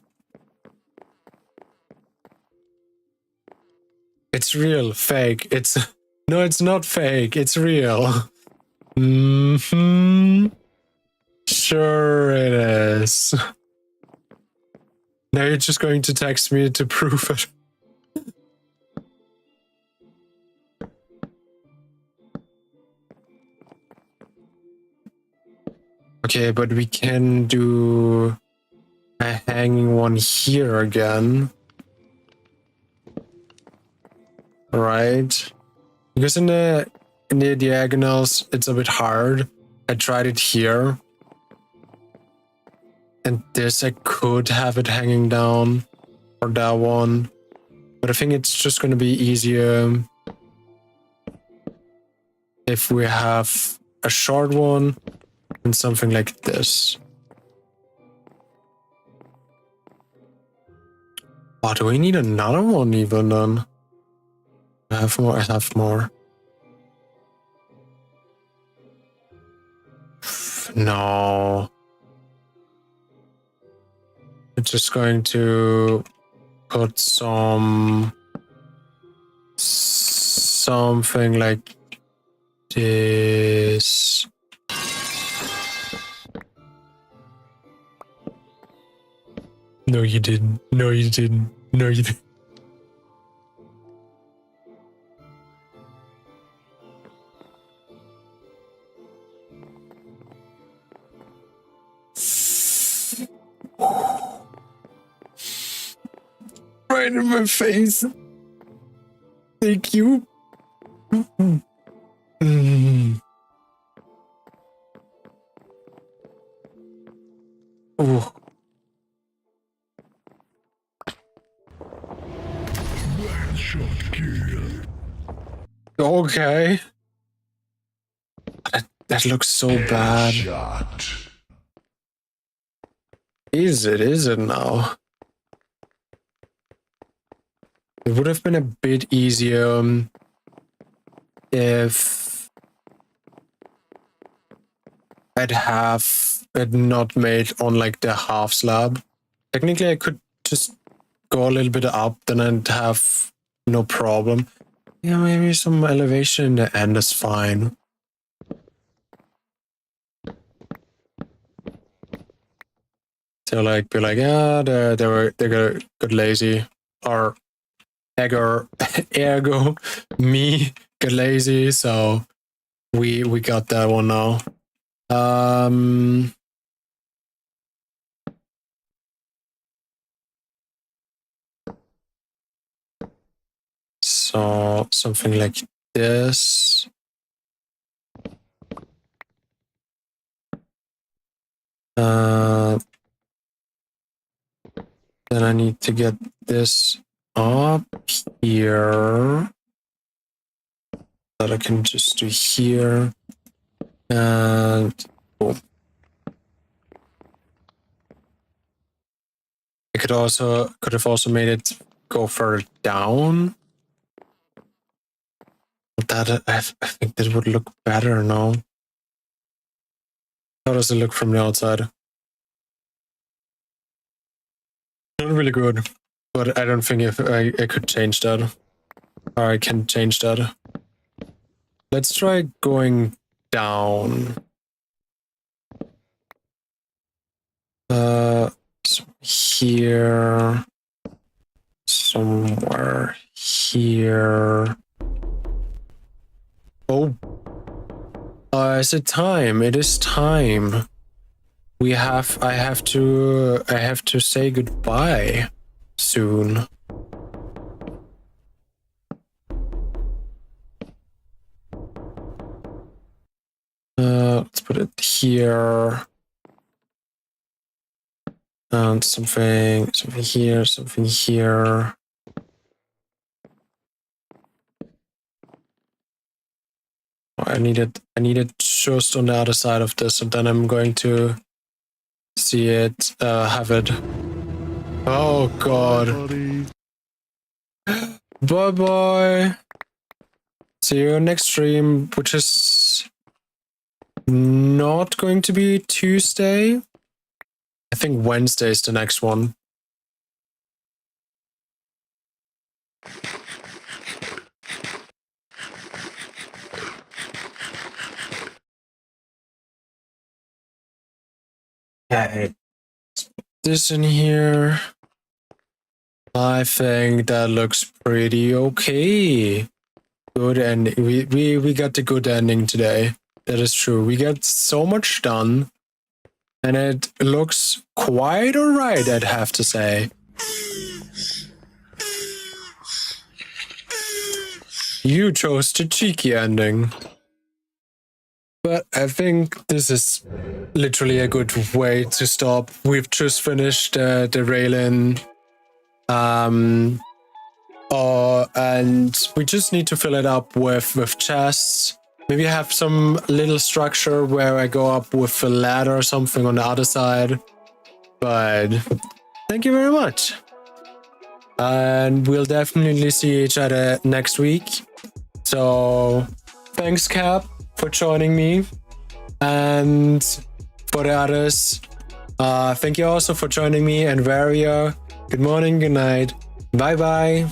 It's real, fake. No, it's not fake. It's real. Sure it is. Now you're just going to text me to prove it. Okay, but we can do a hanging one here again. Right? Because in the diagonals, it's a bit hard. I tried it here. And this, I could have it hanging down. Or that one. But I think it's just going to be easier if we have a short one and something like this. Oh, do we need another one even then? I have more. No. I'm just going to put something like this. No, you didn't. No, you didn't. No, you didn't. Right in my face. Thank you. Oh. Okay. That looks so bad. Is it now? It would have been a bit easier if I'd not made on like the half slab. Technically, I could just go a little bit up, then I'd have no problem. Yeah, maybe some elevation in the end is fine. So like, be like, yeah, they got lazy, or ergo me got lazy, so we got that one now. So something like this. Then I need to get this up here. That I can just do here. And boom. I could have also made it go further down. But that I think that would look better now. How does it look from the outside? Not really good, but I don't think if I could change that. Or I can change that. Let's try going down. Here. Somewhere here. Oh. Is it time? It is time. I have to say goodbye soon. Let's put it here. And something here, something here. I need it just on the other side of this, and then I'm going to see it, have it. Oh god. Bye bye. See you next stream, which is not going to be Tuesday. I think Wednesday is the next one. Okay. This in here. I think that looks pretty okay. Good ending. We got the good ending today. That is true. We got so much done. And it looks quite alright, I'd have to say. You chose the cheeky ending. But I think this is literally a good way to stop. We've just finished the rail-in. And we just need to fill it up with chests. Maybe have some little structure where I go up with a ladder or something on the other side. But thank you very much. And we'll definitely see each other next week. So thanks, Cap, for joining me. And for the others, thank you also for joining me. And Varia, good morning, good night. Bye-bye.